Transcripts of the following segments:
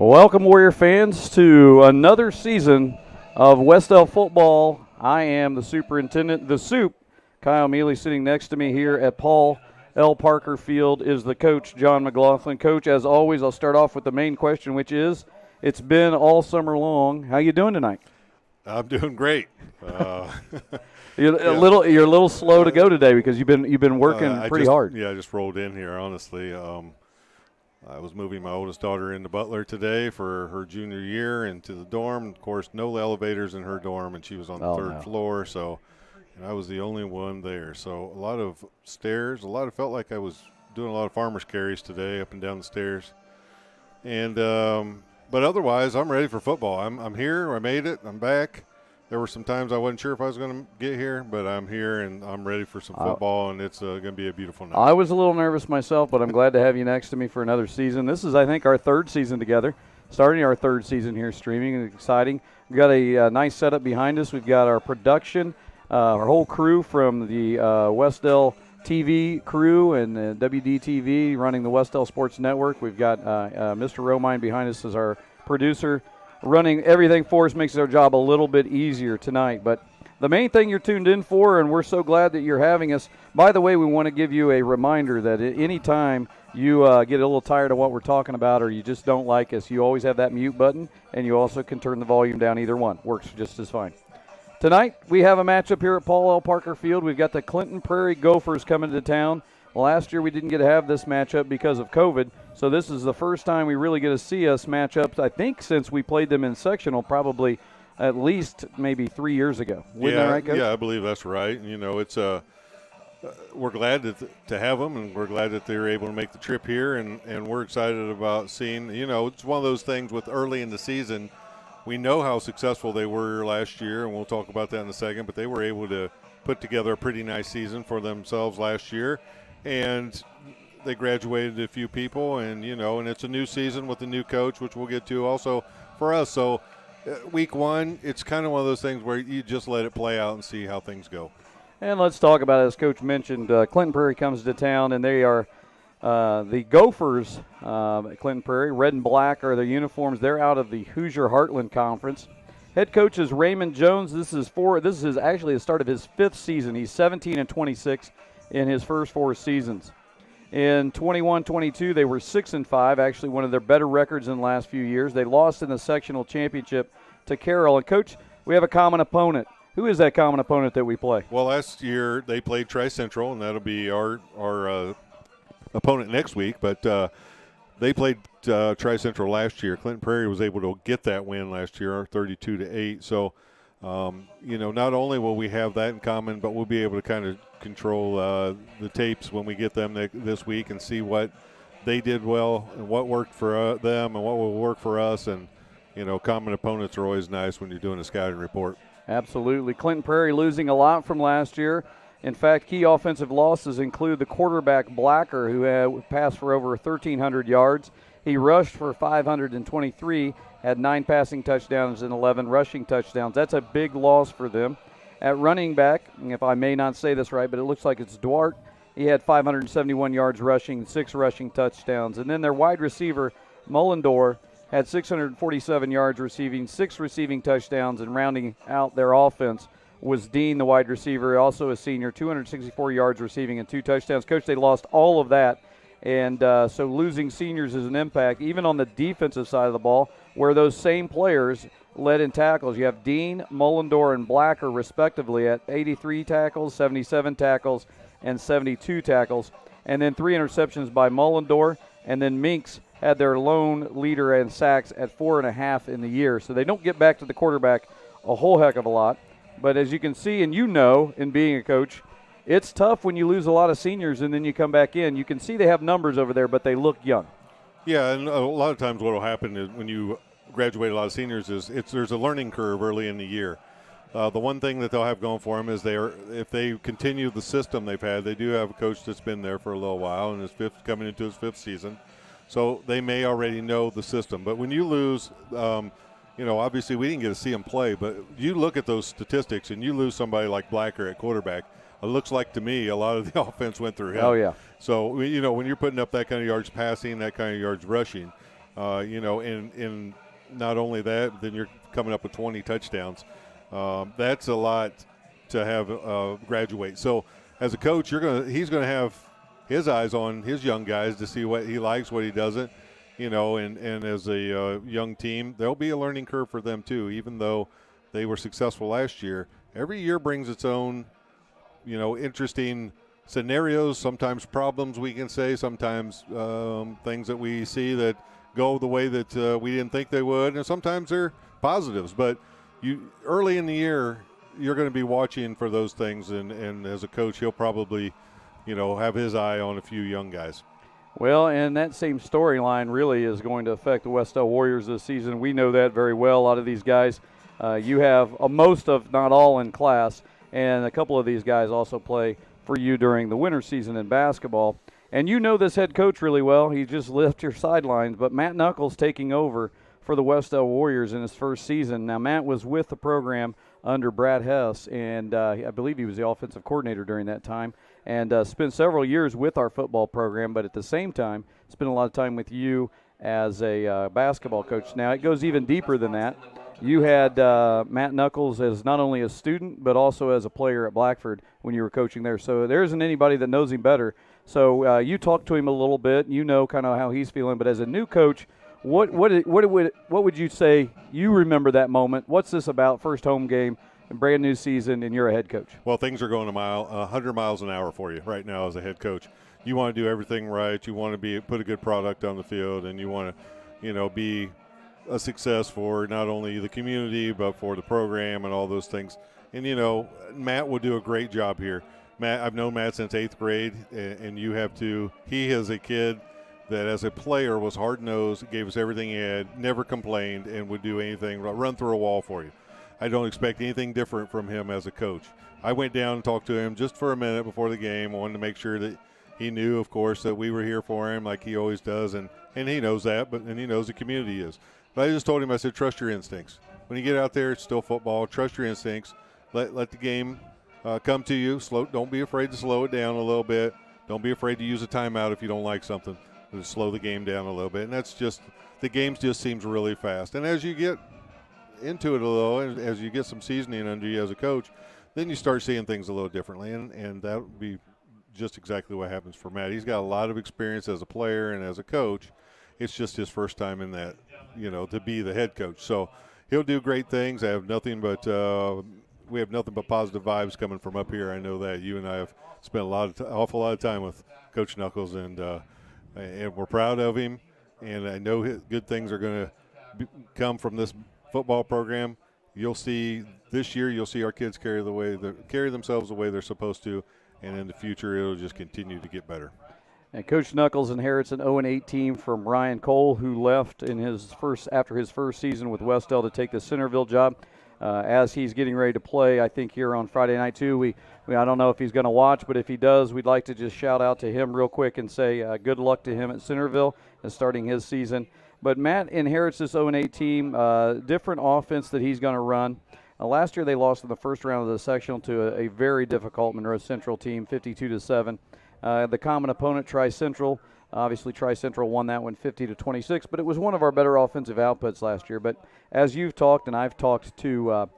Welcome, Warrior fans, to another season of Wes-Del football. I am the superintendent, the Soup. Kyle Mealy sitting next to me here at Paul L. Parker Field is the coach, John McLaughlin. Coach, as always, I'll start off with the main question, which is, it's been all summer long. How you doing tonight? I'm doing great. You're a little slow to go today because you've been working pretty hard. Yeah, I just rolled in here, honestly. I was moving my oldest daughter into Butler today for her junior year into the dorm. Of course, no elevators in her dorm, and she was on the third floor, and I was the only one there. So a lot of stairs. Felt like I was doing a lot of farmer's carries today up and down the stairs. And but otherwise, I'm ready for football. I'm here. I made it. I'm back. There were some times I wasn't sure if I was going to get here, but I'm here, and I'm ready for some football, and it's going to be a beautiful night. I was a little nervous myself, but I'm glad to have you next to me for another season. This is, I think, our third season together, starting our third season here streaming. It's exciting. We've got a nice setup behind us. We've got our production, our whole crew from the Westdale TV crew and WDTV running the Westdale Sports Network. We've got Mr. Romine behind us as our producer, running everything for us, makes our job a little bit easier tonight. But the main thing you're tuned in for, and we're so glad that you're having us. By the way, we want to give you a reminder that any time you get a little tired of what we're talking about or you just don't like us, you always have that mute button, and you also can turn the volume down. Either one works just as fine. Tonight, we have a matchup here at Paul L. Parker Field. We've got the Clinton Prairie Gophers coming to town. Last year, we didn't get to have this matchup because of COVID, so this is the first time we really get to see us match up, I think, since we played them in sectional, probably at least maybe 3 years ago. Isn't that right, Coach? Yeah, I believe that's right. You know, it's we're glad to have them, and we're glad that they're able to make the trip here, and we're excited about seeing, it's one of those things with early in the season. We know how successful they were last year, and we'll talk about that in a second, but they were able to put together a pretty nice season for themselves last year. And they graduated a few people, and it's a new season with a new coach, which we'll get to also for us. So week one, it's kind of one of those things where you just let it play out and see how things go. And let's talk about it. As Coach mentioned, Clinton Prairie comes to town, and they are the Gophers at Clinton Prairie. Red and black are their uniforms. They're out of the Hoosier Heartland Conference. Head coach is Raymond Jones. This is actually the start of his fifth season. He's 17-26 in his first four seasons. In 21-22, they were 6-5, actually one of their better records in the last few years. They lost in the sectional championship to Carroll. And, Coach, we have a common opponent. Who is that common opponent that we play? Well, last year they played Tri-Central, and that'll be our opponent next week. But they played Tri-Central last year. Clinton Prairie was able to get that win last year, 32-8. So, not only will we have that in common, but we'll be able to kind of control the tapes when we get them this week and see what they did well and what worked for them and what will work for us. And, common opponents are always nice when you're doing a scouting report. Absolutely. Clinton Prairie losing a lot from last year. In fact, key offensive losses include the quarterback Blacker, who had passed for over 1,300 yards. He rushed for 523, had 9 passing touchdowns and 11 rushing touchdowns. That's a big loss for them. At running back, if I may not say this right, but it looks like it's Duarte. He had 571 yards rushing, 6 rushing touchdowns. And then their wide receiver, Mullendor, had 647 yards receiving, 6 receiving touchdowns, and rounding out their offense was Dean, the wide receiver, also a senior, 264 yards receiving and 2 touchdowns. Coach, they lost all of that. And so losing seniors is an impact, even on the defensive side of the ball, where those same players led in tackles. You have Dean, Mullendor, and Blacker, respectively, at 83 tackles, 77 tackles, and 72 tackles. And then 3 interceptions by Mullendor. And then Minks had their lone leader in sacks at 4.5 in the year. So they don't get back to the quarterback a whole heck of a lot. But as you can see, and in being a coach, it's tough when you lose a lot of seniors and then you come back in. You can see they have numbers over there, but they look young. Yeah, and a lot of times what will happen is when you graduate a lot of seniors there's a learning curve early in the year. The one thing that they'll have going for them is if they continue the system they've had, they do have a coach that's been there for a little while and is coming into his 5th season. So they may already know the system. But when you lose, obviously we didn't get to see them play, but you look at those statistics and you lose somebody like Blacker at quarterback, it looks like to me a lot of the offense went through him. Oh, yeah. So, when you're putting up that kind of yards passing, that kind of yards rushing, and not only that, then you're coming up with 20 touchdowns. That's a lot to have graduate. So as a coach, he's going to have his eyes on his young guys to see what he likes, what he doesn't, and as a young team, there'll be a learning curve for them too, even though they were successful last year. Every year brings its own, interesting scenarios, sometimes problems we can say, sometimes things that we see that go the way that we didn't think they would, and sometimes they're positives. But early in the year, you're going to be watching for those things, and as a coach, he'll probably, have his eye on a few young guys. Well, and that same storyline really is going to affect the Westdale Warriors this season. We know that very well. A lot of these guys, you have most of, not all in class, and a couple of these guys also play for you during the winter season in basketball. And you know this head coach really well. He just left your sidelines. But Matt Knuckles taking over for the Westdale Warriors in his first season. Now, Matt was with the program under Brad Hess, and I believe he was the offensive coordinator during that time, and spent several years with our football program, but at the same time spent a lot of time with you as a basketball coach. Now, it goes even deeper than that. You had Matt Knuckles as not only a student but also as a player at Blackford when you were coaching there. So there isn't anybody that knows him better. So you talked to him a little bit. You know kind of how he's feeling. But as a new coach, what would you say you remember that moment? What's this about? First home game, a brand new season, and you're a head coach. Well, things are going 100 miles an hour for you right now as a head coach. You want to do everything right. You want to put a good product on the field, and you want to, be a success for not only the community but for the program and all those things. And Matt will do a great job here. Matt, I've known Matt since 8th grade, and you have to. He is a kid that as a player was hard-nosed, gave us everything he had, never complained, and would do anything, run through a wall for you. I don't expect anything different from him as a coach. I went down and talked to him just for a minute before the game. I wanted to make sure that he knew, of course, that we were here for him like he always does, and he knows that, and he knows the community is. But I just told him, I said, trust your instincts. When you get out there, it's still football. Trust your instincts. Let the game come to you. Don't be afraid to slow it down a little bit. Don't be afraid to use a timeout if you don't like something. Just slow the game down a little bit. And that's just – the game just seems really fast. And as you get into it a little, and as you get some seasoning under you as a coach, then you start seeing things a little differently. And that would be just exactly what happens for Matt. He's got a lot of experience as a player and as a coach. It's just his first time in that, to be the head coach. So he'll do great things. I have nothing but we have nothing but positive vibes coming from up here. I know that. You and I have spent awful lot of time with Coach Knuckles, and we're proud of him. And I know good things are going to come from this football program. You'll see this year. You'll see our kids carry themselves the way they're supposed to, and in the future it'll just continue to get better. And Coach Knuckles inherits an 0-8 team from Ryan Cole, who left after his first season with Westdale to take the Centerville job. As he's getting ready to play, I think here on Friday night too. I don't know if he's going to watch, but if he does, we'd like to just shout out to him real quick and say good luck to him at Centerville and starting his season. But Matt inherits this 0-8 team, different offense that he's going to run. Last year they lost in the first round of the sectional to a very difficult Monroe Central team, 52-7. The common opponent, Tri-Central. Obviously, Tri-Central won that one 50-26, but it was one of our better offensive outputs last year. But as you've talked and I've talked to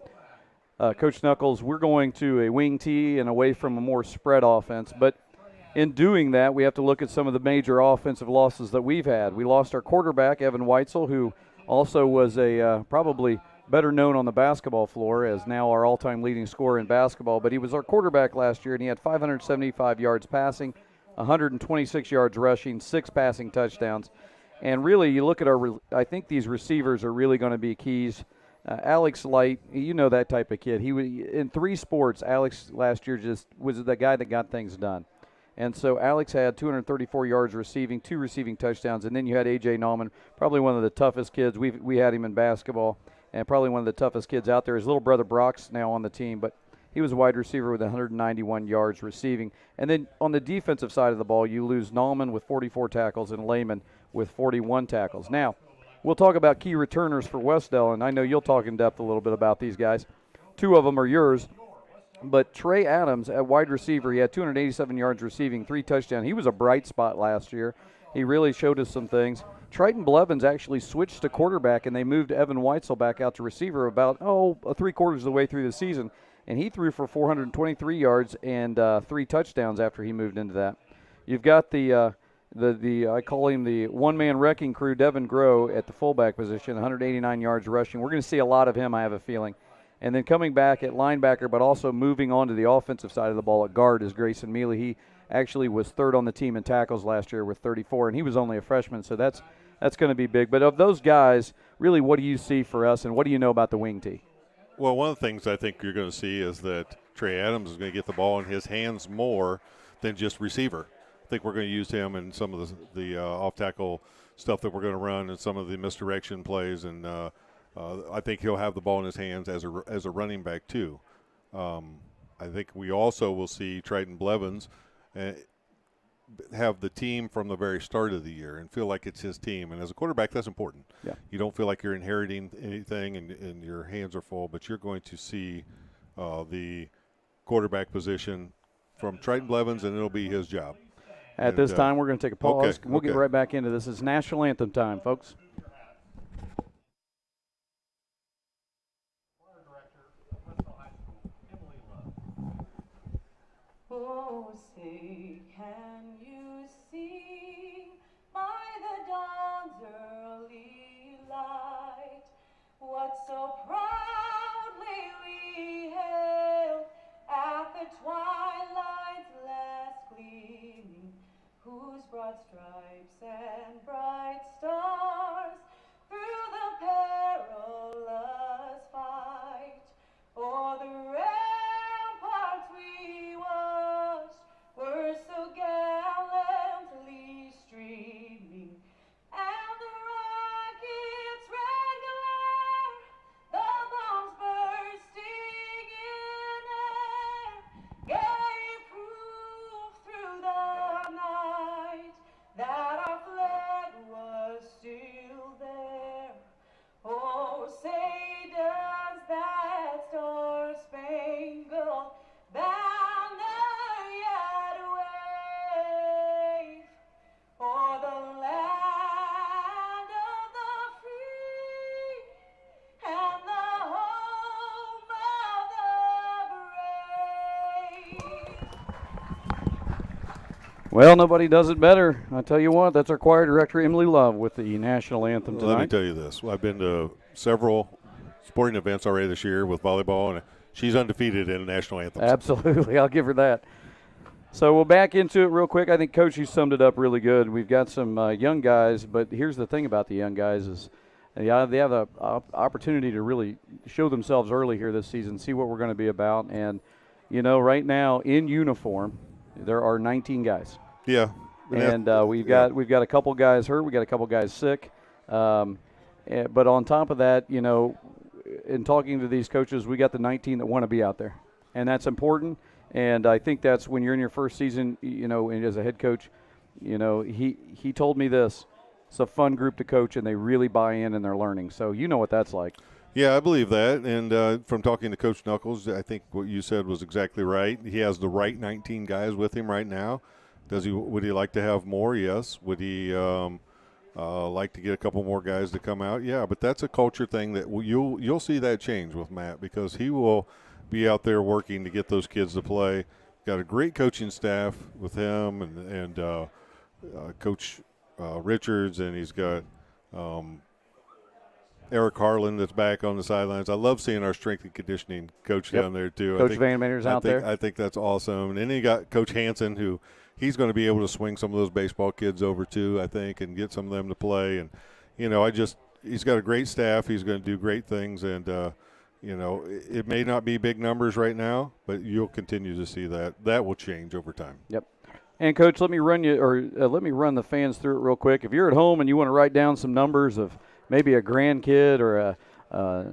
Coach Knuckles, we're going to a wing tee and away from a more spread offense. But in doing that, we have to look at some of the major offensive losses that we've had. We lost our quarterback, Evan Weitzel, who also was probably better known on the basketball floor as now our all-time leading scorer in basketball. But he was our quarterback last year, and he had 575 yards passing, 126 yards rushing, 6 passing touchdowns. And really, you look at I think these receivers are really going to be keys. Alex Light, that type of kid. He in 3 sports, Alex last year just was the guy that got things done. And so Alex had 234 yards receiving, 2 receiving touchdowns. And then you had A.J. Nauman, probably one of the toughest kids. We had him in basketball, and probably one of the toughest kids out there. His little brother Brock's now on the team, but he was a wide receiver with 191 yards receiving. And then on the defensive side of the ball, you lose Nauman with 44 tackles and Lehman with 41 tackles. Now, we'll talk about key returners for Westdale, and I know you'll talk in depth a little bit about these guys. 2 of them are yours. But Trey Adams at wide receiver, he had 287 yards receiving, 3 touchdowns. He was a bright spot last year. He really showed us some things. Triton Blevins actually switched to quarterback, and they moved Evan Weitzel back out to receiver about, 3/4 of the way through the season. And he threw for 423 yards and 3 touchdowns after he moved into that. You've got the I call him the one-man wrecking crew, Devin Groh, at the fullback position, 189 yards rushing. We're going to see a lot of him, I have a feeling. And then coming back at linebacker, but also moving on to the offensive side of the ball at guard is Grayson Mealy. He actually was third on the team in tackles last year with 34, and he was only a freshman, so that's going to be big. But of those guys, really, what do you see for us, and what do you know about the wing tee? Well, one of the things I think you're going to see is that Trey Adams is going to get the ball in his hands more than just receiver. I think we're going to use him in some of the off-tackle stuff that we're going to run and some of the misdirection plays, and I think he'll have the ball in his hands as a running back too. I think we also will see Triton Blevins have the team from the very start of the year and feel like it's his team. And as a quarterback, that's important. Yeah. You don't feel like you're inheriting anything and your hands are full, but you're going to see the quarterback position from Triton Blevins, and it'll be his job. At this time, we're going to take a pause. Okay, We'll get right back into this. It's National Anthem time, folks. Oh, say, can you see by the dawn's early light what so proudly we hailed at the twilight's last gleaming, whose broad stripes and bright stars through the perilous fight o'er the ramparts we watched were so gallantly streaming, and the rocket's red glare, the bombs bursting in air, gave proof through the night that our flag was still there. Oh, say does that star-spangled banner yet wave o'er the land of the free and the home of the brave? Well, nobody does it better. I tell you what, that's our choir director, Emily Love, with the National Anthem tonight. Let me tell you this. I've been to several sporting events already this year with volleyball, and she's undefeated in national anthems. Absolutely. I'll give her that. So we'll back into it real quick. I think, Coach, you summed it up really good. We've got some young guys, but here's the thing about the young guys is they have the opportunity to really show themselves early here this season, see what we're going to be about. And, right now in uniform, there are 19 guys. Yeah. And we've got a couple guys hurt. We've got a couple guys sick. But on top of that, in talking to these coaches, we got the 19 that want to be out there. And that's important. And I think that's when you're in your first season, and as a head coach, he told me this. It's a fun group to coach, and they really buy in and they're learning. So you know what that's like. Yeah, I believe that. And from talking to Coach Knuckles, I think what you said was exactly right. He has the right 19 guys with him right now. Would he like to have more? Yes. Would he like to get a couple more guys to come out? Yeah, but that's a culture thing that you'll see that change with Matt, because he will be out there working to get those kids to play. Got a great coaching staff with him and Coach Richards, and he's got Eric Harlan that's back on the sidelines. I love seeing our strength and conditioning coach down there too. Coach Van Maner's out there. I think that's awesome. And then you got Coach Hansen, who he's going to be able to swing some of those baseball kids over too, I think, and get some of them to play. And he's got a great staff. He's going to do great things. And it may not be big numbers right now, but you'll continue to see that. That will change over time. Yep. And Coach, let me run the fans through it real quick. If you're at home and you want to write down some numbers of maybe a grandkid or a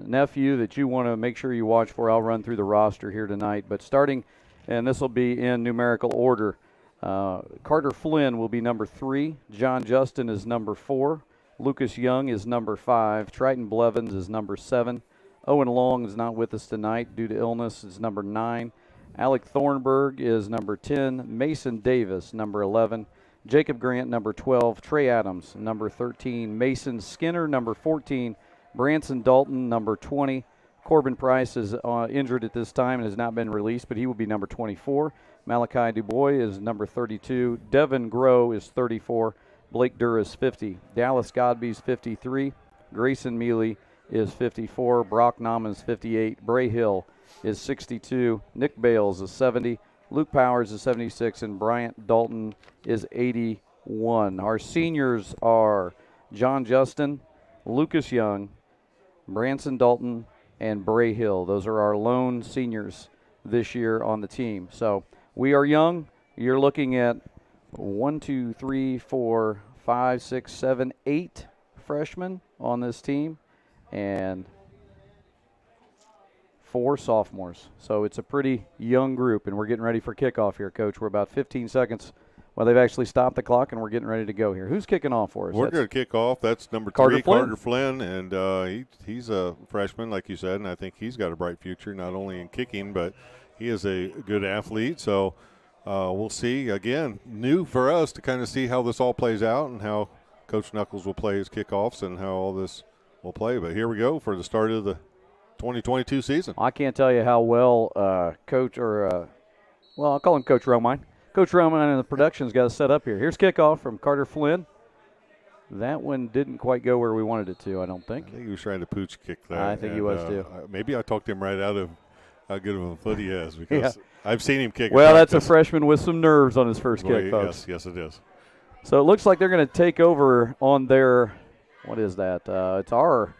nephew that you want to make sure you watch for, I'll run through the roster here tonight. But starting, and this will be in numerical order, Carter Flynn will be number 3. John Justin is number 4. Lucas Young is number 5. Triton Blevins is number 7. Owen Long is not with us tonight due to illness, is number 9. Alec Thornburg is number 10. Mason Davis, number 11. Jacob Grant, number 12. Trey Adams, number 13. Mason Skinner, number 14. Branson Dalton, number 20. Corbin Price is injured at this time and has not been released, but he will be number 24. Malachi Dubois is number 32. Devin Groh is 34. Blake Durr is 50. Dallas Godby's 53. Grayson Mealy is 54. Brock Nauman is 58. Bray Hill is 62. Nick Bales is 70. Luke Powers is 76. And Bryant Dalton is 81. Our seniors are John Justin, Lucas Young, Branson Dalton, and Bray Hill. Those are our lone seniors this year on the team. So we are young. You're looking at 1, 2, 3, 4, 5, 6, 7, 8 freshmen on this team and 4 sophomores. So it's a pretty young group, and we're getting ready for kickoff here, Coach. We're about 15 seconds. Well, they've actually stopped the clock, and we're getting ready to go here. Who's kicking off for us? We're going to kick off. That's number 3, Carter Flynn, and he's a freshman, like you said, and I think he's got a bright future, not only in kicking, but he is a good athlete. So we'll see. Again, new for us to kind of see how this all plays out and how Coach Knuckles will play his kickoffs and how all this will play. But here we go for the start of the 2022 season. I can't tell you how well Coach I'll call him Coach Romine. Coach Romine and the production's got us set up here. Here's kickoff from Carter Flynn. That one didn't quite go where we wanted it to, I don't think. I think he was trying to pooch kick that. I think he was too. Maybe I talked him right out of how good of a foot he has because I've seen him kick. Well, that's a freshman with some nerves on his first kick, folks. Yes, it is. So it looks like they're going to take over on their, what is that? It's our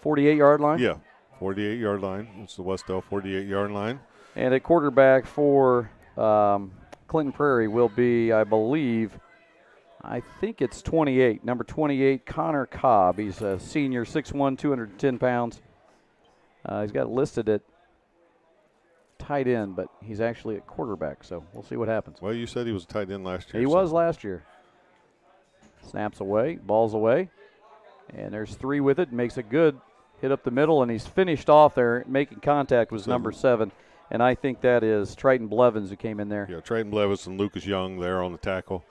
48-yard line? Yeah, 48-yard line. It's the Westdale 48-yard line. And at quarterback for Clinton Prairie will be, I think it's 28. Number 28, Connor Cobb. He's a senior, 6'1", 210 pounds. He's got it listed at tight end, but he's actually at quarterback, so we'll see what happens. Well, you said he was a tight end last year. He was last year. Snaps away, ball's away, and there's 3 with it. Makes a good hit up the middle, and he's finished off there. Making contact was number 7, and I think that is Triton Blevins who came in there. Yeah, Triton Blevins and Lucas Young there on the tackle.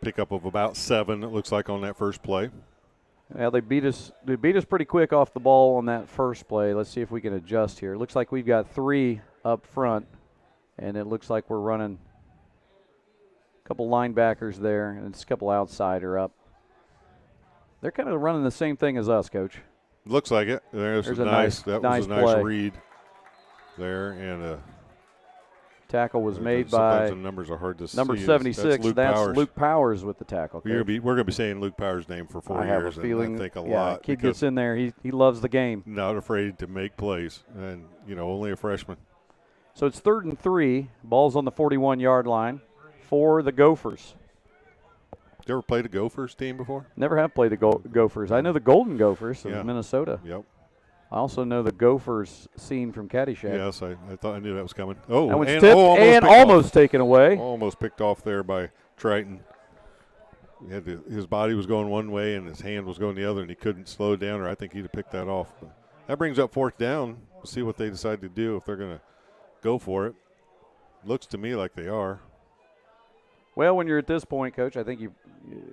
Pickup of about 7, it looks like, on that first play. Well, they beat us pretty quick off the ball on that first play. Let's see if we can adjust here. It looks like we've got 3 up front, and it looks like we're running a couple linebackers there, and it's a couple outsider up. They're kind of running the same thing as us, Coach. Looks like it. There's a nice play read there, and tackle was made by the numbers are hard to see. Number 76. That's Luke Powers with the tackle. We're going to be saying Luke Powers' name for 4 years. I have a feeling. I think a lot. Kid gets in there. He loves the game. Not afraid to make plays, and only a freshman. So it's 3rd and 3. Ball's on the 41-yard line for the Gophers. You ever played a Gophers team before? Never have played the Gophers. I know the Golden Gophers of Minnesota. Yep. I also know the Gophers scene from Caddyshack. Yes, I thought I knew that was coming. Oh, that one's tipped and almost taken away. Almost picked off there by Triton. His body was going one way and his hand was going the other, and he couldn't slow it down, or I think he'd have picked that off. But that brings up 4th down. We'll see what they decide to do, if they're going to go for it. Looks to me like they are. Well, when you're at this point, Coach, I think it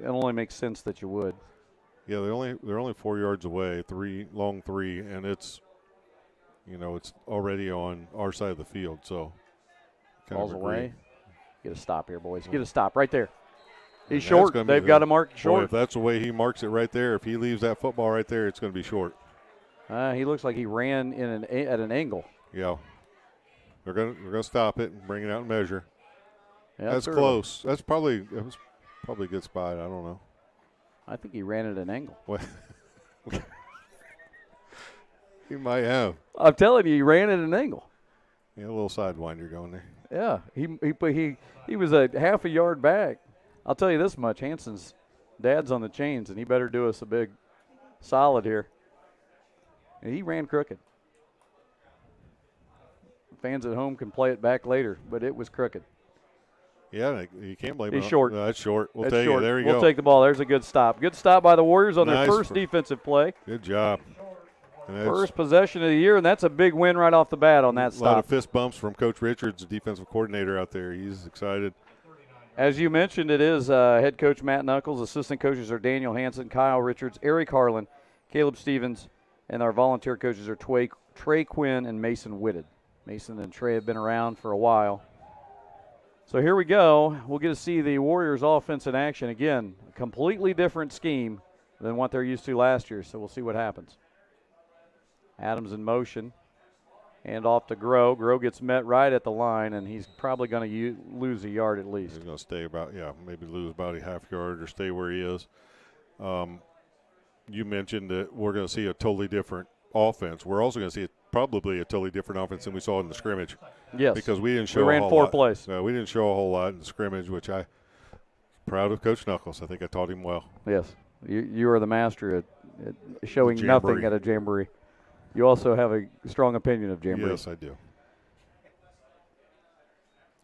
only makes sense that you would. Yeah, they're only 4 yards away, long three, and it's already on our side of the field. So ball's away. Get a stop here, boys. Get a stop right there. He's short. They've got to mark short. Boy, if that's the way he marks it right there, if he leaves that football right there, it's going to be short. He looks like he ran at an angle. Yeah, we're gonna stop it and bring it out and measure. Yeah, that's close. That was probably a good spot. I don't know. I think he ran at an angle. What? He might have. I'm telling you, he ran at an angle. Yeah, a little sidewinder going there. Yeah, he was a half a yard back. I'll tell you this much: Hanson's dad's on the chains, and he better do us a big solid here. And he ran crooked. Fans at home can play it back later, but it was crooked. Yeah, you can't blame him. He's short. No, that's short. We'll take it. There you go. We'll take the ball. There's a good stop. Good stop by the Warriors on their first defensive play. Good job. First possession of the year, and that's a big win right off the bat on that stop. A lot of fist bumps from Coach Richards, the defensive coordinator out there. He's excited. As you mentioned, it is head coach Matt Knuckles. Assistant coaches are Daniel Hanson, Kyle Richards, Eric Harlan, Caleb Stevens, and our volunteer coaches are Trey Quinn and Mason Whitted. Mason and Trey have been around for a while. So here we go. We'll get to see the Warriors offense in action. Again, a completely different scheme than what they're used to last year, so we'll see what happens. Adams in motion. Hand off to Groh. Groh gets met right at the line, and he's probably going to lose a yard at least. He's going to stay about, maybe lose about a half yard or stay where he is. You mentioned that we're going to see a totally different offense. We're also going to see probably a totally different offense than we saw in the scrimmage. Yes. Because we didn't show we ran a whole 4 lot. plays. No, we didn't show a whole lot in the scrimmage, which I'm proud of Coach Knuckles. I think I taught him well. Yes. You are the master at showing Jamboree. nothing at a jamboree. You also have a strong opinion of jamboree. Yes, I do.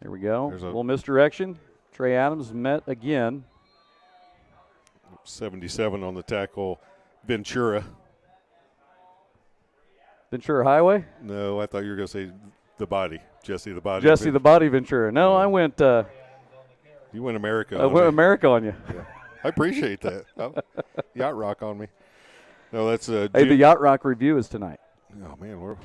There we go. There's a little misdirection. Trey Adams met again. 77 on the tackle. Ventura. Ventura Highway? No, I thought you were going to say the body. Jesse the body. Jesse the Body Ventura. No, I went You went America. I went America on you. Yeah. I appreciate that. Yacht rock on me. No, that's Hey, the Yacht Rock review is tonight. Oh man,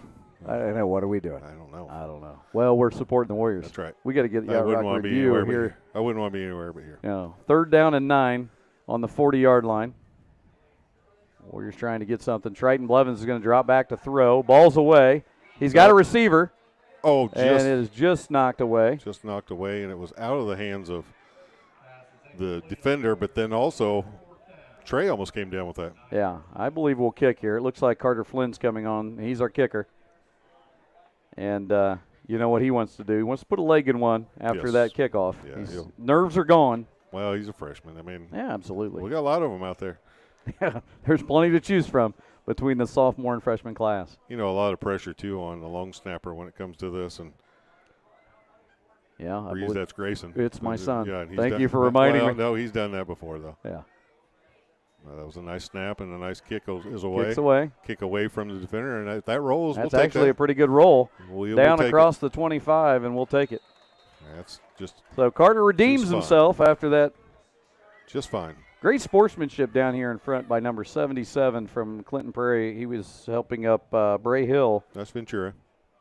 I don't know. What are we doing? I don't know. I don't know. Well, we're supporting the Warriors. That's right. We got to get the I Yacht wouldn't Rock want to be review anywhere here. I wouldn't want to be anywhere but here. No. 3rd down and 9 on the 40-yard line. Warriors trying to get something. Triton Blevins is going to drop back to throw. Ball's away. He's got a receiver. Oh, and it is just knocked away. Just knocked away, and it was out of the hands of the defender, but then also Trey almost came down with that. Yeah, I believe we'll kick here. It looks like Carter Flynn's coming on. He's our kicker. And you know what he wants to do. He wants to put a leg in one after that kickoff. Yeah, His nerves are gone. Well, he's a freshman. I mean, yeah, absolutely. We got a lot of them out there. Yeah, there's plenty to choose from between the sophomore and freshman class. You know, a lot of pressure, too, on the long snapper when it comes to this. And yeah, I believe that's Grayson. It's my son. Yeah, Thank you for reminding me. No, he's done that before, though. Yeah. That was a nice snap and a nice kick is away. Kicks away. Kick away from the defender, and that rolls. That's we'll take actually that. a pretty good roll. Down across it. the 25, and we'll take it. That's just so Carter redeems himself after that. Just fine. Great sportsmanship down here in front by number 77 from Clinton Prairie. He was helping up Bray Hill. That's Ventura.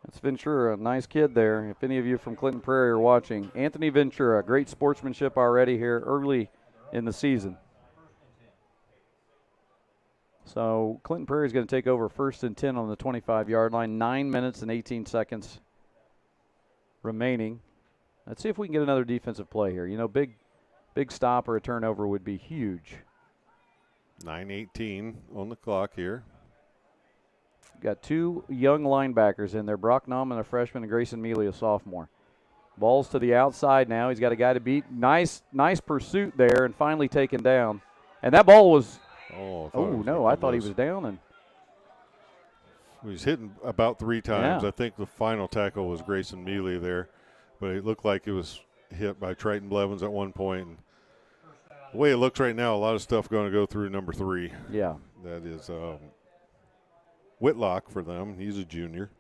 That's Ventura, nice kid there. If any of you from Clinton Prairie are watching, Anthony Ventura, great sportsmanship already here early in the season. So Clinton Prairie is going to take over 1st and 10 on the 25-yard line. 9 minutes and 18 seconds remaining. Let's see if we can get another defensive play here. You know, big stop or a turnover would be huge. 9:18 on the clock here. Got 2 young linebackers in there. Brock Nauman, a freshman, and Grayson Mealy, a sophomore. Ball's to the outside now. He's got a guy to beat. Nice pursuit there, and finally taken down. And that ball was – I thought he was down. And he was hitting about 3 times. Yeah. I think the final tackle was Grayson Mealy there, but it looked like it was hit by Triton Blevins at one point. And the way it looks right now, a lot of stuff going to go through number 3. Yeah. That is Whitlock for them. He's a junior,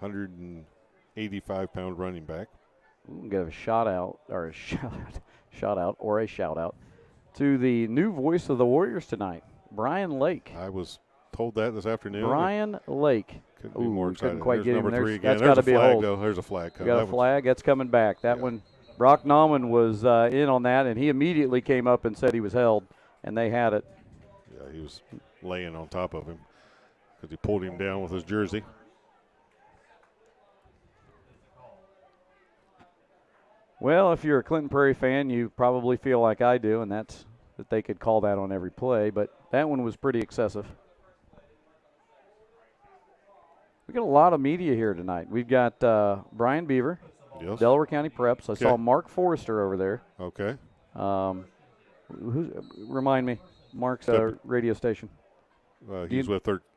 185-pound running back. We'll give a shout out to the new voice of the Warriors tonight, Brian Lake. I was told that this afternoon. Brian Lake. Couldn't be more excited. Couldn't quite There's get number him. 3 again. That's got to be a hold. There's a flag. Got a flag. That's coming back. That one, Brock Nauman was in on that, and he immediately came up and said he was held, and they had it. Yeah, he was laying on top of him because he pulled him down with his jersey. Well, if you're a Clinton Prairie fan, you probably feel like I do, and that's that they could call that on every play, but that one was pretty excessive. We got a lot of media here tonight. We've got Brian Beaver, yes. Delaware County Preps. I saw Mark Forrester over there. Okay. Remind me, Mark's radio station. He's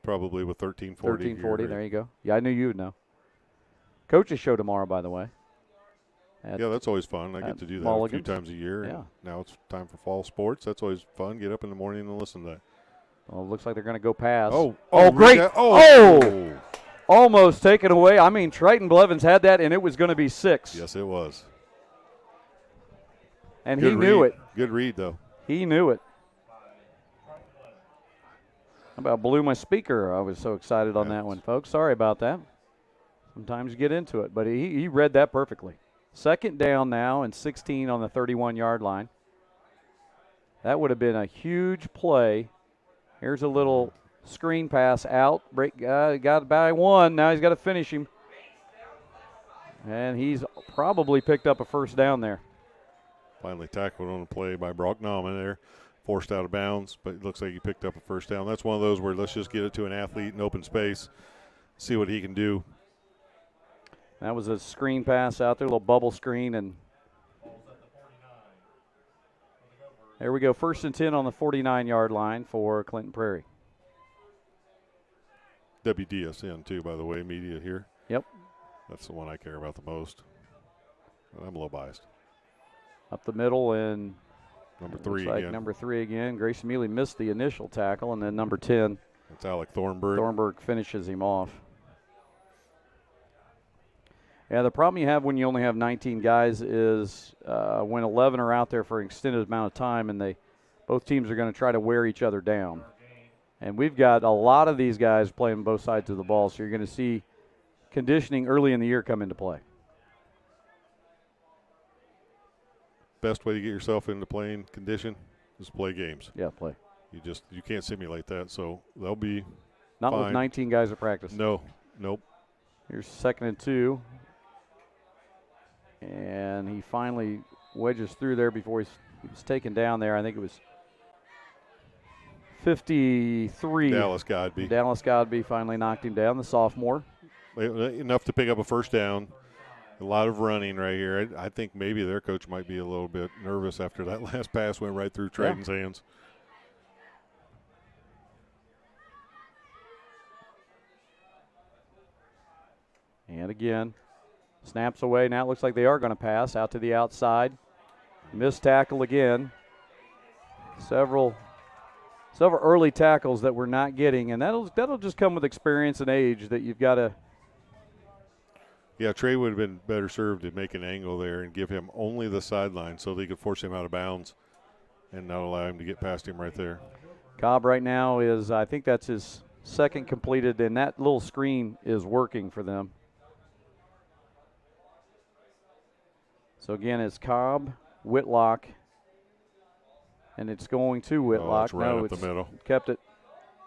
probably with 1340. 1340, there you go. Yeah, I knew you would know. Coach's show tomorrow, by the way. Yeah, that's always fun. I get to do that a few times a year. Yeah. Now it's time for fall sports. That's always fun. Get up in the morning and listen to that. Well, it looks like they're going to go pass. Oh, great. Oh! Almost taken away. I mean, Triton Blevins had that, and it was going to be 6. Yes, it was. And Good he knew read. it. Good read, though. He knew it. About blew my speaker. I was so excited on that one, folks. Sorry about that. Sometimes you get into it, but he read that perfectly. Second down now and 16 on the 31-yard line. That would have been a huge play. Here's a little screen pass out. Break, got by one. Now he's got to finish him. And he's probably picked up a first down there. Finally tackled on the play by Brock Nauman there. Forced out of bounds, but it looks like he picked up a first down. That's one of those where let's just get it to an athlete in open space, see what he can do. That was a screen pass out there, a little bubble screen, and there we go. 1st and 10 on the 49-yard line for Clinton Prairie. WDSN, too, by the way, media here. Yep. That's the one I care about the most. I'm a little biased. Up the middle and number 3 like again. Number 3 again. Grayson Mealy missed the initial tackle, and then number 10. That's Alec Thornburg. Thornburg finishes him off. Yeah, the problem you have when you only have 19 guys is when 11 are out there for an extended amount of time, and both teams are going to try to wear each other down. And we've got a lot of these guys playing both sides of the ball, so you're going to see conditioning early in the year come into play. Best way to get yourself into playing condition is play games. Yeah, play. You can't simulate that, so they'll be Not fine. with 19 guys at practice. No, nope. Here's 2nd and 2. And he finally wedges through there before he was taken down there. I think it was 53. Dallas Godby. Dallas Godby finally knocked him down, the sophomore. Enough to pick up a first down. A lot of running right here. I think maybe their coach might be a little bit nervous after that last pass went right through Trayton's hands. And again, snaps away. Now it looks like they are going to pass out to the outside. Missed tackle again. Several early tackles that we're not getting, and that'll just come with experience and age that you've got to. Yeah, Trey would have been better served to make an angle there and give him only the sideline so they could force him out of bounds and not allow him to get past him right there. Cobb right now is, I think that's his second completed, and that little screen is working for them. So again, it's Cobb, Whitlock, and it's going to Whitlock. It's right up the middle. Kept it.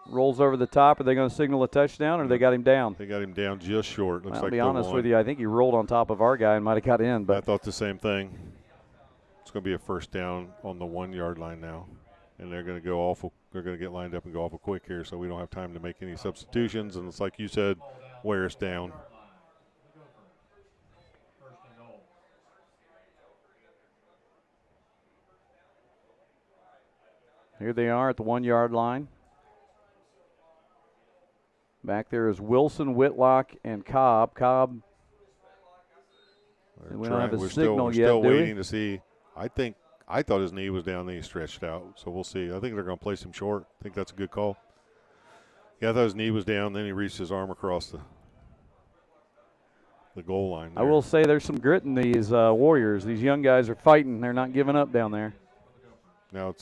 Rolls over the top. Are they going to signal a touchdown, or they got him down? They got him down just short. Looks I'll like be honest with you, I think he rolled on top of our guy and might have got in. But I thought the same thing. It's going to be a first down on the 1-yard line now, and they're going to go awful. They're going to get lined up and go awful quick here, so we don't have time to make any substitutions. And it's like you said, wear us down. Here they are at the 1-yard line. Back there is Wilson, Whitlock, and Cobb. Cobb, we don't have a signal we're yet, still do we? waiting to see. I thought his knee was down, then he stretched out. So we'll see. I think they're going to place him short. I think that's a good call. Yeah, I thought his knee was down, then he reached his arm across the goal line there. I will say there's some grit in these Warriors. These young guys are fighting. They're not giving up down there. Now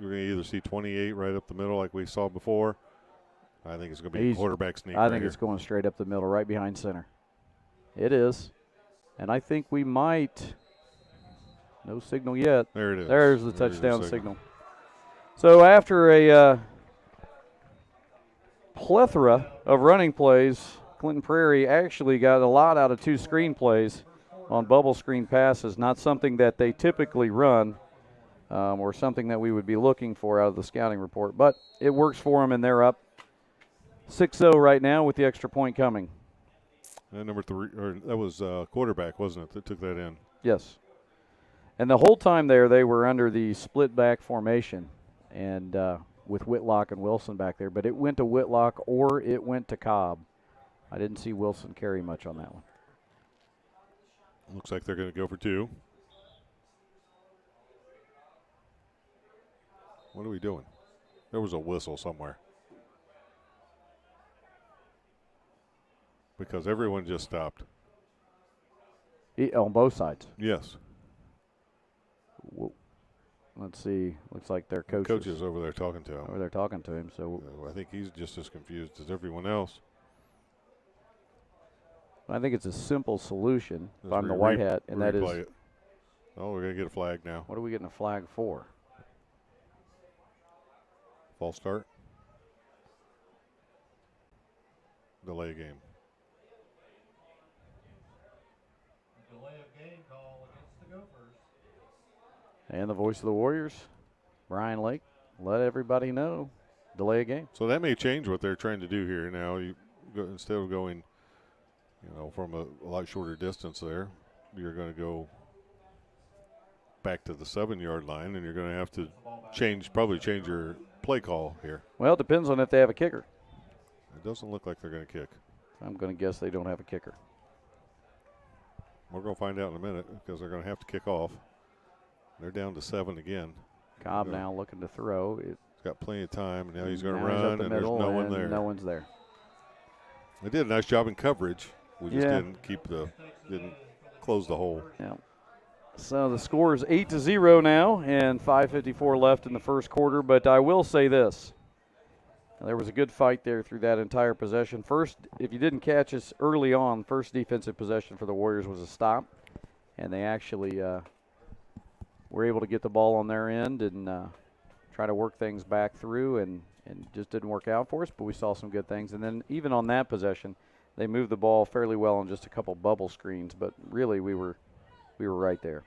you're going to either see 28 right up the middle like we saw before. I think it's going to be a quarterback sneak. I think it's going straight up the middle, right behind center. It is. And I think we might. No signal yet. There it is. There's the touchdown signal. So after a plethora of running plays, Clinton Prairie actually got a lot out of 2 screen plays on bubble screen passes, not something that they typically run or something that we would be looking for out of the scouting report. But it works for them, and they're up 6-0 right now with the extra point coming. And number 3, or that was quarterback, wasn't it, that took that in? Yes. And the whole time there, they were under the split back formation, and with Whitlock and Wilson back there. But it went to Whitlock or it went to Cobb. I didn't see Wilson carry much on that one. Looks like they're going to go for 2. What are we doing? There was a whistle somewhere. Because everyone just stopped. On both sides. Yes. let's see. Looks like their Coach is over there talking to him. Over there talking to him. So I think he's just as confused as everyone else. I think it's a simple solution if As I'm we the white hat, and that is. it. Oh, we're going to get a flag now. What are we getting a flag for? False start. Delay game. Delay of game call against the Gophers. And the voice of the Warriors, Brian Lake, let everybody know. Delay a game. So that may change what they're trying to do here now. Instead of going, from a lot shorter distance there, you're going to go back to the 7-yard line, and you're going to have to probably change your play call here. Well, it depends on if they have a kicker. It doesn't look like they're going to kick. I'm going to guess they don't have a kicker. We're going to find out in a minute because they're going to have to kick off. They're down to 7 again. Cobb now looking to throw. He's got plenty of time, and now he's going to Now he's up run, the and there's middle, no one and there. No one's there. They did a nice job in coverage. We just Yeah. didn't close the hole. Yeah. So the score is 8-0 now, and 5:54 left in the first quarter. But I will say this: there was a good fight there through that entire possession. First, if you didn't catch us early on, first defensive possession for the Warriors was a stop, and they actually were able to get the ball on their end and try to work things back through, and just didn't work out for us. But we saw some good things, and then even on that possession, they moved the ball fairly well on just a couple bubble screens. But really, we were right there.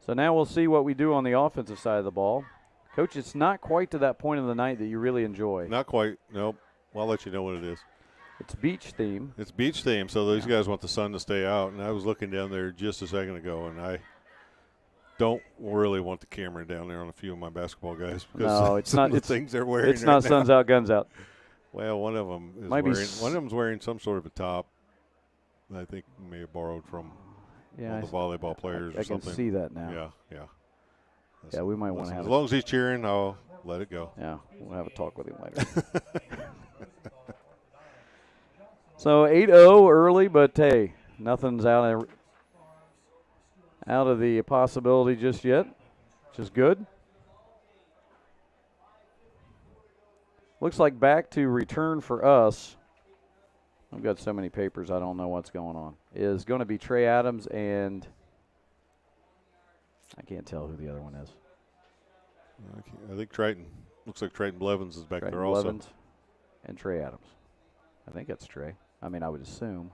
So now we'll see what we do on the offensive side of the ball. Coach, it's not quite to that point of the night that you really enjoy. Not quite. Nope. Well, I'll let you know what it is. It's beach theme. It's beach theme, so these guys want the sun to stay out. And I was looking down there just a second ago, and I don't really want the camera down there on a few of my basketball guys because No, it's not. the It's things they're wearing. It's right not now. suns out, guns out. Well, one of them is Might be one of them's wearing some sort of a top that I think may have borrowed from one of the volleyball players I or something. can see that now. Yeah. Yeah, we might want to Listen, have as it. long as he's cheering, I'll let it go. Yeah, we'll have a talk with him later. So 8-0 early, but hey, nothing's out of the possibility just yet, which is good. Looks like back to return for us. I've got so many papers, I don't know what's going on. Is going to be Trey Adams and I can't tell who the other one is. I think Triton. Looks like Triton Blevins is back Triton there also. Blevins and Trey Adams. I think that's Trey. I mean, I would assume.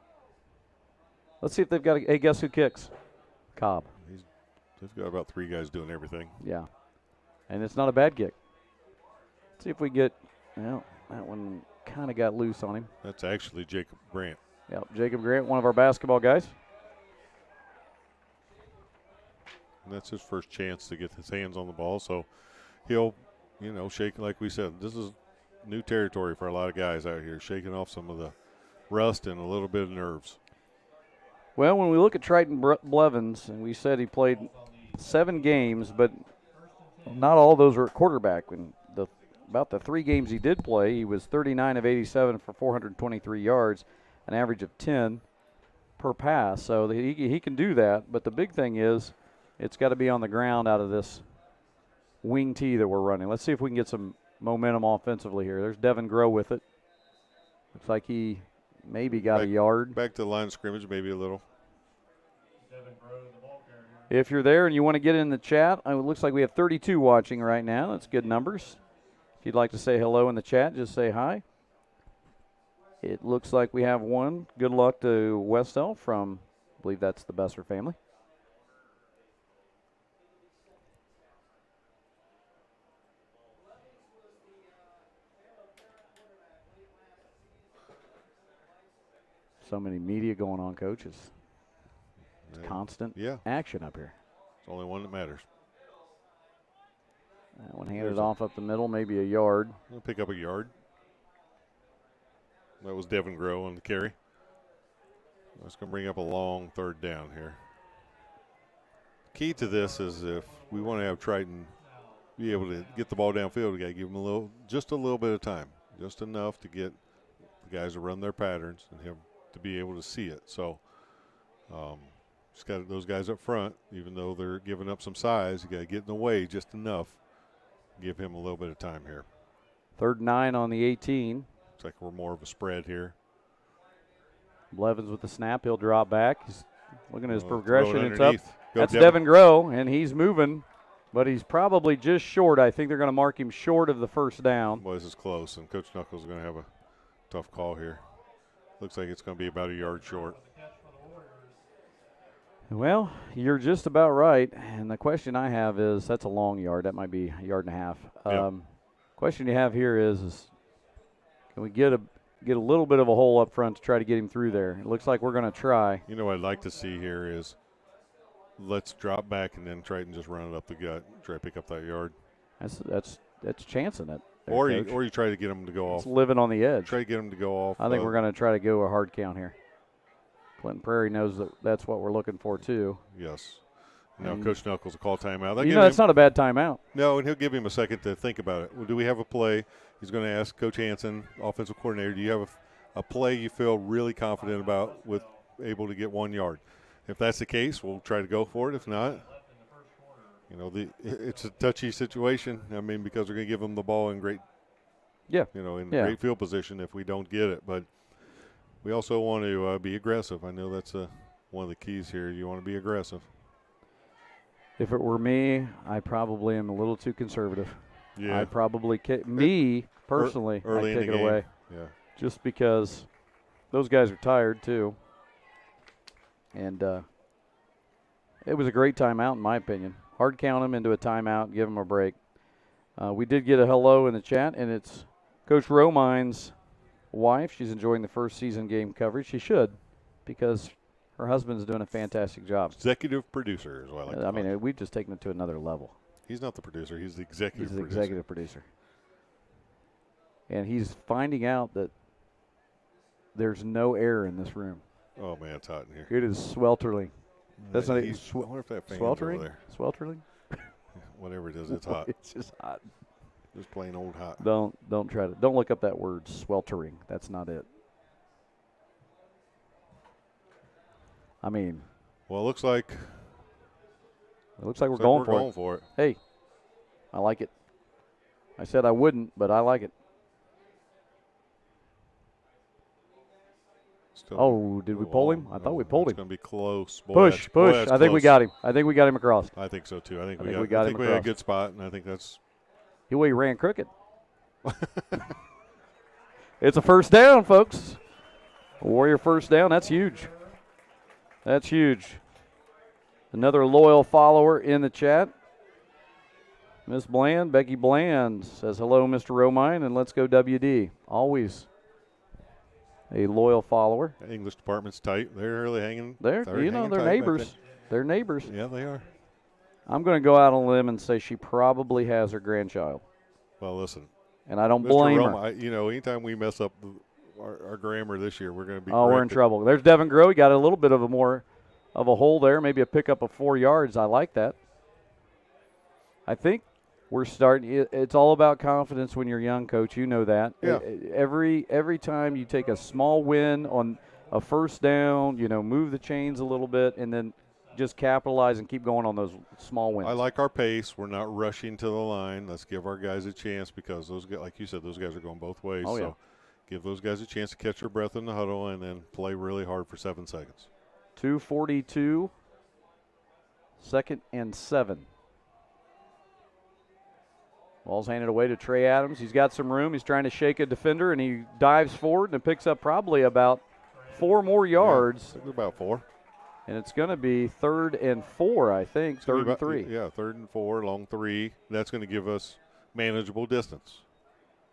Let's see if they've got hey, guess who kicks? Cobb. They've got about 3 guys doing everything. Yeah. And it's not a bad kick. Let's see if we get, well, that one kind of got loose on him. That's actually Jacob Brandt. Yep, Jacob Grant, one of our basketball guys. And that's his first chance to get his hands on the ball. So he'll, shake, like we said, this is new territory for a lot of guys out here, shaking off some of the rust and a little bit of nerves. Well, when we look at Triton Blevins, and we said he played 7 games, but not all those were at quarterback. When about the 3 games he did play, he was 39 of 87 for 423 yards, an average of 10 per pass. So he can do that, but the big thing is it's got to be on the ground out of this wing tee that we're running. Let's see if we can get some momentum offensively here. There's Devin Groh with it. Looks like he maybe got a yard. Back to the line of scrimmage, maybe a little. If you're there and you want to get in the chat, it looks like we have 32 watching right now. That's good numbers. If you'd like to say hello in the chat, just say hi. It looks like we have one. Good luck to Westdale from, I believe that's the Besser family. So many media going on, coaches. It's constant action up here. It's the only one that matters. That one handed off up the middle, maybe a yard. We'll pick up a yard. That was Devin Groh on the carry. That's going to bring up a long 3rd down here. Key to this is if we want to have Triton be able to get the ball downfield, we got to give them just a little bit of time, just enough to get the guys to run their patterns and him to be able to see it. So Just got those guys up front, even though they're giving up some size, you got to get in the way just enough. Give him a little bit of time here. 3rd and 9 on the 18. Looks like we're more of a spread here. Blevins with the snap. He'll drop back. He's looking at his Throw it progression. It's up. underneath. Go That's Devin Groh, and he's moving, but he's probably just short. I think they're going to mark him short of the first down. Boy, this is close, and Coach Knuckles is going to have a tough call here. Looks like it's going to be about a yard short. Well, you're just about right, and the question I have is, that's a long yard. That might be a yard and a half. Yep. Question you have here is can we get a little bit of a hole up front to try to get him through there? It looks like we're going to try. You know what I'd like to see here is let's drop back and then try and just run it up the gut, try to pick up that yard. That's chancing it. there, Or Coach. you try to get them to go It's off. living on the edge. Try to get them to go off. I think we're going to try to go a hard count here. Clinton Prairie knows that that's what we're looking for, too. Yes. Now, And Coach Knuckles will call timeout. that's not a bad timeout. No, and he'll give him a second to think about it. Well, do we have a play? He's going to ask Coach Hansen, offensive coordinator, do you have a play you feel really confident about with able to get 1 yard? If that's the case, we'll try to go for it. If not, it's a touchy situation. I mean, because we're going to give them the ball in great, great field position if we don't get it. But we also want to be aggressive. I know that's one of the keys here. You want to be aggressive. If it were me, I probably am a little too conservative. Yeah. I probably me personally, early I'd in take the it game. away. Yeah. Just because those guys are tired too. And it was a great timeout in my opinion. Hard count them into a timeout, give them a break. We did get a hello in the chat, and it's Coach Romine's wife. She's enjoying the first season game coverage. She should, because her husband's doing a fantastic job. Executive producer is what I like to call him. We've just taken it to another level. He's not the producer. He's the executive He's the producer. executive producer. And he's finding out that there's no air in this room. Oh, man, it's hot in here. It is sweltering. That's not even I wonder if that fan's sweltering. over there. Sweltering. Whatever it is, it's hot. It's just hot. Just plain old hot. Don't look up that word sweltering. That's not it. I mean, Well, it looks like we're going for it. Hey, I like it. I said I wouldn't, but I like it. Still, Did we pull him? I thought we pulled him. It's going to be close. Boy, Push. that's I think we close. got him. I think we got him across. I think so, too. I think I we think got we got him we had a across. good spot, and I think that's He ran crooked. It's a first down, folks. Warrior first down. That's huge. That's huge. Another loyal follower in the chat. Miss Bland, Becky Bland says, hello, Mr. Romine, and let's go WD. Always a loyal follower. English department's tight. They're really hanging. They're hanging tight back neighbors. They're neighbors. there. Yeah, they are. I'm going to go out on a limb and say she probably has her grandchild. Well, listen. And I don't Mr. blame her. Roma, anytime we mess up our grammar this year, we're going to be Oh, we're in corrected. trouble. There's Devin Groh. He got a little bit of a hole there, maybe a pickup of 4 yards. I like that. I think we're starting. It's all about confidence when you're young, Coach. You know that. Yeah. Every time you take a small win on a first down, move the chains a little bit, and then just capitalize and keep going on those small wins. I like our pace. We're not rushing to the line. Let's give our guys a chance because those guys, like you said, those guys are going both ways. Oh, yeah. So give those guys a chance to catch their breath in the huddle and then play really hard for 7 seconds. 2:42, 2nd and 7. Ball's handed away to Trey Adams. He's got some room. He's trying to shake a defender, and he dives forward and picks up probably about 4 more yards. Yeah, about 4. And it's going to be 3rd and 4, I think. 3rd and 3. Yeah, 3rd and 4, long 3. That's going to give us manageable distance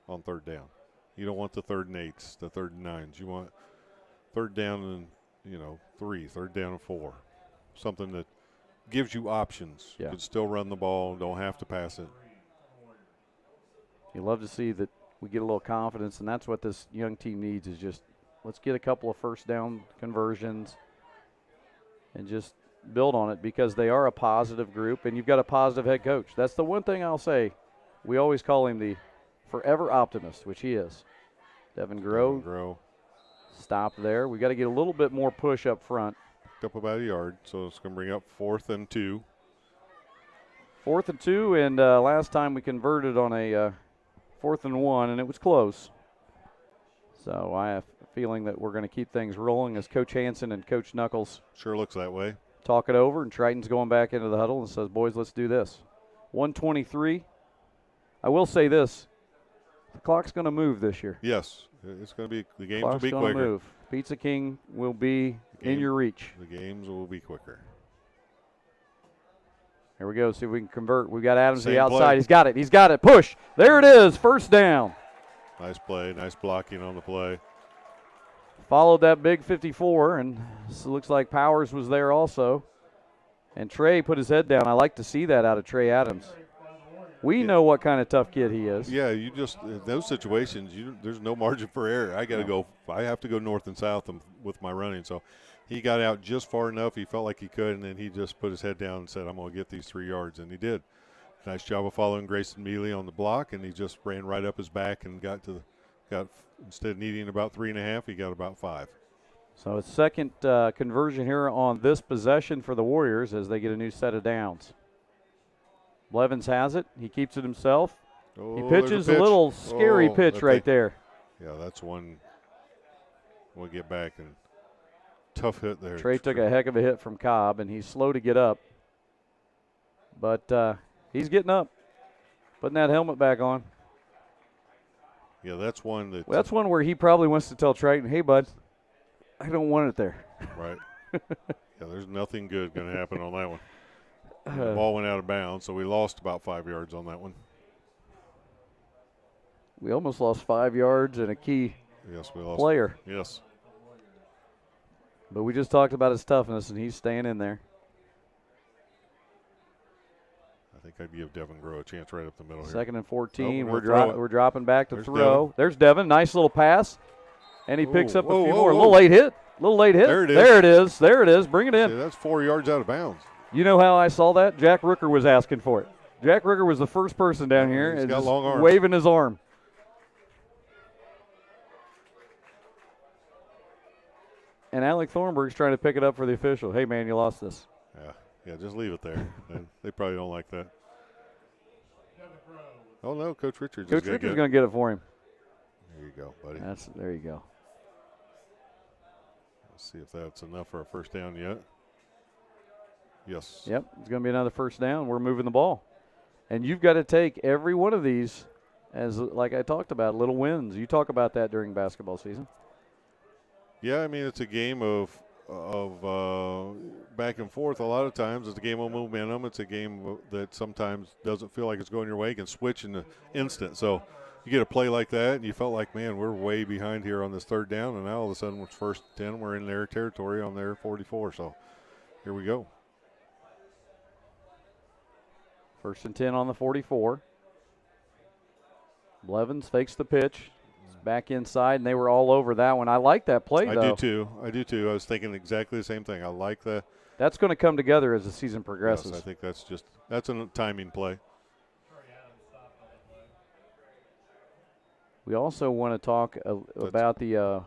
on 3rd down. You don't want the 3rd and 8s, the 3rd and 9s. You want 3rd down and 3, 3rd down and 4. Something that gives you options. Yeah. You can still run the ball, don't have to pass it. You love to see that we get a little confidence, and that's what this young team needs is just let's get a couple of first down conversions and just build on it because they are a positive group, and you've got a positive head coach. That's the one thing I'll say. We always call him the forever optimist, which he is. Devin Groh. Grow. Stop there. We got to get a little bit more push up front. picked up about a yard, so it's going to bring up 4th and 2. 4th and 2, and last time we converted on a 4th and 1, and it was close. So I have a feeling that we're going to keep things rolling as Coach Hansen and Coach Knuckles Sure looks that way. talk it over, and Triton's going back into the huddle and says, boys, let's do this. 1:23. I will say this. The clock's going to move this year. Yes, it's going to be, the games Clock's will be going to quicker. move. Pizza King will be in your reach. The games will be quicker. Here we go. See if we can convert. We've got Adams to the Same outside. play. He's got it. He's got it. Push. There it is. First down. Nice play, nice blocking on the play. Followed that big 54, and it looks like Powers was there also. And Trey put his head down. I like to see that out of Trey Adams. We know what kind of tough kid he is. Yeah, you just, in those situations, there's no margin for error. I have to go north and south with my running. So he got out just far enough. He felt like he could, and then he just put his head down and said, I'm going to get these 3 yards, and he did. Nice job of following Grayson Mealy on the block, and he just ran right up his back and got instead of needing about 3.5, he got about 5. So a second conversion here on this possession for the Warriors as they get a new set of downs. Blevins has it. He keeps it himself. Oh, He there's pitches a pitch. little scary Oh, pitch that right thing- there. Yeah, that's one. We'll get back, and tough hit there. Trey took a heck of a hit from Cobb, and he's slow to get up. But he's getting up, putting that helmet back on. Yeah, that's one that. Well, that's one where he probably wants to tell Triton, hey, bud, I don't want it there. Right. Yeah, there's nothing good going to happen on that one. The ball went out of bounds, so we lost about 5 yards on that one. We almost lost 5 yards and a key Yes, we lost. player. Yes. But we just talked about his toughness, and he's staying in there. I think I'd give Devin Groh a chance right up the middle here. 2nd and 14. Oh, we're we're gonna throw it. we're dropping back to There's throw. Devin. There's Devin. Nice little pass. And he picks up a whoa, few whoa, more. A whoa. little late hit. There it is. There it is. There it is. Bring it in. See, that's 4 yards out of bounds. You know how I saw that? Jack Rooker was asking for it. Jack Rooker was the first person down here He's and got just long arms. waving his arm. And Alec Thornburg's trying to pick it up for the official. Hey, man, you lost this. Yeah, just leave it there. They probably don't like that. Oh, no, Coach Richards. Coach Richards going to get it for him. There you go, buddy. There you go. Let's see if that's enough for a first down yet. Yes. Yep, it's going to be another first down. We're moving the ball. And you've got to take every one of these as, like I talked about, little wins. You talk about that during basketball season. Yeah, I mean, it's a game of back and forth. A lot of times it's a game of momentum. It's a game that sometimes doesn't feel like it's going your way. You can switch in an instant. So you get a play like that, and you felt like, man, we're way behind here on this third down, and now all of a sudden it's first 10. We're in their territory on their 44. So here we go. 1st and 10 on the 44. Blevins fakes the pitch. He's back inside, and they were all over that one. I like that play, though. I do too. I was thinking exactly the same thing. I like that. That's going to come together as the season progresses. Yes, I think that's a timing play. We also want to talk about the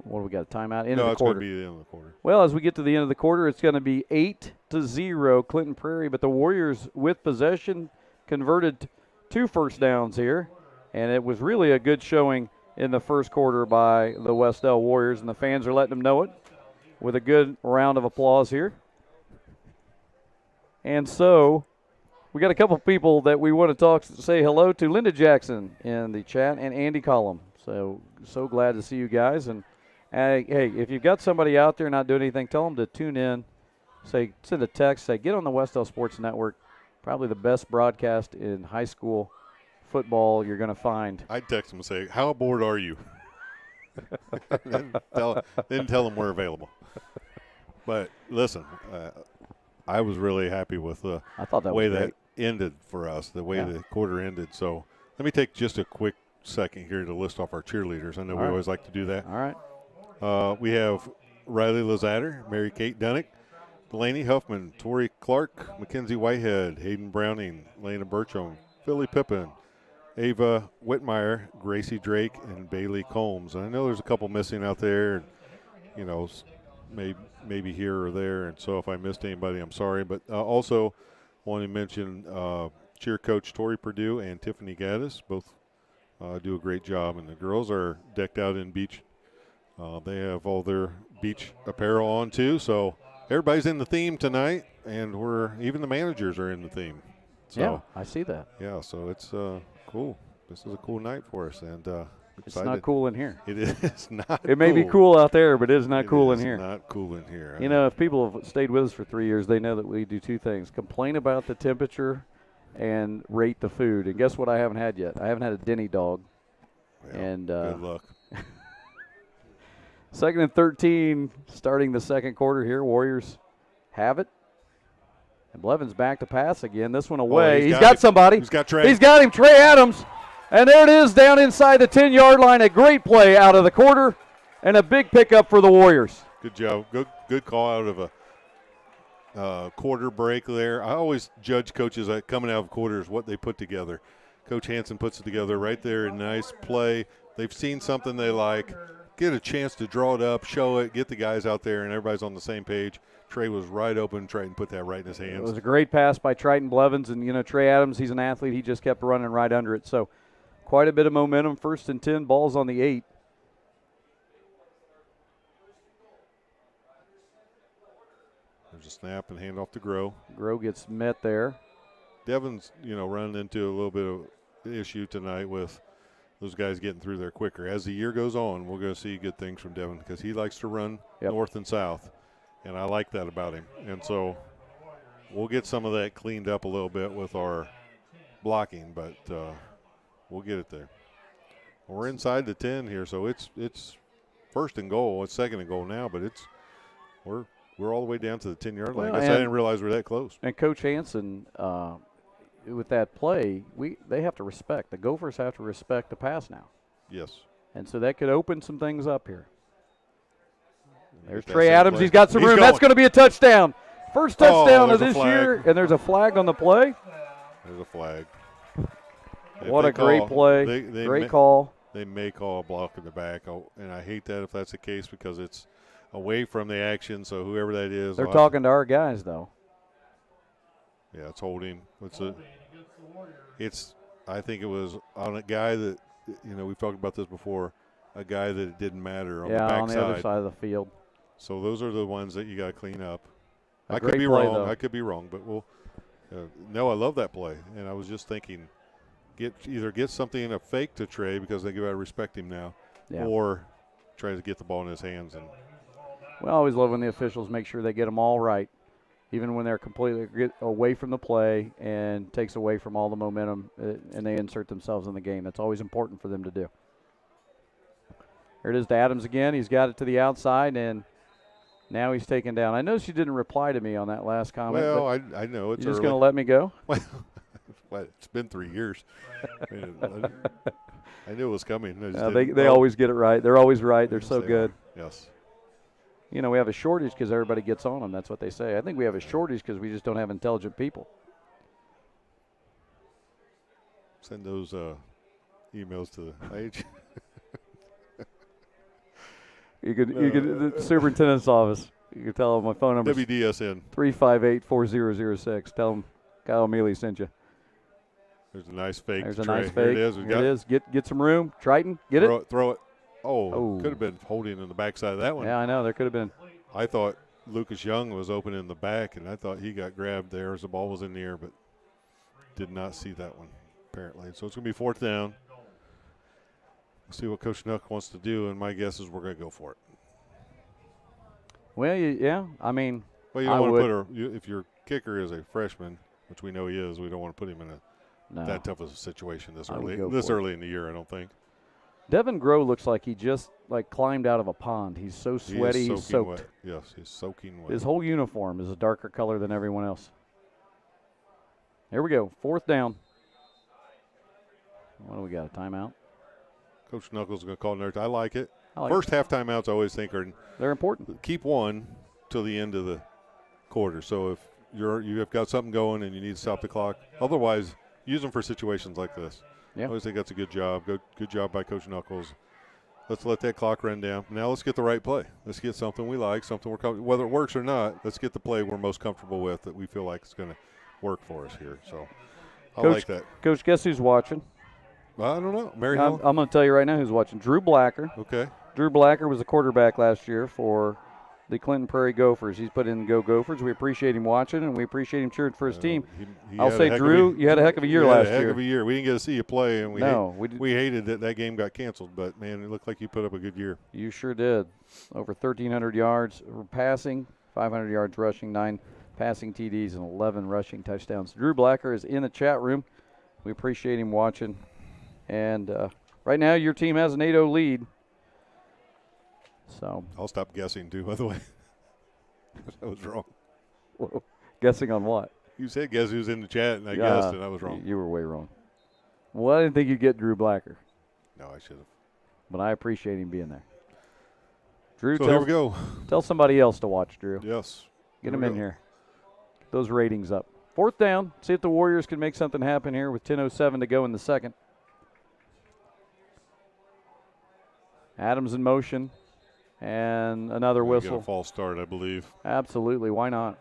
what do we got? A timeout? End of the It's quarter. going to be the end of the quarter. Well, as we get to the end of the quarter, it's going to be 8-0 Clinton Prairie, but the Warriors with possession converted 2 first downs here, and it was really a good showing in the first quarter by the Westdale Warriors, and the fans are letting them know it with a good round of applause here. And so we got a couple people that we want to say hello to. Linda Jackson in the chat and Andy Collum. So glad to see you guys. And hey, if you've got somebody out there not doing anything, tell them to tune in. Send a text. Say, get on the Westdale Sports Network. Probably the best broadcast in high school football you're going to find. I'd text them and say, how bored are you? then tell them we're available. But listen, I was really happy with the way that ended for us, the way the quarter ended. So let me take just a quick second here to list off our cheerleaders. I know we always like to do that. All right. We have Riley Lazatter, Mary Kate Dunnick, Delaney Huffman, Tori Clark, Mackenzie Whitehead, Hayden Browning, Lena Bertram, Philly Pippin, Ava Whitmire, Gracie Drake, and Bailey Combs. And I know there's a couple missing out there. You know, maybe here or there. And so if I missed anybody, I'm sorry. But also want to mention cheer coach Tori Purdue and Tiffany Gaddis. Both do a great job. And the girls are decked out in beach. They have all their beach apparel on too. So everybody's in the theme tonight, and even the managers are in the theme. So, yeah, I see that. Yeah, so it's cool. This is a cool night for us, and it's not cool in here. It is not. It may be cool out there, but it is not cool in here. It's not cool in here. You know, if people have stayed with us for 3 years, they know that we do two things: complain about the temperature and rate the food. And guess what? I haven't had yet. I haven't had a Denny dog. Well, and good luck. 2nd and 13, starting the second quarter here. Warriors have it. And Blevins back to pass again. This one away. He's got somebody. He's got Trey. He's got him, Trey Adams. And there it is down inside the 10-yard line. A great play out of the quarter and a big pickup for the Warriors. Good job. Good call out of a quarter break there. I always judge coaches coming out of quarters what they put together. Coach Hansen puts it together right there. A nice play. They've seen something they like. Get a chance to draw it up, show it, get the guys out there, and everybody's on the same page. Trey was right open. Triton put that right in his hands. It was a great pass by Triton Blevins, and, you know, Trey Adams, he's an athlete. He just kept running right under it. So quite a bit of momentum. 1st and 10, ball's on the 8. There's a snap and hand off to Grow. Grow gets met there. Devon's, running into a little bit of issue tonight with those guys getting through there quicker. As the year goes on, we're going to see good things from Devon because he likes to run north and south, and I like that about him. And so we'll get some of that cleaned up a little bit with our blocking, but we'll get it there. We're inside the 10 here, so it's 1st and goal. It's 2nd and goal now, but we're all the way down to the 10-yard line. I guess I didn't realize we're that close. And Coach Hansen, with that play, they have to respect. The Gophers have to respect the pass now. Yes. And so that could open some things up here. There's That Trey same Adams. play. He's got some room. Going. That's going to be a touchdown. First touchdown of there's a this flag. year, and there's a flag on the play. There's a flag. What a great play. Great call. They may call a block in the back, and I hate that if that's the case because it's away from the action, so whoever that is. They're talking to our guys, though. Yeah, it's holding. I think it was on a guy that, we've talked about this before, a guy that it didn't matter on the backside. On the other side of the field. So those are the ones that you got to clean up. I could be wrong. I could be wrong, but no, I love that play. And I was just thinking, either get something in a fake to Trey because they got to respect him now, or try to get the ball in his hands. And we always love when the officials make sure they get them all right, even when they're completely away from the play and takes away from all the momentum and they insert themselves in the game. That's always important for them to do. Here it is to Adams again. He's got it to the outside, and now he's taken down. I noticed you didn't reply to me on that last comment. Well, I know it's you're just going to let me go? Well, it's been 3 years. I knew it was coming. They always get it right. They're always right. They're so good. Yes. We have a shortage because everybody gets on them. That's what they say. I think we have a shortage because we just don't have intelligent people. Send those emails to the page. You could the superintendent's office. You could tell them my phone number. WDSN 358-4006. Tell them Kyle Mealy sent you. There's a nice fake. There's a Trey. nice fake. Here it is. Here it is. Get some room. Triton, get it. Throw it. Oh, could have been holding in the backside of that one. Yeah, I know. There could have been. I thought Lucas Young was open in the back, and I thought he got grabbed there as the ball was in the air, but did not see that one, apparently. So it's going to be 4th down. We'll see what Coach Nuck wants to do, and my guess is we're going to go for it. Well, yeah. I mean, well, you don't want to put if your kicker is a freshman, which we know he is, we don't want to put him in that tough of a situation this early in the year, I don't think. Devin Grow looks like he just climbed out of a pond. He's so sweaty. He's soaked. Wet. Yes, he's soaking wet. His whole uniform is a darker color than everyone else. Here we go. 4th down. What do we got? A timeout? Coach Knuckles is going to call another. I like it. First half timeouts I always think they're important. Keep one till the end of the quarter. So if you have got something going and you need to stop the clock, otherwise use them for situations like this. Yeah. I always think that's a good job. Good job by Coach Knuckles. Let's let that clock run down. Now let's get the right play. Let's get something we like, something we're comfortable. Whether it works or not, let's get the play we're most comfortable with that we feel like is going to work for us here. So I like that. Coach, guess who's watching? I don't know. Mary I'm Hill? going to tell you right now who's watching. Drew Blacker. Okay. Drew Blacker was the quarterback last year for the Clinton Prairie Gophers. He's put in Go Gophers. We appreciate him watching, and we appreciate him cheering for his team. I'll say, Drew, you had a heck of a year last year. Heck of a year. We didn't get to see you play, and we hated that game got canceled. But, man, it looked like you put up a good year. You sure did. Over 1,300 yards passing, 500 yards rushing, 9 passing TDs, and 11 rushing touchdowns. Drew Blacker is in the chat room. We appreciate him watching. And right now your team has an 8-0 lead. So I'll stop guessing, too, by the way. I was wrong. Whoa. Guessing on what? You said guess who's in the chat, and I guessed, and I was wrong. You were way wrong. Well, I didn't think you'd get Drew Blacker. No, I should have. But I appreciate him being there. Drew, So here we go. Tell somebody else to watch, Drew. Yes. Get them in here. Get those ratings up. 4th down. See if the Warriors can make something happen here with 10:07 to go in the second. Adams in motion. And another whistle. Got a false start, I believe. Absolutely. Why not?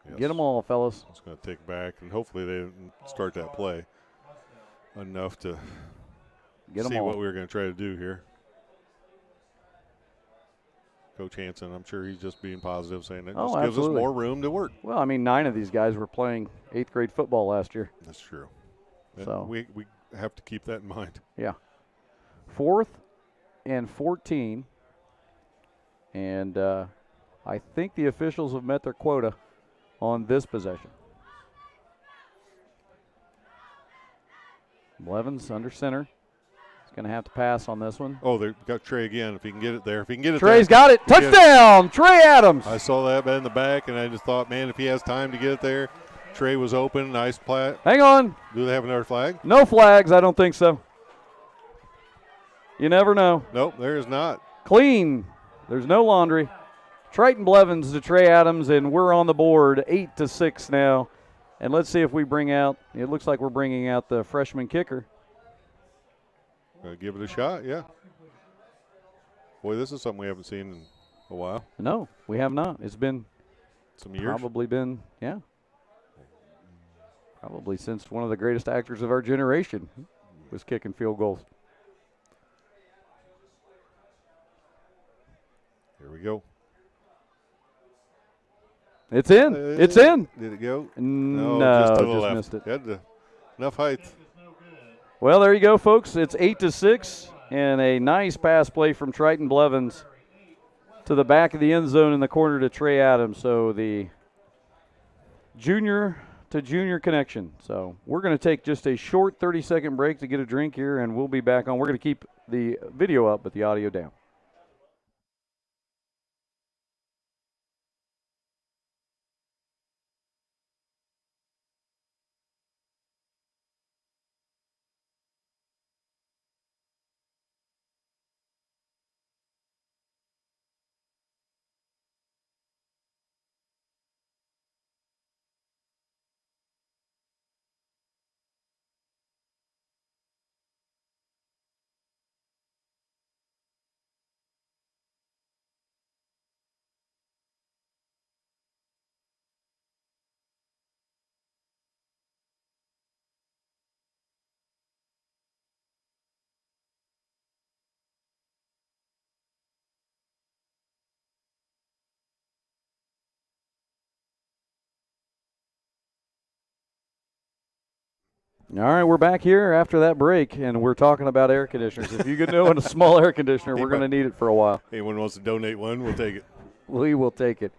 Yes. Get them all, fellas. It's going to take back, and hopefully they didn't start that play enough to see what we were going to try to do here. Coach Hansen, I'm sure he's just being positive, saying that just gives us more room to work. Well, I mean, 9 of these guys were playing 8th grade football last year. That's true. So we have to keep that in mind. Yeah. 4th and 14. And I think the officials have met their quota on this possession. Blevins under center. He's going to have to pass on this one. Oh, they got Trey again. If he can get it there. If he can get it Trey's there. Got it. Touchdown, Trey Adams. I saw that in the back, and I just thought, man, if he has time to get it there. Trey was open. Nice play. Hang on. Do they have another flag? No flags. I don't think so. You never know. Nope, there is not. Clean. There's no laundry. Triton Blevins to Trey Adams, and we're on the board 8-6 now. And let's see if we bring out, it looks like we're bringing out the freshman kicker. Give it a shot, yeah. Boy, this is something we haven't seen in a while. No, we have not. It's been some years. Probably been, yeah. Probably since one of the greatest actors of our generation was kicking field goals. Here we go. It's in. It's in. Did it go? No, just to the left. missed it. Had enough height. Well, there you go, folks. It's 8-6, and a nice pass play from Triton Blevins to the back of the end zone in the corner to Trey Adams. So the junior to junior connection. So we're going to take just a short 30-second break to get a drink here, and we'll be back on. We're going to keep the video up, but the audio down. All right, we're back here after that break, and we're talking about air conditioners. If you could know in a small air conditioner, we're going to need it for a while. Anyone wants to donate one, we'll take it. We will take it.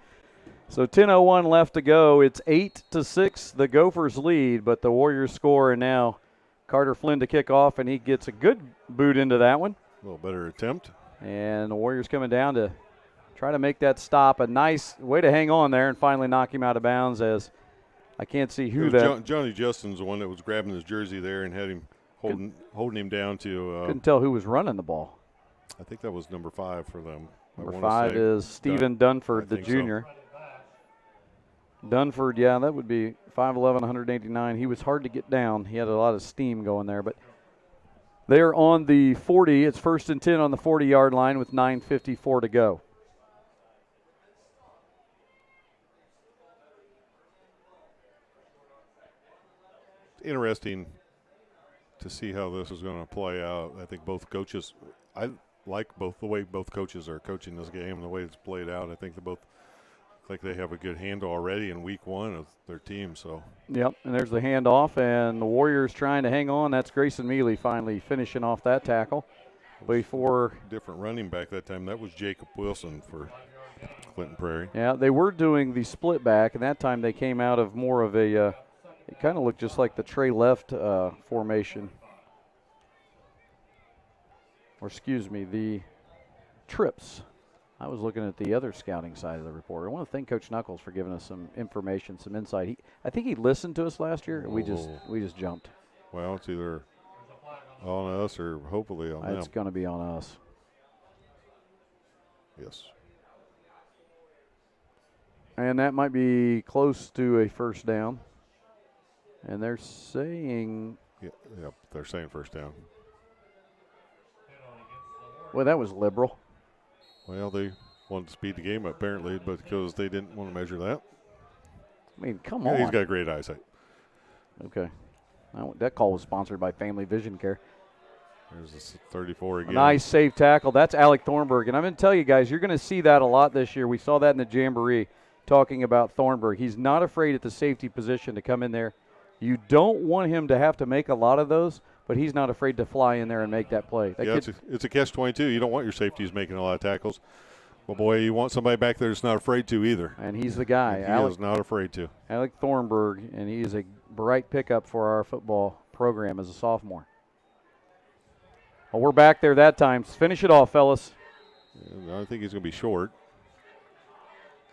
So 10:01 left to go. It's 8-6, the Gophers lead, but the Warriors score, and now Carter Flynn to kick off, and he gets a good boot into that one. A little better attempt. And the Warriors coming down to try to make that stop. A nice way to hang on there and finally knock him out of bounds as I can't see who that. Johnny Justin's the one that was grabbing his jersey there and had him holding him down to. Couldn't tell who was running the ball. I think that was number 5 for them. Number 5 is Stephen Dunford, the junior. So. Dunford, yeah, that would be 5'11", 189. He was hard to get down. He had a lot of steam going there. But They're on the 40. It's 1st and 10 on the 40-yard line with 9:54 to go. Interesting to see how this is going to play out. I think both coaches, I like the way both coaches are coaching this game and the way it's played out. I think they both look like they have a good handle already in week one of their team. So. Yep, and there's the handoff, and the Warriors trying to hang on. That's Grayson Mealy finally finishing off that tackle. Before different running back that time. That was Jacob Wilson for Clinton Prairie. Yeah, they were doing the split back, and that time they came out of more of a it kind of looked just like the Trey left formation. Or excuse me, the trips. I was looking at the other scouting side of the report. I want to thank Coach Knuckles for giving us some information, some insight. I think he listened to us last year, and we just jumped. Well, it's either on us or hopefully on them. It's going to be on us. Yes. And that might be close to a first down. And they're saying. Yep, they're saying first down. Well, that was liberal. Well, they wanted to speed the game up apparently, but because they didn't want to measure that. I mean, come on. He's got great eyesight. Okay. That call was sponsored by Family Vision Care. There's this 34 again. Nice safe tackle. That's Alec Thornburg. And I'm going to tell you guys, you're going to see that a lot this year. We saw that in the Jamboree talking about Thornburg. He's not afraid at the safety position to come in there. You don't want him to have to make a lot of those, but he's not afraid to fly in there and make that play. It's a catch-22. You don't want your safeties making a lot of tackles. Well, boy, you want somebody back there that's not afraid to either. And he's the guy. He is not afraid to. Alec Thornburg, and he is a bright pickup for our football program as a sophomore. Well, we're back there that time. Finish it off, fellas. I think he's going to be short.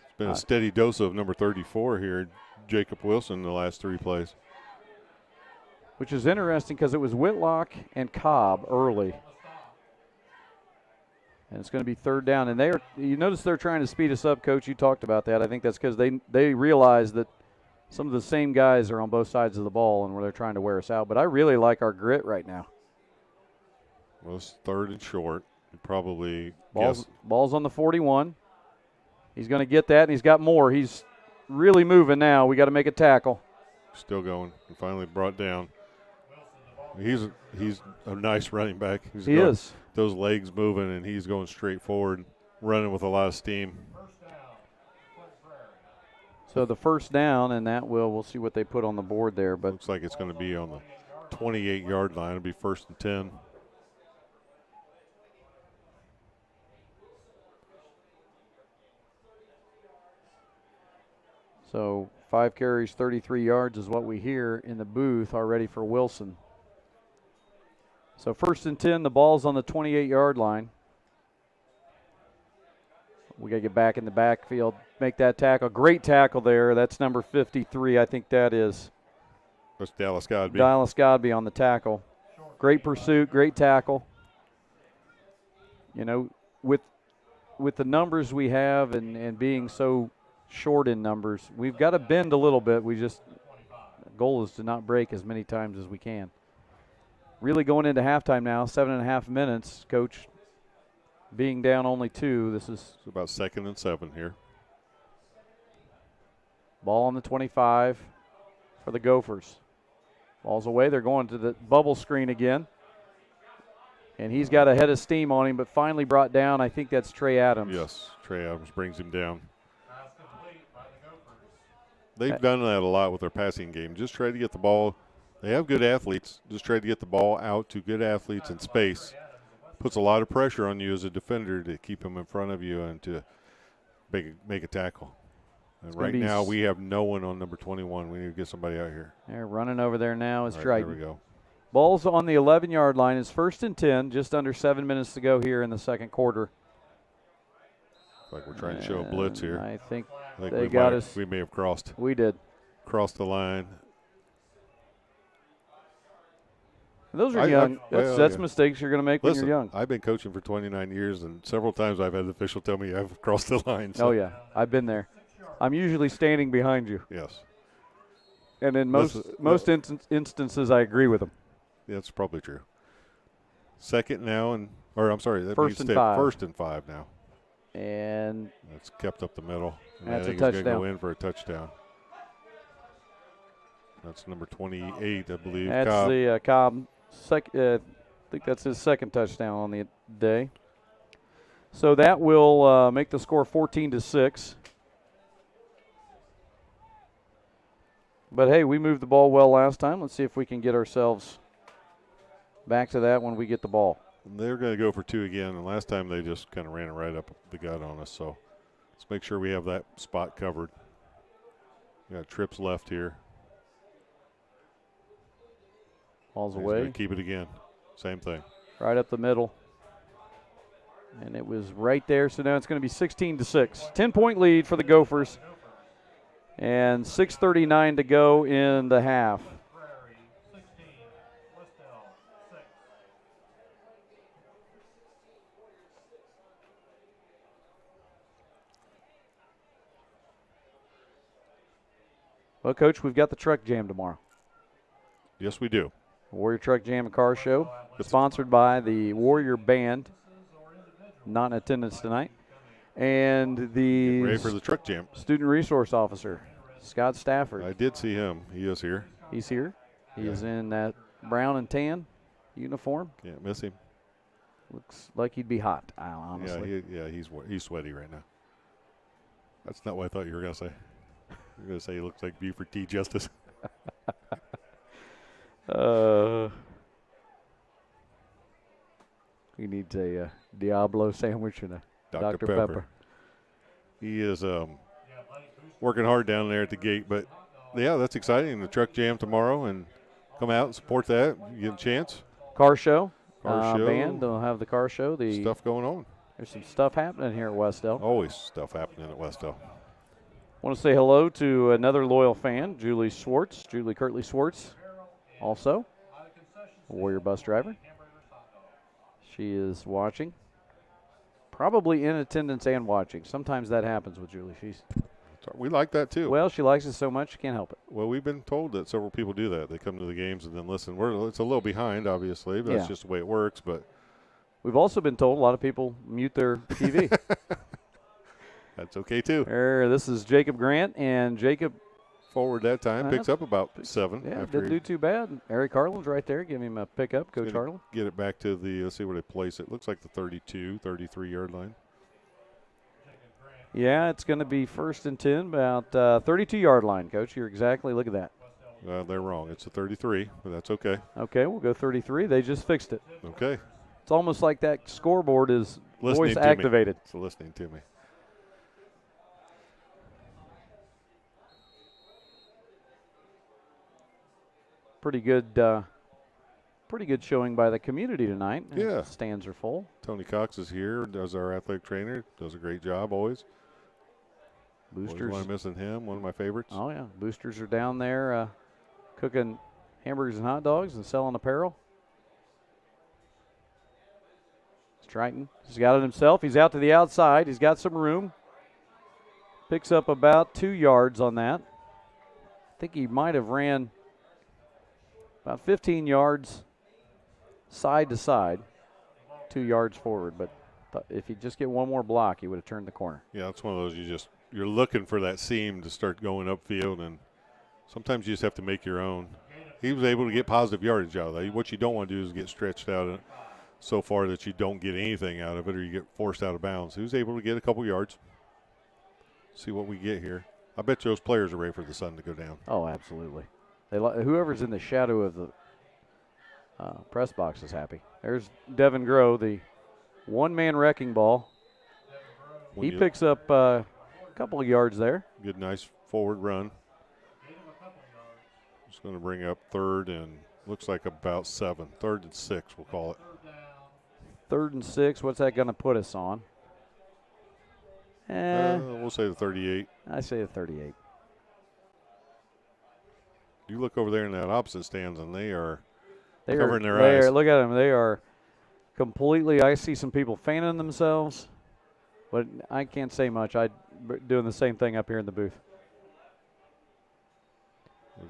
It's been a steady dose of number 34 here, Jacob Wilson, the last 3 plays. Which is interesting because it was Whitlock and Cobb early. And it's going to be 3rd down. And you notice they're trying to speed us up, Coach. You talked about that. I think that's because they realize that some of the same guys are on both sides of the ball and where they're trying to wear us out. But I really like our grit right now. Well, it's 3rd and short. Probably ball's on the 41. He's going to get that, and he's got more. He's really moving now. We got to make a tackle. Still going. And finally brought down. He's a nice running back. He is. Those legs moving, and he's going straight forward, running with a lot of steam. So the first down, and that we'll see what they put on the board there. But looks like it's going to be on the 28-yard line. It'll be 1st and 10. So 5 carries, 33 yards is what we hear in the booth already for Wilson. So 1st and 10, the ball's on the 28-yard line. We got to get back in the backfield, make that tackle. Great tackle there. That's number 53. I think that is. That's Dallas Godby. Dallas Godby on the tackle. Great pursuit, great tackle. You know, with the numbers we have and being so short in numbers, we've got to bend a little bit. The goal is to not break as many times as we can. Really going into halftime now, 7.5 minutes. Coach being down only 2. This is about 2nd and 7 here. Ball on the 25 for the Gophers. Ball's away. They're going to the bubble screen again. And he's got a head of steam on him, but finally brought down. I think that's Trey Adams. Yes, Trey Adams brings him down. They've done that a lot with their passing game. Just try to get the ball. They have good athletes. Just try to get the ball out to good athletes in space. Puts a lot of pressure on you as a defender to keep them in front of you and to make a tackle. And right now we have no one on number 21. We need to get somebody out here. They're running over there now is Triton. There we go. Ball's on the 11-yard line. It's 1st and 10, just under 7 minutes to go here in the second quarter. Like we're trying to show a blitz here. I think they got us. We may have crossed. We did. Crossed the line. Those are young. That's mistakes you're going to make when you're young. I've been coaching for 29 years, and several times I've had the official tell me I've crossed the line. So. Oh, yeah. I've been there. I'm usually standing behind you. Yes. And in most instances, I agree with them. Yeah, that's probably true. Second now, I'm sorry, that First means and 5. First and 5 now. And That's kept up the middle. And that's I think a he's going to touchdown. go in for a touchdown. That's number 28, I believe. that's Cobb. the Cobb. I think that's his second touchdown on the day. So that will make the score 14-6. But, hey, we moved the ball well last time. Let's see if we can get ourselves back to that when we get the ball. They're going to go for 2 again, and last time they just kind of ran it right up the gut on us. So let's make sure we have that spot covered. We got trips left here. Ball's He's away. going to keep it again. Same thing. Right up the middle. And it was right there. So now it's going to be 16-6. 10-point lead for the Gophers. And 6:39 to go in the half. Prairie 16, Westdale 6. Well, Coach, we've got the truck jam tomorrow. Yes, we do. Warrior Truck Jam and Car Show, sponsored by the Warrior Band, not in attendance tonight, and Ready the for the truck jam. Student Resource Officer, Scott Stafford. I did see him. He is here. He's here. He is in that brown and tan uniform. Can't miss him. Looks like he'd be hot, honestly. He's sweaty right now. That's not what I thought you were going to say. You're going to say he looks like Buford T. Justice. He needs a Diablo sandwich and a Dr. Pepper. He is working hard down there at the gate, but yeah, that's exciting. The truck jam tomorrow, and come out and support that. You get a chance. Car show. Car show. Band. They'll have the car show. Stuff going on. There's some stuff happening here at Westdale. Always stuff happening at Westdale. Want to say hello to another loyal fan, Julie Kirtley Swartz, also a Warrior bus driver. She is watching, probably in attendance and watching. Sometimes that happens with Julie. We like that too. Well, she likes it so much she can't help it. Well, we've been told that several people do that. They come to the games and then listen. It's a little behind, obviously, but that's just the way it works. But we've also been told a lot of people mute their TV. That's okay too. This is Jacob Grant, and Jacob forward that time picks up about 7. Yeah, after didn't do too bad. Eric Harlan's right there. Give him a pickup, Coach Harlan. Get it back to the, let's see where they place it. Looks like the 32, 33-yard line. Yeah, it's going to be 1st and 10, about 32-yard line, Coach. You're exactly, look at that. They're wrong. It's a 33, but that's okay. Okay, we'll go 33. They just fixed it. Okay. It's almost like that scoreboard is Listening voice activated. It's listening to me. Pretty good showing by the community tonight. Yeah. Stands are full. Tony Cox is here, does our athletic trainer, does a great job always. Boosters. Always missing him, one of my favorites. Oh, yeah. Boosters are down there cooking hamburgers and hot dogs and selling apparel. Triton, he's got it himself. He's out to the outside. He's got some room. Picks up about 2 yards on that. I think he might have ran about 15 yards side to side, 2 yards forward. But if he just get one more block, he would have turned the corner. Yeah, it's one of those you're looking for that seam to start going upfield, and sometimes you just have to make your own. He was able to get positive yardage out of that. What you don't want to do is get stretched out so far that you don't get anything out of it or you get forced out of bounds. He was able to get a couple yards. See what we get here. I bet those players are ready for the sun to go down. Oh, absolutely. Whoever's in the shadow of the press box is happy. There's Devin Groh, the one-man wrecking ball. He picks up a couple of yards there. Good, nice forward run. Just going to bring up 3rd and looks like about 7. 3rd and 6, we'll call it. 3rd and 6. What's that going to put us on? We'll say the 38. I say the 38. You look over there in that opposite stands, and they are covering their eyes. Look at them. They are completely. I see some people fanning themselves, but I can't say much. I'm doing the same thing up here in the booth.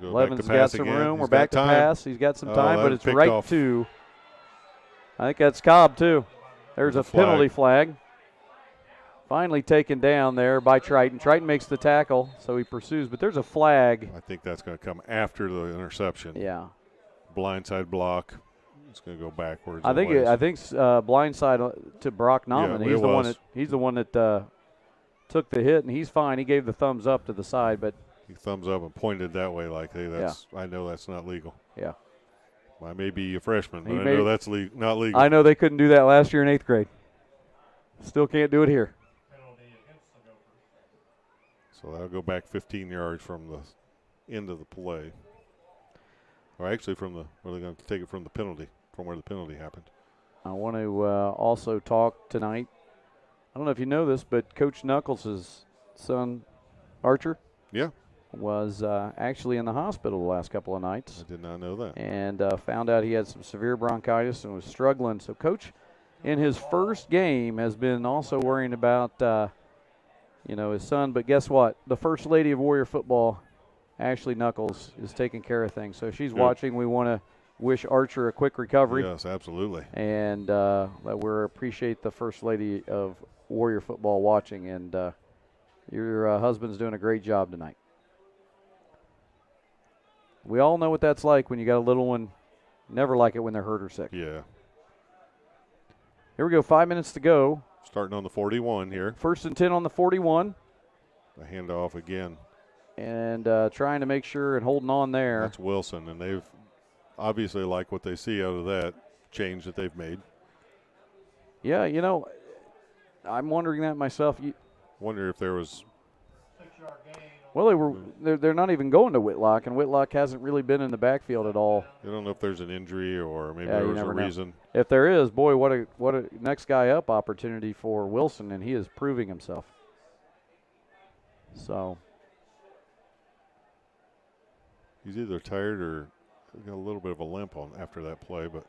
We'll Levin's got some room. We're back to pass. He's got some time, but it's right to I think that's Cobb, too. There's a flag. penalty flag. Finally taken down there by Triton. Triton makes the tackle, so he pursues, but there's a flag. I think that's going to come after the interception. Yeah. Blindside block. It's going to go backwards. I think blindside to Brock Nauman. Yeah, he's the one that took the hit, and he's fine. He gave the thumbs up to the side, but he thumbs up and pointed that way like, hey, I know that's not legal. Yeah. I may be a freshman, but I know that's not legal. I know they couldn't do that last year in 8th grade. Still can't do it here. So that'll go back 15 yards from the end of the play. Or actually they're going to take it from the penalty, from where the penalty happened. I want to also talk tonight. I don't know if you know this, but Coach Knuckles' son, Archer, was actually in the hospital the last couple of nights. I did not know that. And found out he had some severe bronchitis and was struggling. So Coach, in his first game, has been also worrying about his son. But guess what? The First Lady of Warrior Football, Ashley Knuckles, is taking care of things. So she's watching. We want to wish Archer a quick recovery. Yes, absolutely. And that we appreciate the First Lady of Warrior Football watching. And your husband's doing a great job tonight. We all know what that's like when you got a little one. Never like it when they're hurt or sick. Yeah. Here we go, 5 minutes to go. Starting on the 41 here. 1st and 10 on the 41. A handoff again. And trying to make sure and holding on there. That's Wilson, and they've obviously like what they see out of that change that they've made. Yeah, I'm wondering that myself. Wonder if there was. Well, they're not even going to Whitlock, and Whitlock hasn't really been in the backfield at all. I don't know if there's an injury or maybe there was a reason. If there is, boy, what a next guy up opportunity for Wilson, and he is proving himself. So he's either tired or got a little bit of a limp on after that play, but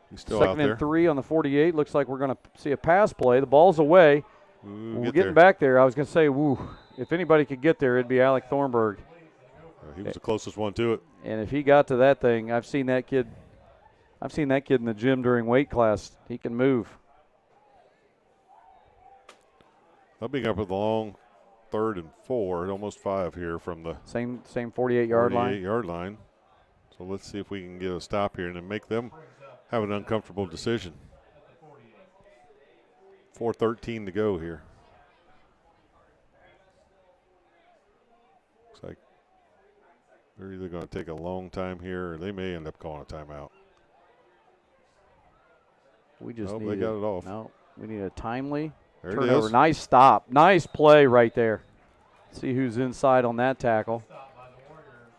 he's still out there. 2nd and 3 on the 48. Looks like we're going to see a pass play. The ball's away. We're getting back there. I was going to say, if anybody could get there, it'd be Alec Thornburg. He was the closest one to it. And if he got to that thing, I've seen that kid in the gym during weight class. He can move. They'll be up with a long 3rd and 4, almost 5 here from the same 48-yard line. 48-yard line. So let's see if we can get a stop here and then make them have an uncomfortable decision. 4:13 to go here. Looks like they're either going to take a long time here or they may end up calling a timeout. We just they got it off. No, we need a timely there turnover. It is. Nice stop. Nice play right there. See who's inside on that tackle.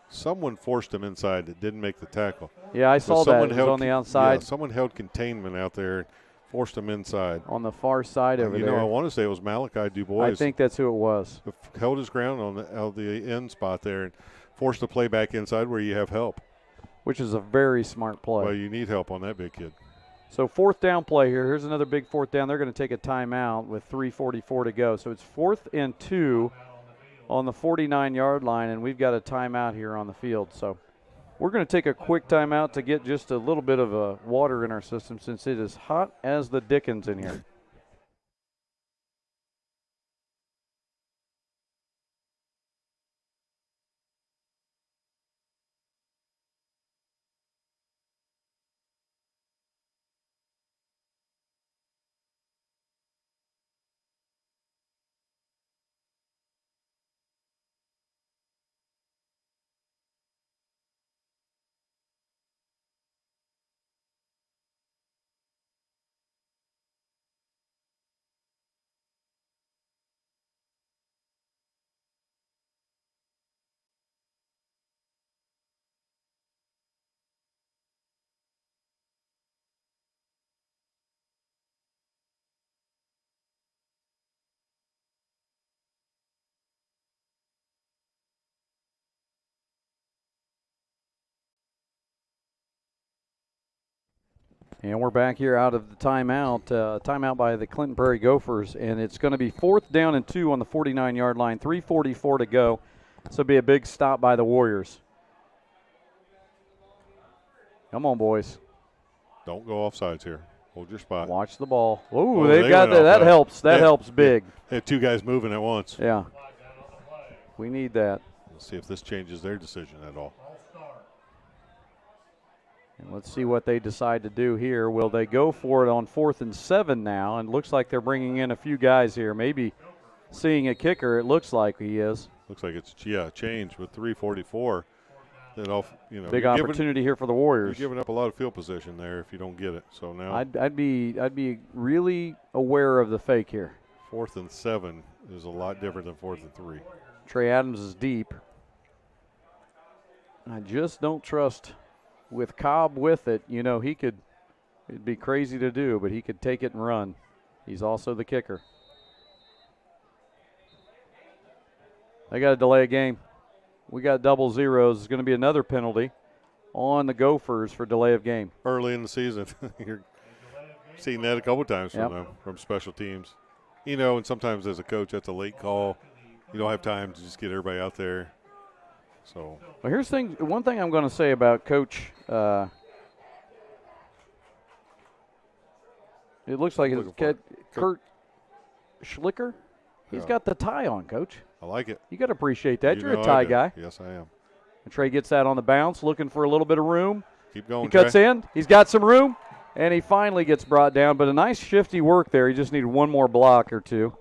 Someone forced him inside that didn't make the tackle. Yeah, I saw that. It was on the outside. Yeah, someone held containment out there. Forced him inside. On the far side over there. I want to say it was Malachi Dubois. I think that's who it was. Held his ground on the end spot there and forced the play back inside where you have help. Which is a very smart play. Well, you need help on that big kid. So 4th down play here. Here's another big 4th down. They're going to take a timeout with 3:44 to go. So it's 4th and 2 on the 49-yard line, and we've got a timeout here on the field. So we're going to take a quick timeout to get just a little bit of water in our system since it is hot as the dickens in here. And we're back here out of the timeout. Timeout by the Clinton Prairie Gophers, and it's going to be 4th down and 2 on the 49-yard line, 3:44 to go. This will be a big stop by the Warriors. Come on, boys. Don't go off sides here. Hold your spot. Watch the ball. Ooh, Oh, they've they got went that. That offside. helps. That Yeah, helps big. They had two guys moving at once. Yeah. We need that. Let's see if this changes their decision at all. And let's see what they decide to do here. Will they go for it on 4th and 7 now? And looks like they're bringing in a few guys here. Maybe seeing a kicker. It looks like he is. Looks like it's change with 3:44. That off, Big opportunity here for the Warriors. You're giving up a lot of field position there if you don't get it. So now I'd be really aware of the fake here. 4th and 7 is a lot different than 4th and 3. Trey Adams is deep. I just don't trust with Cobb with it. It'd be crazy to do, but he could take it and run. He's also the kicker. They got to delay a game. We got double zeros. It's going to be another penalty on the Gophers for delay of game. Early in the season, you're seeing that a couple times from Yep. them, from special teams. And sometimes as a coach, that's a late call. You don't have time to just get everybody out there. So Well, here's one thing I'm going to say about Coach. It looks like it's Kurt Schlicker. He's Yeah. got the tie on, Coach. I like it. You got to appreciate that. You're know a I tie do. guy. Yes, I am. And Trey gets that on the bounce, looking for a little bit of room. Keep going, He cuts Trey. in. He's got some room, and he finally gets brought down. But a nice shifty work there. He just needed one more block or two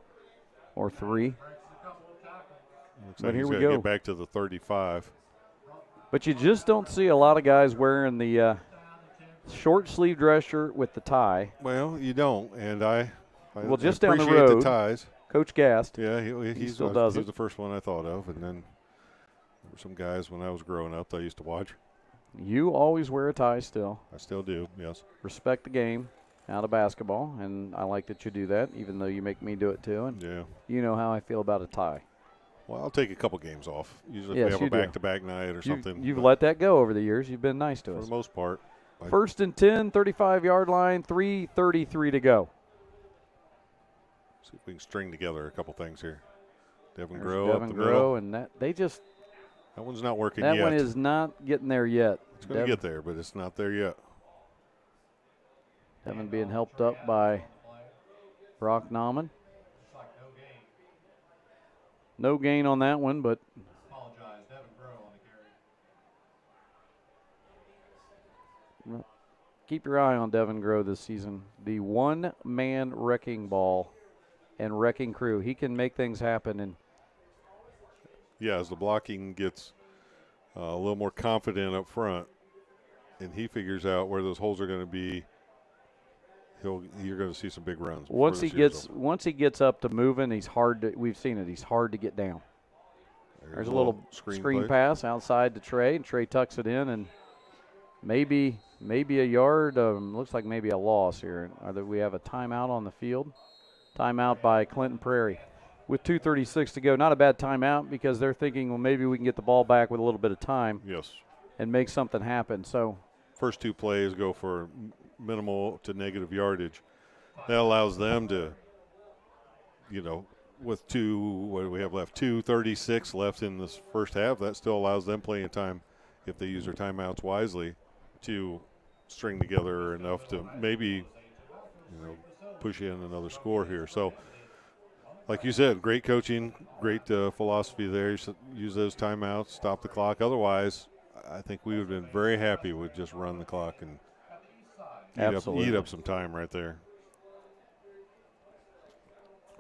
or three. Looks But like here he's we gotta go. Get back to the 35. But you just don't see a lot of guys wearing the short sleeve dress shirt with the tie. Well, you don't, and I Well, just down the appreciate road. the ties. Coach Gast. Yeah, he still does He's it. the first one I thought of, and then there were some guys when I was growing up that I used to watch. You always wear a tie still. I still do, yes. Respect the game out of basketball, and I like that you do that, even though you make me do it too. And Yeah. you know how I feel about a tie. Well, I'll take a couple games off. Usually Yes, if we you have a do. back-to-back night or something. You've but let that go over the years. You've been nice to for us. the most part. 1st and 10, 35-yard line, 3:33 to go. See if we can string together a couple things here. Devin There's Grow up Devin the Grow, middle. and that one's not working that yet. one is not getting there yet. It's going to get there, but it's not there yet. Devin being helped up by Brock Nauman. No gain on that one, but Apologize, Devin Grow on the carry. keep your eye on Devin Grow this season. The one-man wrecking ball and wrecking crew. He can make things happen. And Yeah, as the blocking gets a little more confident up front, and he figures out where those holes are going to be, you're going to see some big runs. before once this he year's over. once he gets up to moving, we've seen it. He's hard to get down. There's a little screen play. pass outside to Trey, and Trey tucks it in, and maybe a yard. Looks like maybe a loss here. We have a timeout on the field. Timeout by Clinton Prairie. With 2:36 to go, not a bad timeout because they're thinking, well, maybe we can get the ball back with a little bit of time Yes. and make something happen. So First two plays go for minimal to negative yardage. That allows them to, with what do we have left? 2:36 left in this first half. That still allows them playing time, if they use their timeouts wisely, to string together enough to maybe, push in another score here. So, like you said, great coaching, great philosophy there. Use those timeouts, stop the clock. Otherwise, I think we would have been very happy with just run the clock and eat up some time right there.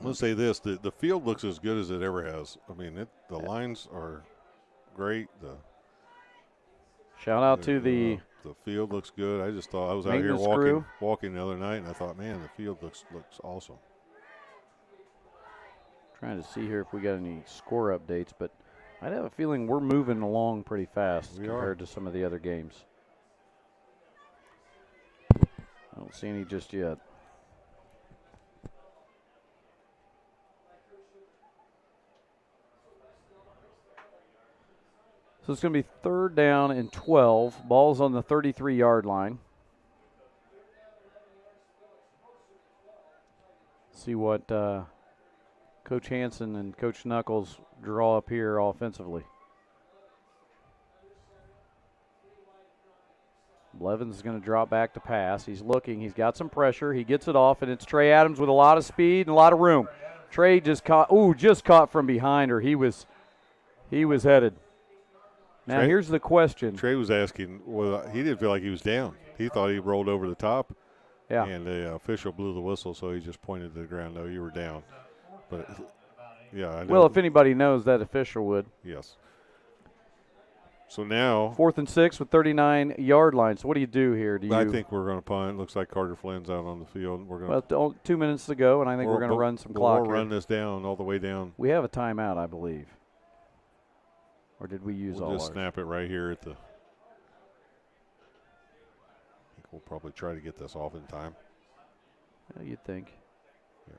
Let's say this: the field looks as good as it ever has. I mean, the lines are great. shout out to the field looks good. I just thought I was out here maintenance walking the other night, and I thought, man, the field looks awesome. trying to see here if we got any score updates, but I'd have a feeling we're moving along pretty fast We are. compared to some of the other games. I don't see any just yet. So it's going to be 3rd down and 12. Ball's on the 33-yard line. See what Coach Hansen and Coach Knuckles draw up here offensively. Blevins is going to drop back to pass. He's looking. He's got some pressure. He gets it off, and it's Trey Adams with a lot of speed and a lot of room. Trey just caught from behind her. He was headed. Now, here's the question. Trey was asking, well, he didn't feel like he was down. He thought he rolled over the top. Yeah. And the official blew the whistle, so he just pointed to the ground. No, you were down. But, yeah, I know. Well, if anybody knows, that official would. Yes. So now 4th and 6 with 39-yard line. So what do you do here? I think we're going to punt. Looks like Carter Flynn's out on the field. We're going Well, 2 minutes to go, and I think we're going to run some clock We'll here. run this down all the way down. We have a timeout, I believe. Or did we use We'll all just ours? snap it right here at the – I think we'll probably try to get this off in time. Yeah, you'd think. Yeah.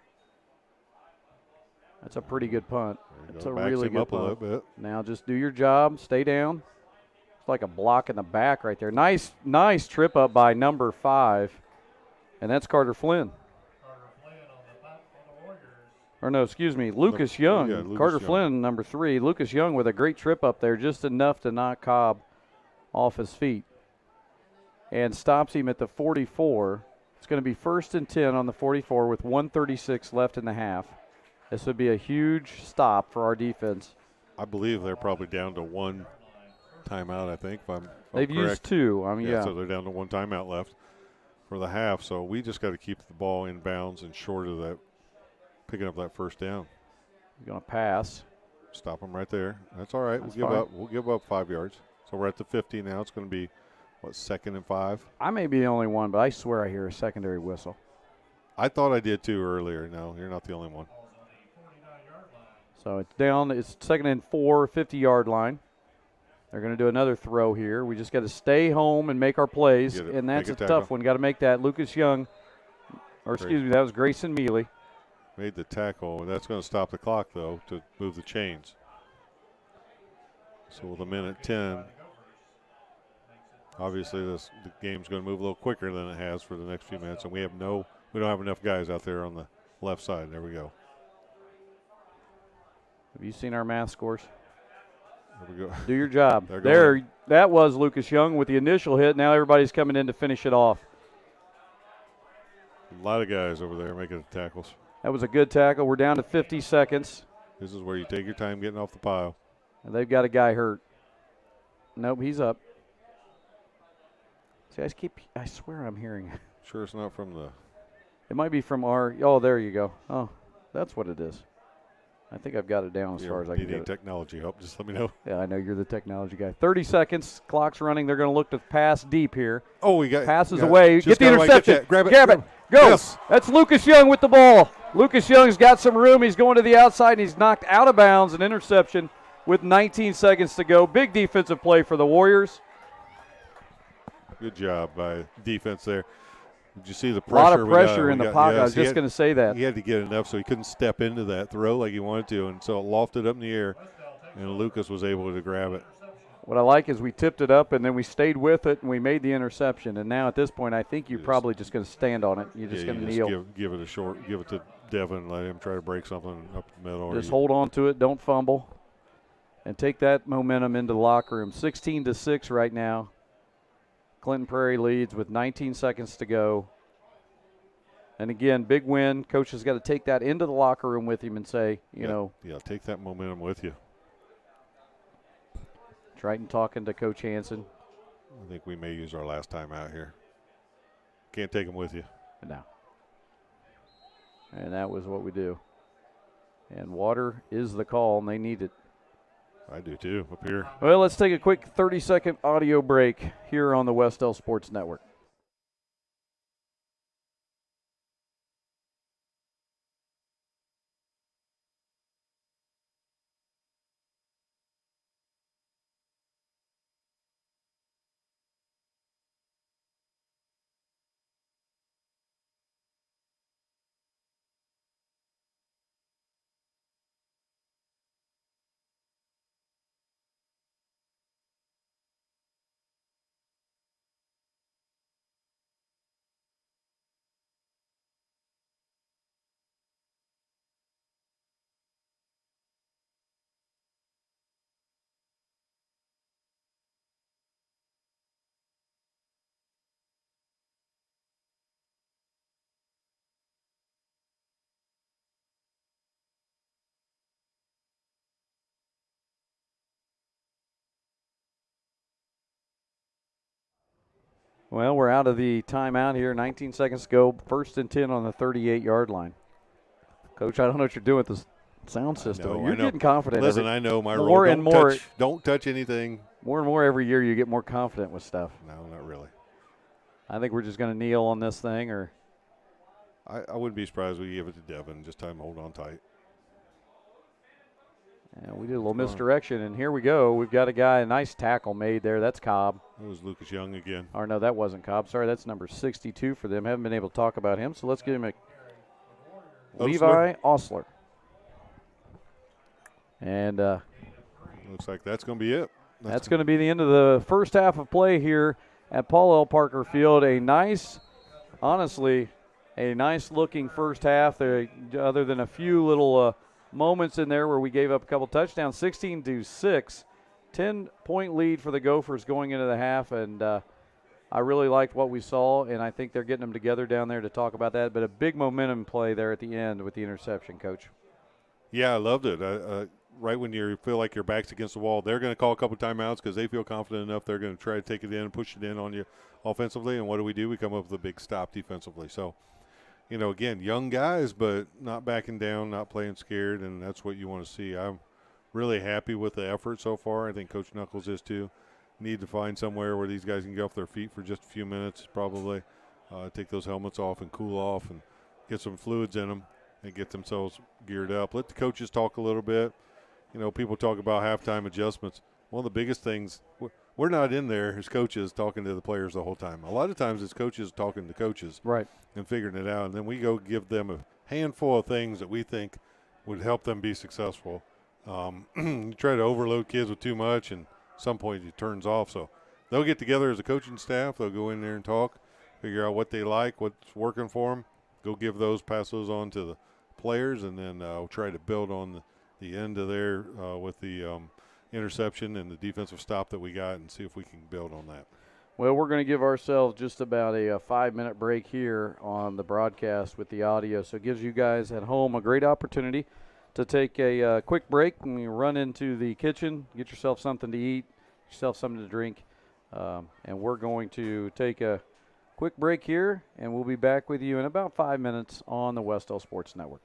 That's a pretty good punt. It's a Backs really him good up punt. a little bit. Now just do your job. Stay down. It's like a block in the back right there. Nice trip up by number 5. And that's Carter Flynn. Or no, excuse me, Lucas Young. Yeah, Lucas Carter Young. Flynn, number 3. Lucas Young with a great trip up there, just enough to knock Cobb off his feet. And stops him at the 44. It's going to be 1st and 10 on the 44 with 1:36 left in the half. This would be a huge stop for our defense. I believe they're probably down to one timeout, I think, if I'm They've correct. used 2. Yeah. So they're down to one timeout left for the half. So we just got to keep the ball in bounds and short of that, picking up that first down. You're going to pass. Stop them right there. That's all right. That's We'll fine. give up 5 yards. So we're at the 50 now. It's going to be, 2nd and 5? I may be the only one, but I swear I hear a secondary whistle. I thought I did too earlier. No, you're not the only one. So it's down. It's 2nd and 4, 50-yard line. They're going to do another throw here. We just got to stay home and make our plays, Get it. and that's a Make a tackle. tough one. Got to make that. Lucas Young, or excuse me, that was Grayson Mealy. Made the tackle. That's going to stop the clock, though, to move the chains. So with a minute 10, obviously the game's going to move a little quicker than it has for the next few minutes, and we don't have enough guys out there on the left side. There we go. Have you seen our math scores? There we go. Do your job. They're There, going. that was Lucas Young with the initial hit. Now everybody's coming in to finish it off. A lot of guys over there making the tackles. That was a good tackle. We're down to 50 seconds, This is where you take your time getting off the pile. and they've got a guy hurt. Nope, he's up. See, I swear I'm hearing. Sure it's not from the It might be from our. Oh, there you go. Oh, that's what it is. I think I've got it down as far as I can need get any it. technology help, just let me know. Yeah, I know you're the technology guy. 30 seconds. Clock's running. They're going to look to pass deep here. Oh, we got Passes away. Just Get the gotta, like, interception. get that. Grab it. Grab it. Go. Yes. That's Lucas Young with the ball. Lucas Young's got some room. He's going to the outside, and he's knocked out of bounds. An interception with 19 seconds to go. Big defensive play for the Warriors. Good job by defense there. Did you see the A pressure? lot of we got? pressure We in the got- pocket. I yes, was just going to say that. He had to get enough so he couldn't step into that throw like he wanted to, and so it lofted up in the air, and Lucas was able to grab it. What I like is we tipped it up, and then we stayed with it, and we made the interception. And now at this point, I think you're probably just going to stand on it. You're just going to kneel. Give it a short, give it to Devin, let him try to break something up the middle. Just hold on to it. Don't fumble. And take that momentum into the locker room. 16-6 right now. Clinton Prairie leads with 19 seconds to go. And again, big win. Coach has got to take that into the locker room with him and say, you know. Yeah, take that momentum with you. Triton talking to Coach Hansen. I think we may use our last time out here. Can't take them with you. No. And that was what we do. And water is the call, and they need it. I do too, up here. Well, let's take a quick 30-second audio break here on the Westdale Sports Network. Well, we're out of the timeout here. 19 seconds to go. 1st and 10 on the 38-yard line. Coach, I don't know what you're doing with this sound system. I You're know. getting confident. Listen, I know my more role. and more. Don't touch anything. More and more every year you get more confident with stuff. No, not really. I think we're just going to kneel on this thing. Or I wouldn't be surprised if we give it to Devin. Just time to hold on tight. yeah, we did a little misdirection, and here we go. We've got a nice tackle made there. That's Cobb. It was Lucas Young again. Or no, that wasn't Cobb. Sorry, that's number 62 for them. Haven't been able to talk about him, so let's give him a Levi Osler. And looks like that's going to be it. That's going to be the end of the first half of play here at Paul L. Parker Field. Honestly, a nice looking first half there, other than a few little moments in there where we gave up a couple touchdowns. 16-6, 10-point lead for the Gophers going into the half, and I really liked what we saw, and I think they're getting them together down there to talk about that. But a big momentum play there at the end with the interception, Coach. Yeah, I loved it. Right when you feel like your back's against the wall, they're going to call a couple timeouts because they feel confident enough they're going to try to take it in and push it in on you offensively. And what do? We come up with a big stop defensively. So, again, young guys, but not backing down, not playing scared, and that's what you want to see. I'm really happy with the effort so far. I think Coach Knuckles is too. Need to find somewhere where these guys can get off their feet for just a few minutes probably, take those helmets off and cool off and get some fluids in them and get themselves geared up. Let the coaches talk a little bit. People talk about halftime adjustments. One of the biggest things, we're not in there as coaches talking to the players the whole time. A lot of times it's coaches talking to coaches right, and figuring it out, and then we go give them a handful of things that we think would help them be successful. You try to overload kids with too much, and at some point it turns off. So they'll get together as a coaching staff. They'll go in there and talk, figure out what they like, what's working for them, go pass those on to the players, and then we'll try to build on the end of there with the interception and the defensive stop that we got and see if we can build on that. Well, we're going to give ourselves just about a 5-minute break here on the broadcast with the audio. So it gives you guys at home a great opportunity to take a quick break and you run into the kitchen, get yourself something to eat, yourself something to drink. And we're going to take a quick break here, and we'll be back with you in about 5 minutes on the Westdale Sports Network.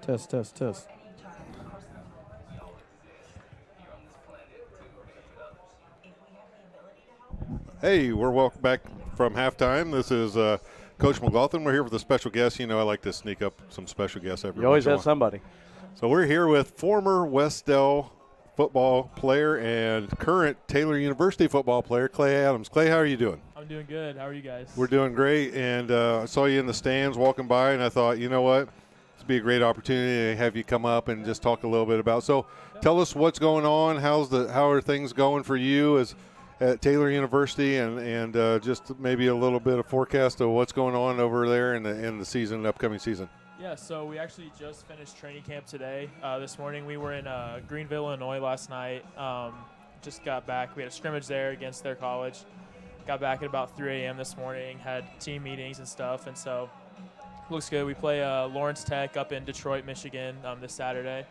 Test, test, test. Hey, we're welcome back from halftime. This is Coach McLaughlin. We're here with a special guest. You know, I like to sneak up some special guests every You always once in a have while. somebody. So we're here with former Wes-Del football player and current Taylor University football player, Clay Adams. Clay, how are you doing? I'm doing good. How are you guys? We're doing great, and I saw you in the stands walking by, and I thought, you know what, this would be a great opportunity to have you come up and just talk a little bit about. So, tell us what's going on. How are things going for you as at Taylor University, and just maybe a little bit of forecast of what's going on over there in the season, the upcoming season. Yeah, so we actually just finished training camp today. This morning we were in Greenville, Illinois last night. Just got back. We had a scrimmage there against their college. Got back at about 3 a.m. this morning, had team meetings and stuff, and so looks good. We play Lawrence Tech up in Detroit, Michigan this Saturday,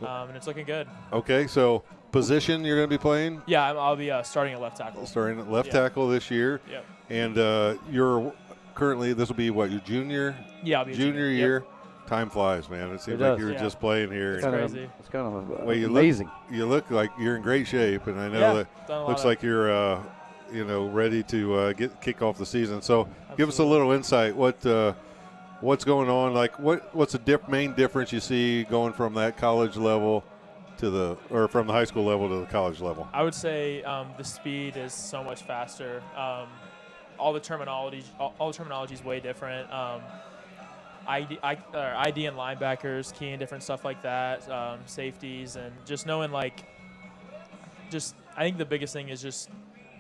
and it's looking good. Okay, so position you're going to be playing? Yeah, I'll be starting at left tackle. Starting at left tackle this year. Yep. And you're currently, this will be what, your junior? Yeah, I'll be a Junior Yep. year. Time flies, man. It seems It like does. you're Yeah. just playing here. It's And, crazy. It's kind of well, you amazing. you look like you're in great shape, and I know Yeah, that done a lot looks of- like you're, ready to kick off the season. So give us a Absolutely. little insight. What's going on? Like, what's the main difference you see going from that college level or from the high school level to the college level? I would say the speed is so much faster. All the terminology is way different. ID and linebackers, key and different stuff like that, safeties, and just knowing I think the biggest thing is just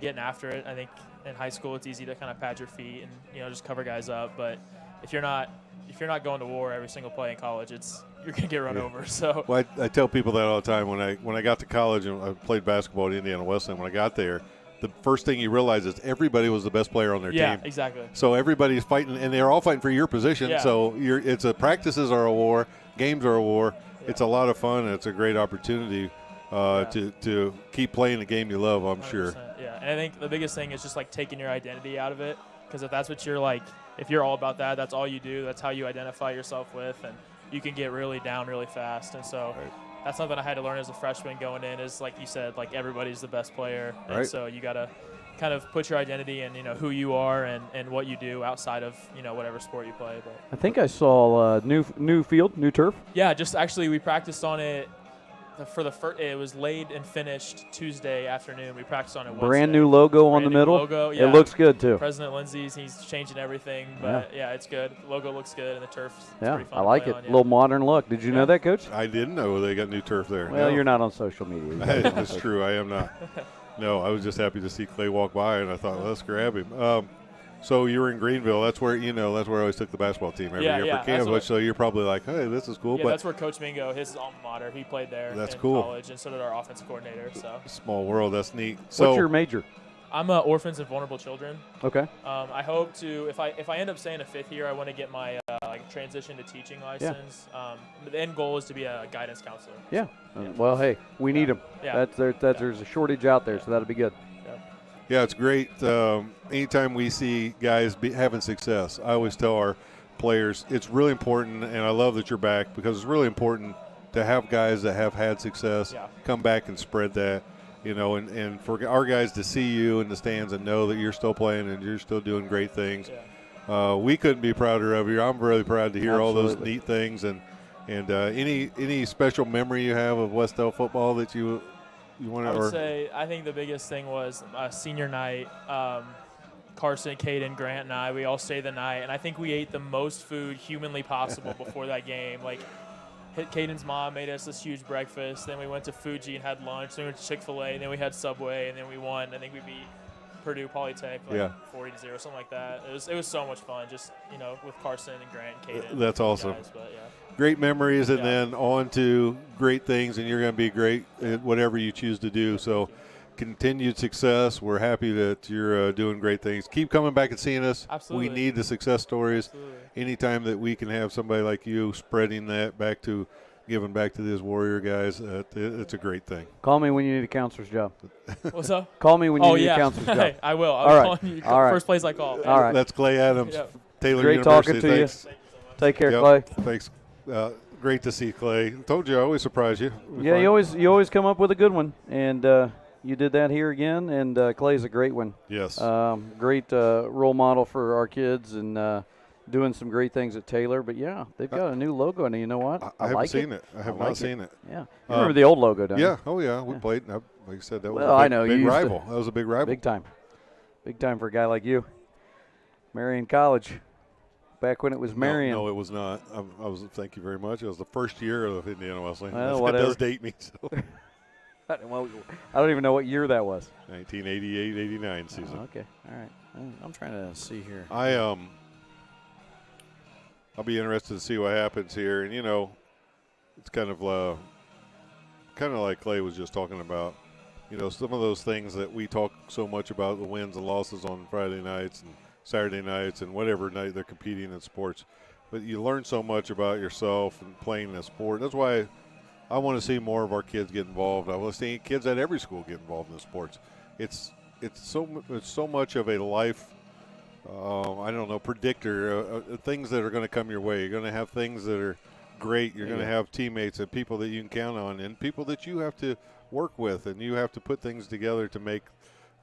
getting after it. I think in high school it's easy to kind of pad your feet and just cover guys up, but if you're not going to war every single play in college, you're gonna get run over. So Well, I tell people that all the time. When I got to college and I played basketball at Indiana Wesleyan, when I got there, the first thing you realize is everybody was the best player on their yeah, team. exactly. So everybody's fighting, and they're all fighting for your position. Yeah. So practices are a war, games are a war. Yeah. It's a lot of fun, and it's a great opportunity to keep playing the game you love, I'm sure. 100%, yeah, and I think the biggest thing is just taking your identity out of it, because if that's what you're if you're all about that, that's all you do, that's how you identify yourself with, and you can get really down really fast. And so Right. that's something I had to learn as a freshman going in is, like you said, everybody's the best player. And Right. so you got to kind of put your identity and, who you are and what you do outside of, whatever sport you play. But I think I saw new field, new turf. yeah, just actually we practiced on it for the first. It was laid and finished Tuesday afternoon. We practiced on it Wednesday. Brand new logo on Brand the new middle. logo, yeah. It looks good too. President Lindsay's, he's changing everything, but yeah, it's good. The logo looks good, and the turf's Yeah, pretty fun I to like play it. on, A little modern look. Did you know Yeah. that, Coach? I didn't know they got new turf there. Well, No. you're not on social media. That's true. I am not. No, I was just happy to see Clay walk by, and I thought, well, let's grab him. So you were in Greenville. That's where I always took the basketball team every Yeah, year yeah, for that's camp. what- So you're probably like, hey, this is cool. Yeah, But that's where Coach Mingo, his alma mater, he played there That's in cool. college, and so did our offensive coordinator. So small world. That's neat. So What's your major? I'm orphans and vulnerable children. Okay. I hope to, if I end up staying a fifth year, I want to get my transition to teaching license. The end goal is to be a guidance counselor. Yeah. Yeah. Well, hey, we need them. Yeah. There's a shortage out there, so that'll be good. Yeah, it's great. Anytime we see guys having success, I always tell our players it's really important, and I love that you're back because it's really important to have guys that have had success come back and spread that, and for our guys to see you in the stands and know that you're still playing and you're still doing great things. Yeah. We couldn't be prouder of you. I'm really proud to hear all those Absolutely. neat things and any special memory you have of Westdale football that you want I to would say I think the biggest thing was senior night. Carson, Caden, Grant, and we all stayed the night, and I think we ate the most food humanly possible before that game. Caden's mom made us this huge breakfast. Then we went to Fuji and had lunch. Then we went to Chick-fil-A, and then we had Subway, and then we won. I think we beat Purdue Polytech 40-0, something like that. It was so much fun, just with Carson and Grant and Caden. That's and awesome. guys, but, yeah. Great memories, and Yeah. then on to great things, and you're going to be great at whatever you choose to do. So continued success. We're happy that you're doing great things. Keep coming back and seeing us. Absolutely. We need the success stories. Absolutely. Anytime that we can have somebody like you spreading that back to giving back to these Warrior guys, it's a great thing. Call me when you need a counselor's job. What's up? Call me when you Oh, need yeah. a counselor's job. I will. All I'll right. call you All right. first place I call. All right. That's Clay Adams, Yeah. Taylor Great University. talking to you. Thanks. Take care, Yep. Clay. Thanks. great to see Clay. Told you I always surprise you. Yeah, you always come up with a good one, and you did that here again. And Clay's a great one. Yes. Great role model for our kids, and doing some great things at Taylor. But yeah, they've got a new logo, and you know what? I haven't like seen it. I have not seen it. Yeah, you remember the old logo, don't you? Yeah. Oh yeah. We played. Like you said, that was Well, a big, I know, you big used to- rival. That was a big rival. Big time for a guy like you. Marion College, back when it was Marion. No, it was not. I was. Thank you very much. It was the first year of Indiana Wesleyan. Well, That whatever. does date me. So. Well, I don't even know what year that was. 1988-89 season. Okay, all right. I'm trying to see here. I'll be interested to see what happens here, and it's kind of like Clay was just talking about. Some of those things that we talk so much about, the wins and losses on Friday nights and Saturday nights and whatever night they're competing in sports. But you learn so much about yourself and playing a sport. That's why I want to see more of our kids get involved. I want to see kids at every school get involved in the sports. It's so much of a life, predictor, things that are going to come your way. You're going to have things that are great. You're going to have teammates and people that you can count on and people that you have to work with, and you have to put things together to make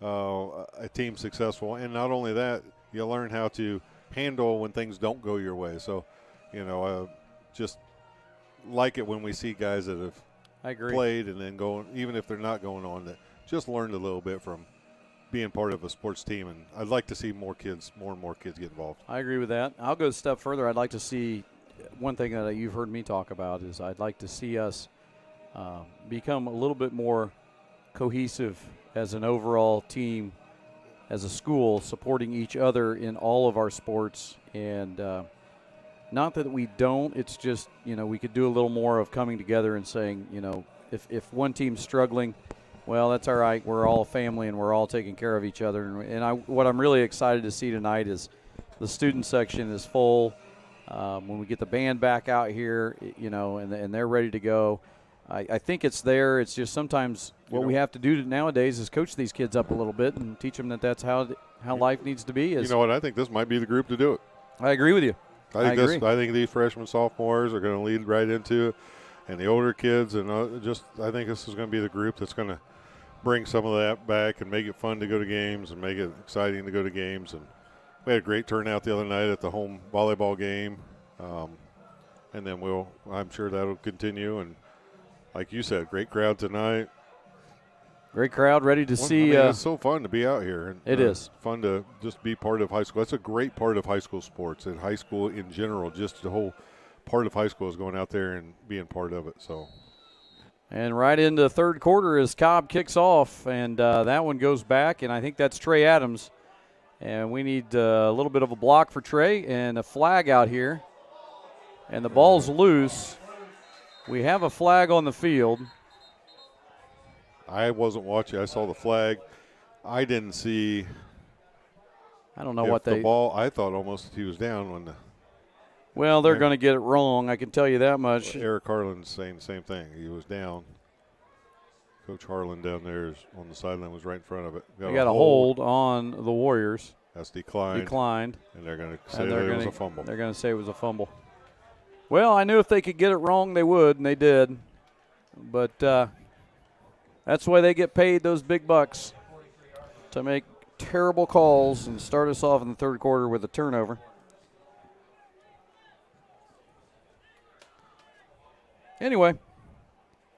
a team successful. And not only that, you learn how to handle when things don't go your way. So, just like it when we see guys that have played and then going, even if they're not going on, that just learned a little bit from being part of a sports team. And I'd like to see more and more kids get involved. I agree with that. I'll go a step further. I'd like to see one thing that you've heard me talk about is I'd like to see us become a little bit more cohesive as an overall team, as a school, supporting each other in all of our sports. And not that we don't, it's just, we could do a little more of coming together and saying, if one team's struggling, well, that's all right. We're all a family and we're all taking care of each other. And what I'm really excited to see tonight is the student section is full. When we get the band back out here, and they're ready to go, I think it's there. It's just sometimes what we have to do nowadays is coach these kids up a little bit and teach them that that's how life needs to be. You know what? I think this might be the group to do it. I agree with you. I think these freshmen, sophomores are going to lead right into it, and the older kids, and I think this is going to be the group that's going to bring some of that back and make it fun to go to games and make it exciting to go to games. And we had a great turnout the other night at the home volleyball game, and then I'm sure that'll continue. And like you said, great crowd tonight. Great crowd, ready to see. It's so fun to be out here. And, it is fun to just be part of high school. That's a great part of high school sports and high school in general. Just the whole part of high school is going out there and being part of it. So. And right into the third quarter as Cobb kicks off, and that one goes back, and I think that's Trey Adams. And we need a little bit of a block for Trey and a flag out here. And the ball's loose. We have a flag on the field. I wasn't watching. I saw the flag. I didn't see. I don't know what the ball. I thought almost he was down when the. Well, they're going to get it wrong. I can tell you that much. Eric Harlan's saying the same thing. He was down. Coach Harlan down there on the sideline was right in front of it. They got a hold on the Warriors. That's declined. And they're going to say it was a fumble. They're going to say it was a fumble. Well, I knew if they could get it wrong, they would, and they did. But that's why they get paid those big bucks, to make terrible calls and start us off in the third quarter with a turnover. Anyway.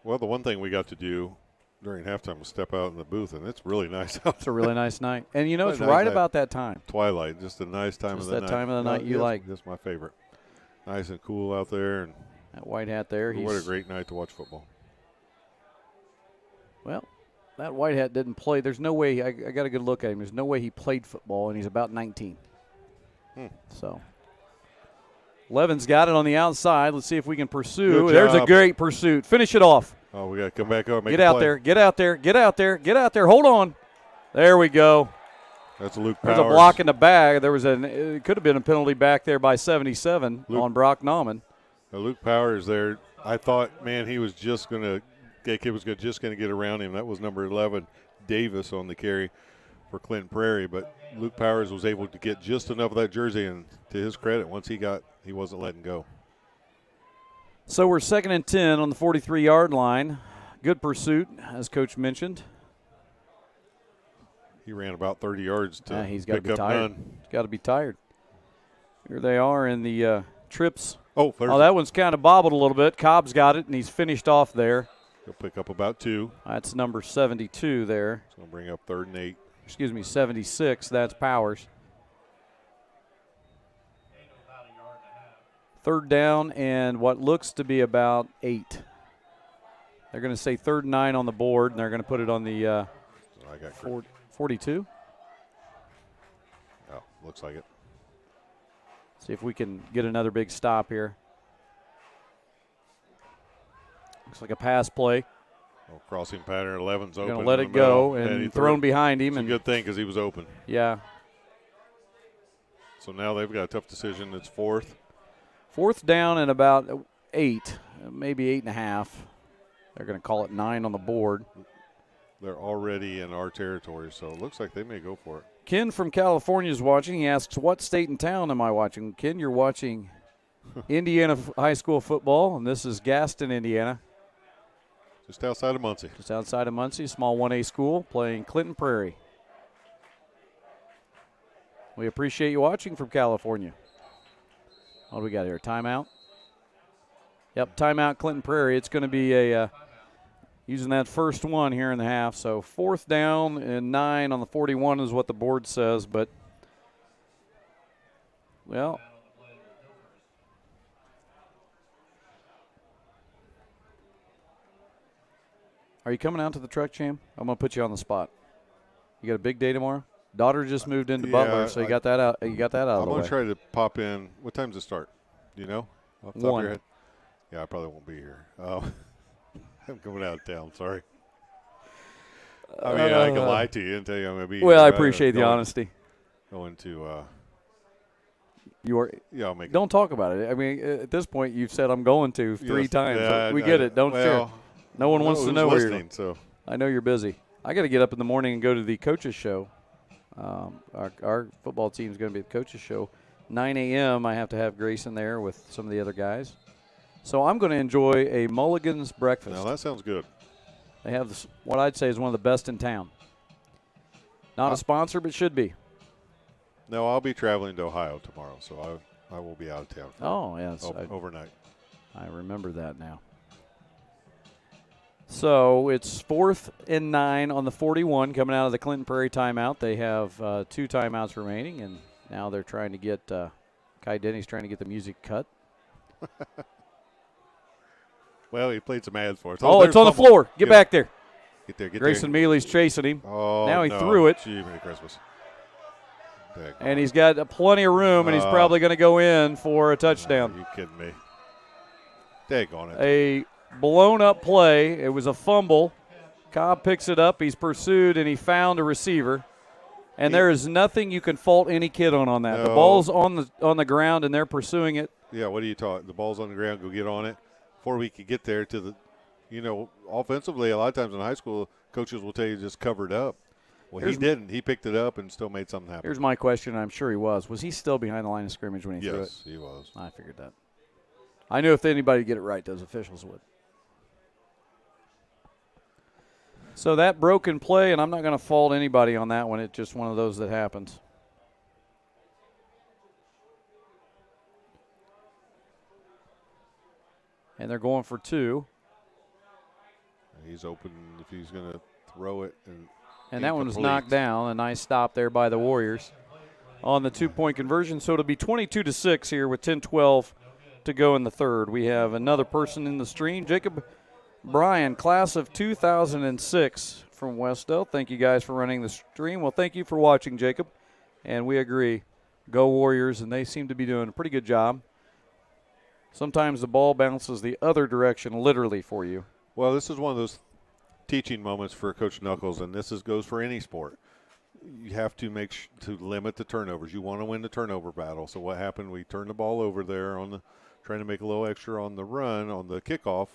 Well, the one thing we got to do during halftime was step out in the booth, and it's really nice out. It's a really nice night. And, it's right about that time. Twilight, just a nice time of the night. Just that time of the night you like. Just my favorite. Nice and cool out there. And that white hat there. What a great night to watch football. Well, that white hat didn't play. There's no way. I got a good look at him. There's no way he played football, and he's about 19. So Levin's got it on the outside. Let's see if we can pursue. There's a great pursuit. Finish it off. Oh, we got to come back up. Get out there. Get out there. Get out there. Get out there. Hold on. There we go. That's Luke Powers. There's a block in the bag. It could have been a penalty back there by 77 on Brock Nauman. Luke Powers there. I thought, man, he was just going to get around him. That was number 11, Davis, on the carry for Clinton Prairie. But Luke Powers was able to get just enough of that jersey, and to his credit, once he wasn't letting go. So we're 2nd and 10 on the 43-yard line. Good pursuit, as Coach mentioned. He ran about 30 yards to He's got to pick be up tired. none. He's got to be tired. Here they are in the trips. Oh, that one's kind of bobbled a little bit. Cobb's got it, and he's finished off there. He'll pick up about 2. That's number 72 there. It's going to bring up 3rd and 8. Excuse me, 76. That's Powers. 3rd down and what looks to be about 8. They're going to say 3rd and 9 on the board, and they're going to put it on the I got 42. Oh, looks like it. See if we can get another big stop here. Looks like a pass play. Oh, crossing pattern. 11's open. Going to let it go and thrown behind him. It's a good thing because he was open. Yeah. So now they've got a tough decision. It's 4th. 4th down and about 8, maybe 8.5. They're going to call it 9 on the board. They're already in our territory, so it looks like they may go for it. Ken from California is watching. He asks, what state and town am I watching? Ken, you're watching Indiana high school football, and this is Gaston, Indiana. Just outside of Muncie. Just outside of Muncie, small 1A school, playing Clinton Prairie. We appreciate you watching from California. What do we got here, timeout? Yep, timeout Clinton Prairie. It's going to be a using that first one here in the half. So 4th down and 9 on the 41 is what the board says, but, well, are you coming out to the truck, Cham? I'm going to put you on the spot. You got a big day tomorrow? Daughter just moved into Butler, so you got that out. You got that out of the way. I'm going to try to pop in. What time does it start? Do you know? Off the top of 1. your head? Yeah, I probably won't be here. I'm coming out of town. Sorry. I mean, I can lie to you and tell you I'm going to be here. Well, I appreciate the honesty. Going to you are. Yeah, I'll make Don't talk about it. I mean, at this point, you've said I'm going to 3 times. Yeah, we get it. Don't share. No one wants to know where you're. So I know you're busy. I got to get up in the morning and go to the coaches show. Our football team is going to be at the coaches show. 9 a.m. I have to have Grayson there with some of the other guys. So I'm going to enjoy a Mulligan's breakfast. Now that sounds good. They have this, what I'd say is one of the best in town. Not a sponsor, but should be. No, I'll be traveling to Ohio tomorrow, so I will be out of town. Oh, yes. Overnight. I remember that now. So it's 4th and 9 on the 41 coming out of the Clinton Prairie timeout. They have 2 timeouts remaining, and now they're trying to get Kai Denny's trying to get the music cut. Well, he played some ads for us. Oh, it's on the floor. Get back there. Get there. Grayson Mealy's chasing him. Oh, now he threw it. Gee, Merry Christmas. And he's got plenty of room, and he's probably going to go in for a touchdown. Are you kidding me? Daggone it. A blown-up play. It was a fumble. Cobb picks it up. He's pursued, and he found a receiver. And there is nothing you can fault any kid on that. No. The ball's on the ground, and they're pursuing it. Yeah, what are you taught? The ball's on the ground, go get on it. Before we could get there to the, offensively, a lot of times in high school, coaches will tell you just cover it up. Well, he didn't. He picked it up and still made something happen. Here's my question. I'm sure he was. Was he still behind the line of scrimmage when he threw it? Yes, he was. I figured that. I knew if anybody get it right, those officials would. So that broken play, and I'm not going to fault anybody on that one. It's just one of those that happens. And they're going for 2. He's open if he's going to throw it. And that one was knocked down. A nice stop there by the Warriors on the 2-point conversion. So it'll be 22-6 here with 10-12 to go in the third. We have another person in the stream, Jacob Bryan, class of 2006 from Westdale. Thank you guys for running the stream. Well, thank you for watching, Jacob. And we agree. Go Warriors, and they seem to be doing a pretty good job. Sometimes the ball bounces the other direction literally for you. Well, this is one of those teaching moments for Coach Knuckles, and this goes for any sport. You have to to limit the turnovers. You want to win the turnover battle. So what happened? We turned the ball over there trying to make a little extra on the run, on the kickoff,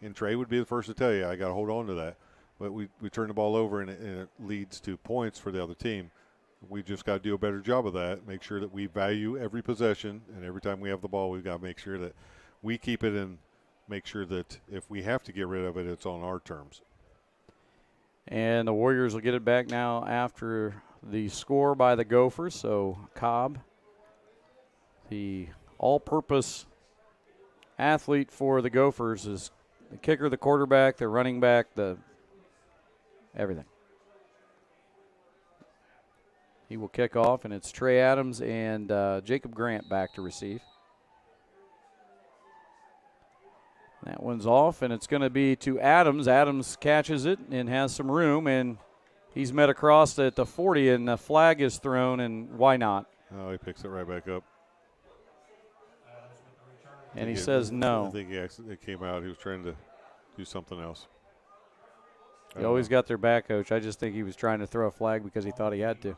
and Trey would be the first to tell you, I got to hold on to that. But we turned the ball over, and it leads to points for the other team. We just got to do a better job of that, make sure that we value every possession, and every time we have the ball, we've got to make sure that we keep it in make sure that if we have to get rid of it, it's on our terms. And the Warriors will get it back now after the score by the Gophers. So Cobb, the all-purpose athlete for the Gophers, is the kicker, the quarterback, the running back, the everything. He will kick off, and it's Trey Adams and Jacob Grant back to receive. That one's off, and it's going to be to Adams. Adams catches it and has some room, and he's met across at the 40, and the flag is thrown, and why not? Oh, he picks it right back up. And he says no. I think it came out. He was trying to do something else. He always got their back, Coach. I just think he was trying to throw a flag because he thought he had to.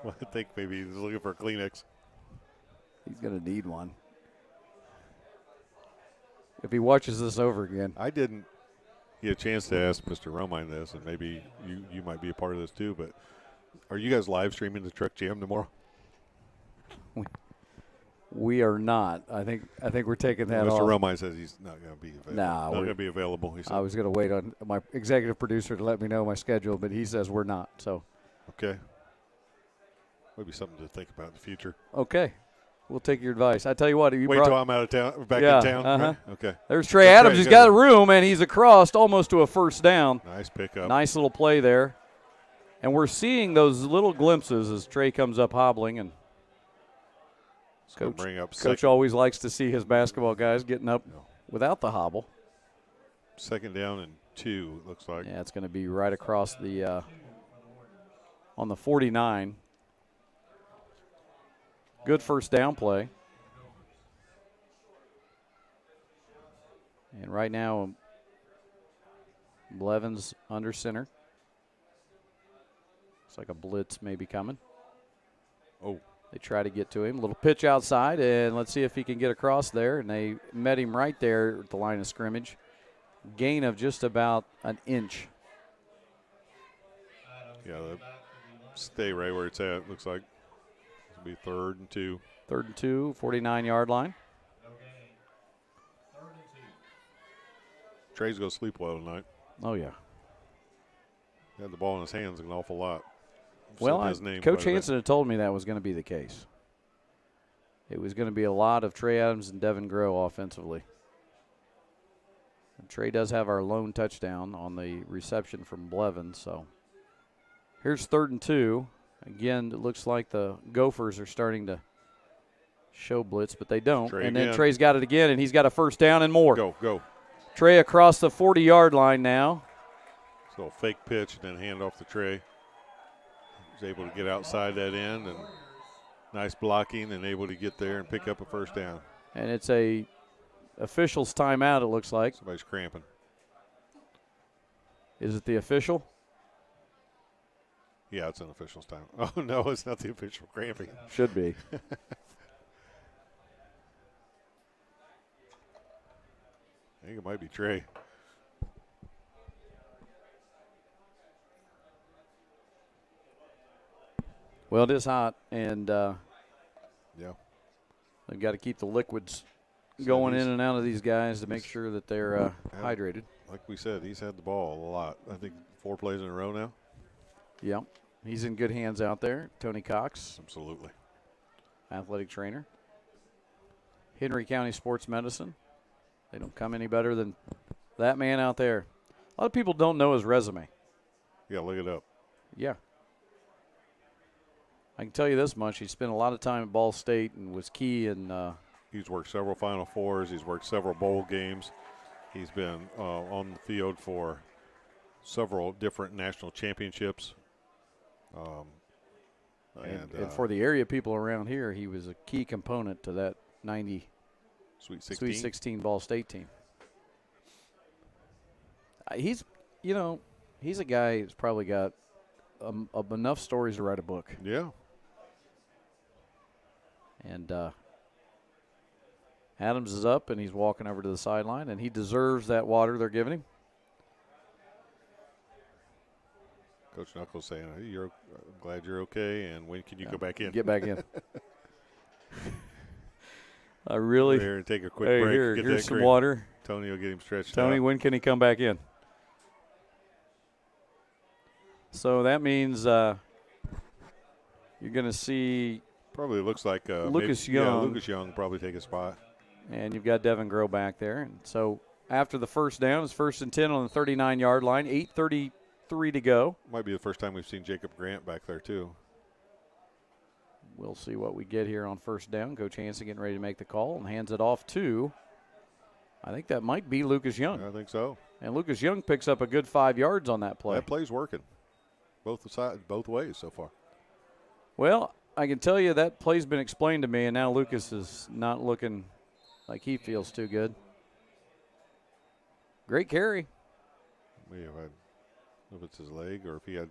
Well, I think maybe he was looking for a Kleenex. He's going to need one. If he watches this over again. I didn't get a chance to ask Mr. Romine this, and maybe you might be a part of this too, but are you guys live streaming the Truck Jam tomorrow? We are not. I think we're taking that Mr. off. Romine says he's not going to be available. Nah, not going to be available. He said. I was going to wait on my executive producer to let me know my schedule, but he says we're not. So. Okay. Maybe something to think about in the future. Okay. We'll take your advice. I tell you what. Wait till I'm out of town, back in town. Uh-huh. Right? Okay. There's Trey Adams. He's got a room, and he's across almost to a first down. Nice pickup. Nice little play there. And we're seeing those little glimpses as Trey comes up hobbling. And Coach always likes to see his basketball guys getting up without the hobble. 2nd down and 2, it looks like. Yeah, it's going to be right across the on the 49. Good first down play. And right now, Blevins under center. It's like a blitz maybe coming. Oh. They try to get to him. Little pitch outside, and let's see if he can get across there. And they met him right there at the line of scrimmage. Gain of just about an inch. Yeah, stay right where it's at, looks like. It'll be 3rd and 2. 3rd and 2, 49-yard line. Trey's going to sleep well tonight. Oh, yeah. He had the ball in his hands an awful lot. Well, Coach Hansen had told me that was going to be the case. It was going to be a lot of Trey Adams and Devin Groh offensively. And Trey does have our lone touchdown on the reception from Blevins. So here's 3rd and 2. Again, it looks like the Gophers are starting to show blitz, but they don't. Trey and again. then Trey's got it again, and he's got a first down and more. Go. Trey across the 40-yard line now. So fake pitch and then hand off to Trey. He's able to get outside that end, and nice blocking and able to get there and pick up a first down. And it's a official's timeout, it looks like. Somebody's cramping. Is it the official? Yeah, it's an official's time. Oh, no, it's not the official cramping. Should be. I think it might be Trey. Well, it is hot, and Yeah. they've got to keep the liquids going in and out of these guys to make sure that they're hydrated. Like we said, he's had the ball a lot. I think 4 plays in a row now. Yep. He's in good hands out there. Tony Cox, Absolutely. athletic trainer. Henry County Sports Medicine. They don't come any better than that man out there. A lot of people don't know his resume. Yeah, look it up. Yeah. I can tell you this much. He spent a lot of time at Ball State and was key in He's worked several Final Fours. He's worked several bowl games. He's been on the field for several different national championships. And for the area people around here, he was a key component to that 90 Sweet 16. Sweet 16 Ball State team. He's a guy who's probably got enough stories to write a book. Yeah. And Adams is up, and he's walking over to the sideline, and he deserves that water they're giving him. Coach Knuckles saying, hey, I'm glad you're okay, and when can you go back in? Get back in. I really. Here and take a quick Hey, break. here's that some great- water. Tony will get him stretched Tony, out. when can he come back in? So that means you're going to see, Probably looks like Lucas maybe, Yeah, Young. Lucas Young will probably take a spot. and you've got Devin Groh back there. And so after the first down, it's 1st and 10 on the 39-yard line, 8:33 to go. Might be the first time we've seen Jacob Grant back there, too. We'll see what we get here on first down. Coach Hansen getting ready to make the call and hands it off to, I think that might be Lucas Young. I think so. And Lucas Young picks up a good 5 yards on that play. That play's working. Both ways so far. Well, I can tell you that play's been explained to me, and now Lucas is not looking like he feels too good. Great carry. Maybe if it's his leg or if he had.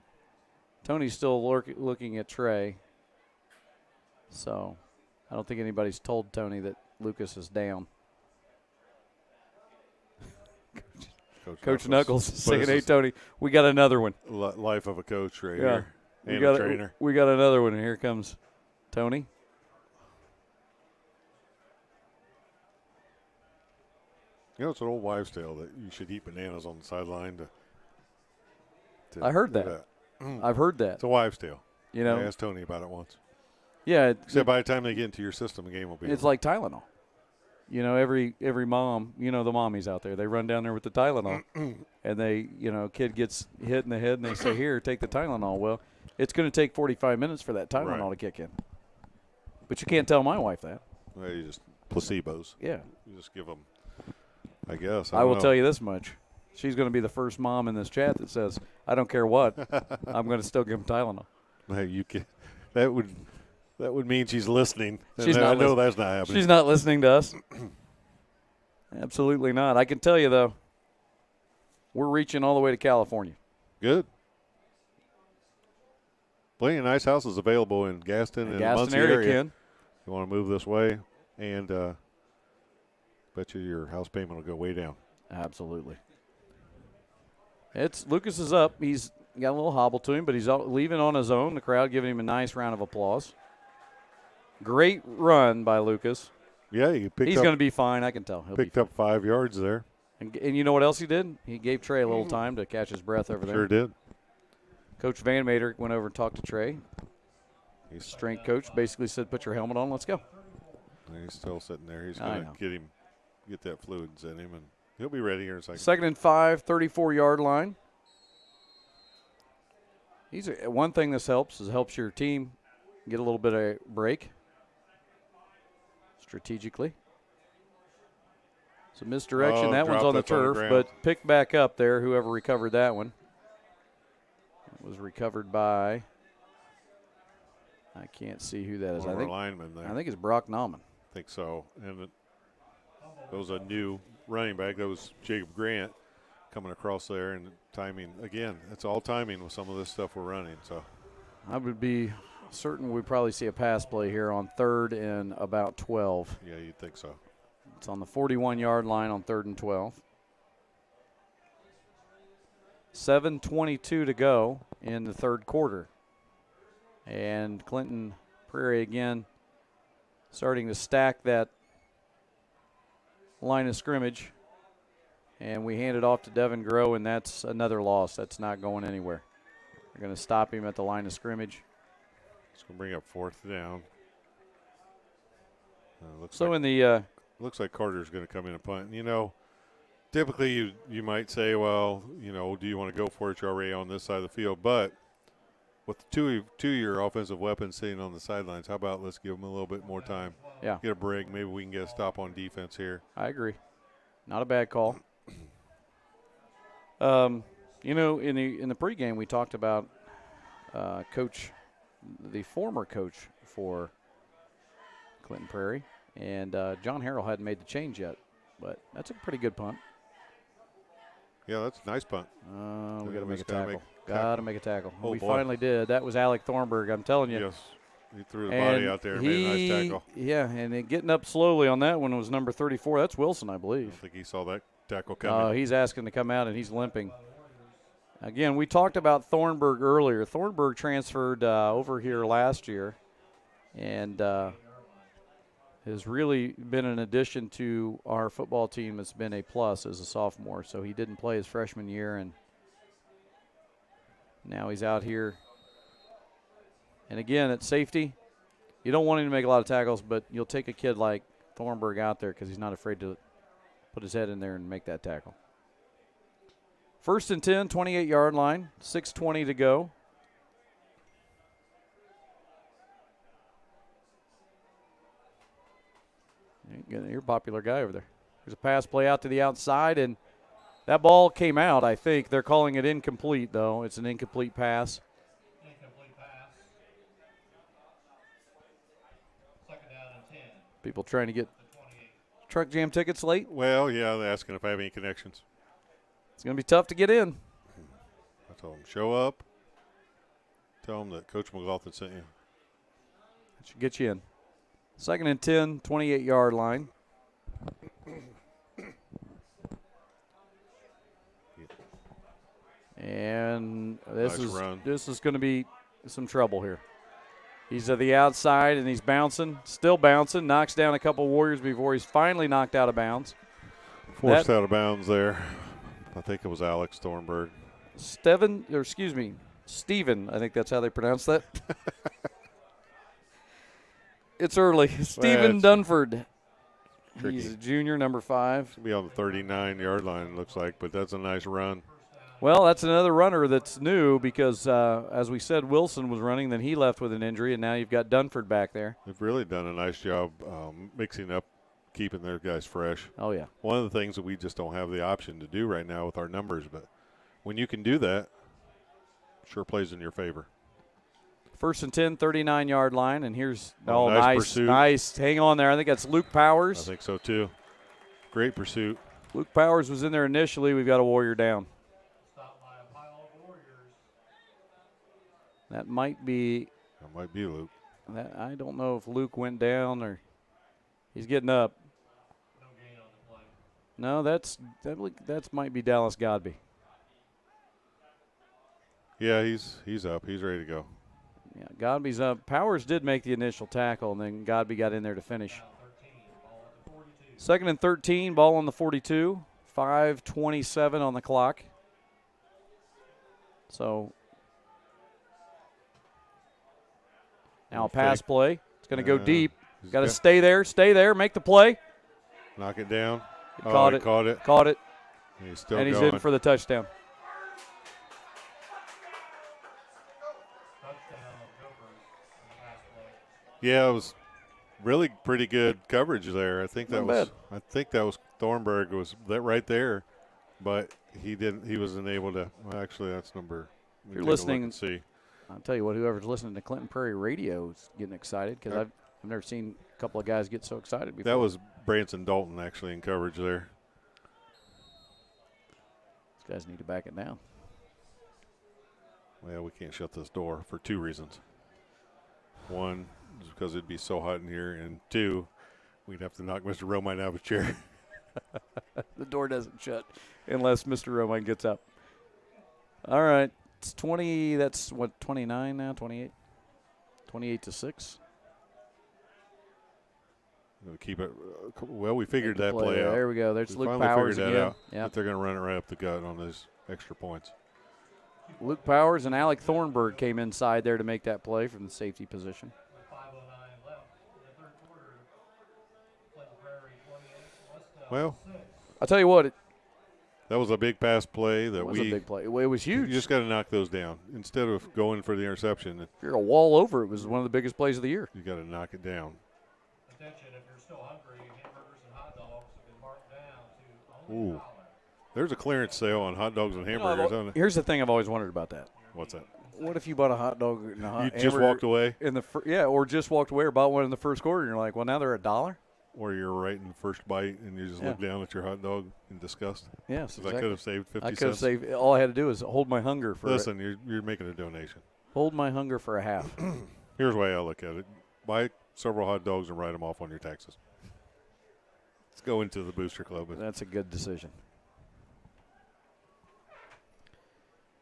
Tony's still looking at Trey. So I don't think anybody's told Tony that Lucas is down. Coach Knuckles saying, hey, Tony, we got another one. Life of a coach right Yeah. here. And a trainer. We got another one, and here comes Tony. You know, it's an old wives' tale that you should eat bananas on the sideline to I heard do that. I've heard that. It's a wives' tale. You know, I asked Tony about it once. yeah, Except by the time they get into your system, the game will be it's over. like Tylenol. You know, every mom, you know, the mommies out there, they run down there with the Tylenol, and they, you know, kid gets hit in the head, and they say, here, take the Tylenol. Well, it's going to take 45 minutes for that Tylenol Right. to kick in. But you can't tell my wife that. Well, you just placebos. Yeah. You just give them, I guess. I will tell you this much. She's going to be the first mom in this chat that says, I don't care what, I'm going to still give them Tylenol. Hey, you can. That would mean she's listening. She's And not I know listening. that's not happening. She's not listening to us. Absolutely not. I can tell you, though, we're reaching all the way to California. Good. Plenty of nice houses available in Gaston and the Gaston Muncie area, area. Ken. You want to move this way, and bet you your house payment will go way down. Absolutely. Lucas is up. He's got a little hobble to him, but he's leaving on his own. The crowd giving him a nice round of applause. Great run by Lucas. Yeah, you He's going to be fine. I can tell. He'll picked be up 5 yards there. And you know what else he did? He gave Trey a little time to catch his breath over there. Sure did. Coach Van Mater went over and talked to Trey. His strength coach basically said, put your helmet on, let's go. He's still sitting there. He's I going know. to get that fluids in him, and he'll be ready here in a second. 2nd and 5, 34-yard line. One thing this helps is it helps your team get a little bit of break strategically. So misdirection. Oh, That one's on the dropped on the turf, ground. but picked back up there, whoever recovered that one. It was recovered by, I can't see who that is. One of our linemen there. I think it's Brock Nauman. I think so. And that was a new running back. That was Jacob Grant coming across there. And timing, again, it's all timing with some of this stuff we're running. So I would be certain we'd probably see a pass play here on 3rd and about 12. yeah, you'd think so. It's on the 41-yard line on 3rd and 12. 7:22 to go in the third quarter. And Clinton Prairie again starting to stack that line of scrimmage. And we hand it off to Devin Groh, and that's another loss. That's not going anywhere. They're going to stop him at the line of scrimmage. It's going to bring up 4th down. Looks like Carter's going to come in and punt. You know, typically you might say, well, you know, do you want to go for it? You're already on this side of the field. But with the two of your offensive weapons sitting on the sidelines, how about let's give them a little bit more time? Yeah. Get a break. Maybe we can get a stop on defense here. I agree. Not a bad call. You know, in the pregame we talked about the former coach for Clinton Prairie, and John Harrell hadn't made the change yet, but that's a pretty good punt. Yeah, that's a nice punt. We got to make a gotta tackle. Got to make a tackle. Oh, We boy. finally did. That was Alec Thornburg. I'm telling you. Yes. He threw the And body out there and made a nice tackle. Yeah, and getting up slowly on that one was number 34. That's Wilson, I I believe. don't think he saw that tackle coming. He's asking to come out, and he's limping. Again, we talked about Thornburg earlier. Thornburg transferred over here last year and has really been an addition to our football team. Has been a plus as a sophomore. So he didn't play his freshman year, and now he's out here. And again, at safety, you don't want him to make a lot of tackles, but you'll take a kid like Thornburg out there because he's not afraid to put his head in there and make that tackle. 1st and 10, 28-yard line, 6:20 to go. You're a popular guy over there. There's a pass play out to the outside, and that ball came out, I think. They're calling it incomplete, though. It's an incomplete pass. Incomplete pass. 2nd down and 10. People trying to get The 28. truck jam tickets late. Well, yeah, they're asking if I have any connections. It's going to be tough to get in. I told them, show up. Tell them that Coach McLaughlin sent you. That should get you in. 2nd and 10, 28-yard line. And this is going to be some trouble here. He's at the outside, and he's bouncing, still bouncing, knocks down a couple Warriors before he's finally knocked out of bounds. Forced out of bounds there. I think it was Alex Thornburg. Steven, I think that's how they pronounce that. It's early. Stephen Dunford. Tricky. He's a junior, number 5. Should be on the 39-yard line, it looks like, but that's a nice run. Well, that's another runner that's new because, as we said, Wilson was running, then he left with an injury, and now you've got Dunford back there. They've really done a nice job mixing up, keeping their guys fresh. Oh, yeah. One of the things that we just don't have the option to do right now with our numbers, but when you can do that, sure plays in your favor. 1st and 10, 39-yard line, and here's nice pursuit. Nice. Hang on there. I think that's Luke Powers. I think so, too. Great pursuit. Luke Powers was in there initially. We've got a Warrior down. Stopped by a pile of Warriors. That might be Luke. I don't know if Luke went down or he's getting up. No gain on the play. No, that's might be Dallas Godby. Yeah, he's up. He's ready to go. Yeah, Godby's up. Powers did make the initial tackle, and then Godby got in there to finish. 2nd and 13, ball on the 42. 5:27 on the clock. So now a pass play. It's going to go deep. Got to stay there, make the play. Knock it down. Caught it. Caught it. And he's still and he's going. in for the touchdown. Yeah, it was really pretty good coverage there. I think that was Thornburg was that right there, but he wasn't able to. Well, actually, that's number. If you're listening, see. I'll tell you what. Whoever's listening to Clinton Prairie radio is getting excited because I've never seen a couple of guys get so excited before. That was Branson Dalton actually in coverage there. These guys need to back it down. Well, we can't shut this door for 2 reasons. 1 is because it'd be so hot in here, and 2, we'd have to knock Mr. Romine out of his chair. The door doesn't shut unless Mr. Romine gets up. All right. It's 20. That's what, 29 now, 28? 28-6. We'll keep it. Well, we figured that play out. There we go. There's we Luke Powers figured again. That out, but they're going to run it right up the gut on those extra points. Luke Powers and Alec Thornburg came inside there to make that play from the safety position. 5:09 left in the 3rd quarter. Clinton Prairie 28, Westdale Well, 6. I'll tell you what. That was a big pass play. It was a big play. It was huge. You just got to knock those down instead of going for the interception. If you're a wall over, it was one of the biggest plays of the year. You got to knock it down. Attention, if you're still hungry, hamburgers and hot dogs have been marked down to only $1. There's a clearance sale on hot dogs and hamburgers. Here's the thing I've always wondered about that. What's that? What if you bought a hot dog and a You just walked away? Or just walked away or bought one in the first quarter and you're like, well, now they're $1? Or you're right in the first bite and you just look down at your hot dog in disgust. Yes, exactly. I could have saved 50 cents. I could have saved. All I had to do is hold my hunger for Listen, you're making a donation. Hold my hunger for a half. Here's the way I look at it. Buy several hot dogs and write them off on your taxes. Let's go into the Booster Club. That's a good decision.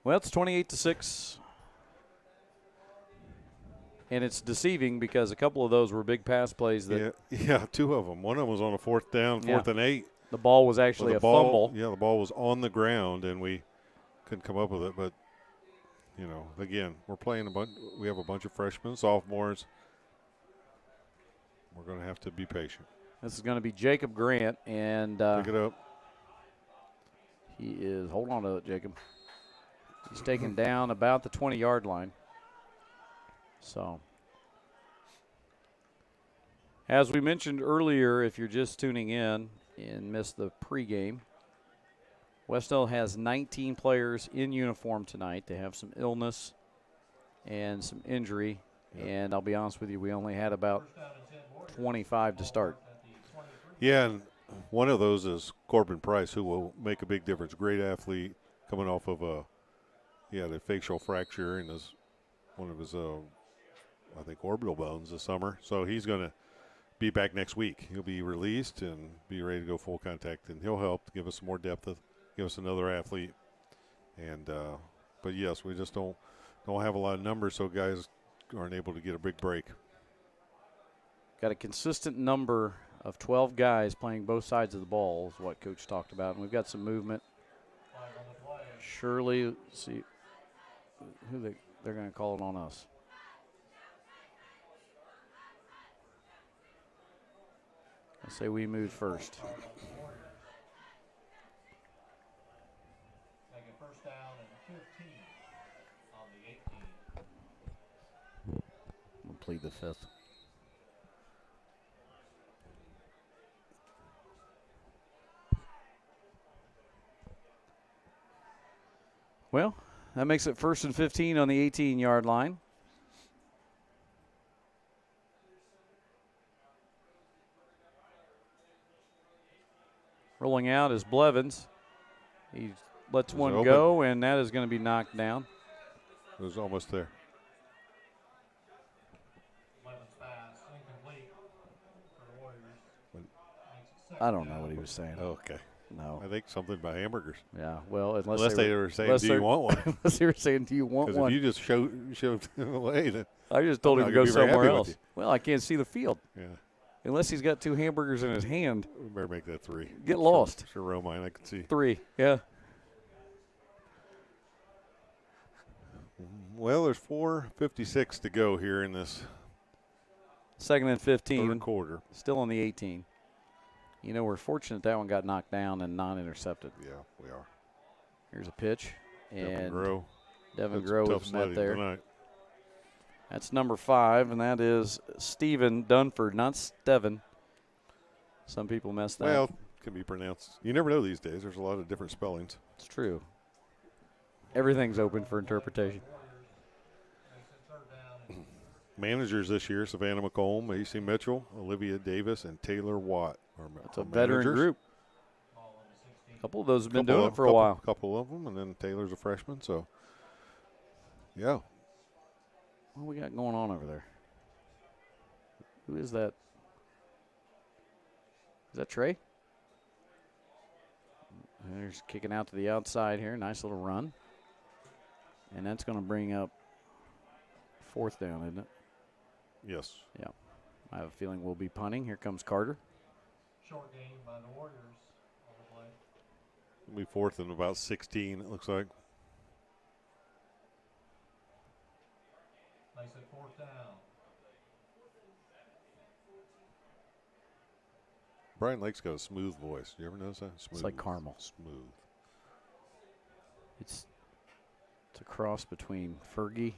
Well, it's 28-6. And it's deceiving because a couple of those were big pass plays that Yeah, 2 of them. One of them was on a 4th down, 4th and 8. the ball was actually a fumble. Yeah, the ball was on the ground, and we couldn't come up with it. But, again, we're playing we have a bunch of freshmen, sophomores. We're going to have to be patient. This is going to be Jacob Grant, and Pick it up. he is – hold on to it, Jacob. He's taken down about the 20-yard line. So, as we mentioned earlier, if you're just tuning in and missed the pregame, Westdale has 19 players in uniform tonight. They have some illness and some injury, and I'll be honest with you, we only had about 25 to start. Yeah, and one of those is Corbin Price, who will make a big difference. Great athlete, coming off of the facial fracture in one of his I think orbital bones this summer. So he's going to be back next week. He'll be released and be ready to go full contact, and he'll help give us some more depth, give us another athlete. And but yes, we just don't have a lot of numbers, so guys aren't able to get a big break. Got a consistent number of 12 guys playing both sides of the ball is what Coach talked about, and we've got some movement. Surely, see who they're going to call it on us. I say we move first. Make a first down and 15 on the 18. We'll plead the 5th. Well, that makes it 1st and 15 on the 18-yard line. Rolling out is Blevins. He lets one go, and that is going to be knocked down. It was almost there. Levin's pass incomplete for the Warriors. I don't know what he was saying. Okay. No. I think something about hamburgers. Yeah, well, unless they were saying, do you want one? Unless they were saying, do you want one? Because if you just showed them away, then I just told him to go somewhere else. Well, I can't see the field. Yeah. Unless he's got 2 hamburgers in his hand. We better make that 3. Get lost. Sure, row mine, I can see. 3, yeah. Well, there's 4:56 to go here in this 2nd and 15. 3rd quarter. Still on the 18. You know, we're fortunate that one got knocked down and non-intercepted. Yeah, we are. Here's a pitch. And Devin That's Grow tough is met sledding there. tonight. That's number 5, and that is Steven Dunford, not Steven. Some people mess that. Well, can be pronounced. You never know these days. There's a lot of different spellings. It's true. Everything's open for interpretation. Managers this year: Savannah McComb, AC Mitchell, Olivia Davis, and Taylor Watt. It's a veteran group. A couple of those have been doing it for a while. A couple of them, and then Taylor's a freshman. So, yeah. What we got going on over there? Who is that? Is that Trey? There's kicking out to the outside here. Nice little run. And that's going to bring up 4th down, isn't it? Yes. Yeah. I have a feeling we'll be punting. Here comes Carter. Short game by the Warriors on the play. It'll be 4th and about 16, it looks like. Makes it 4th down. Brian Lake's got a smooth voice. You ever notice that? Smooth. It's like caramel. Smooth. It's a cross between Fergie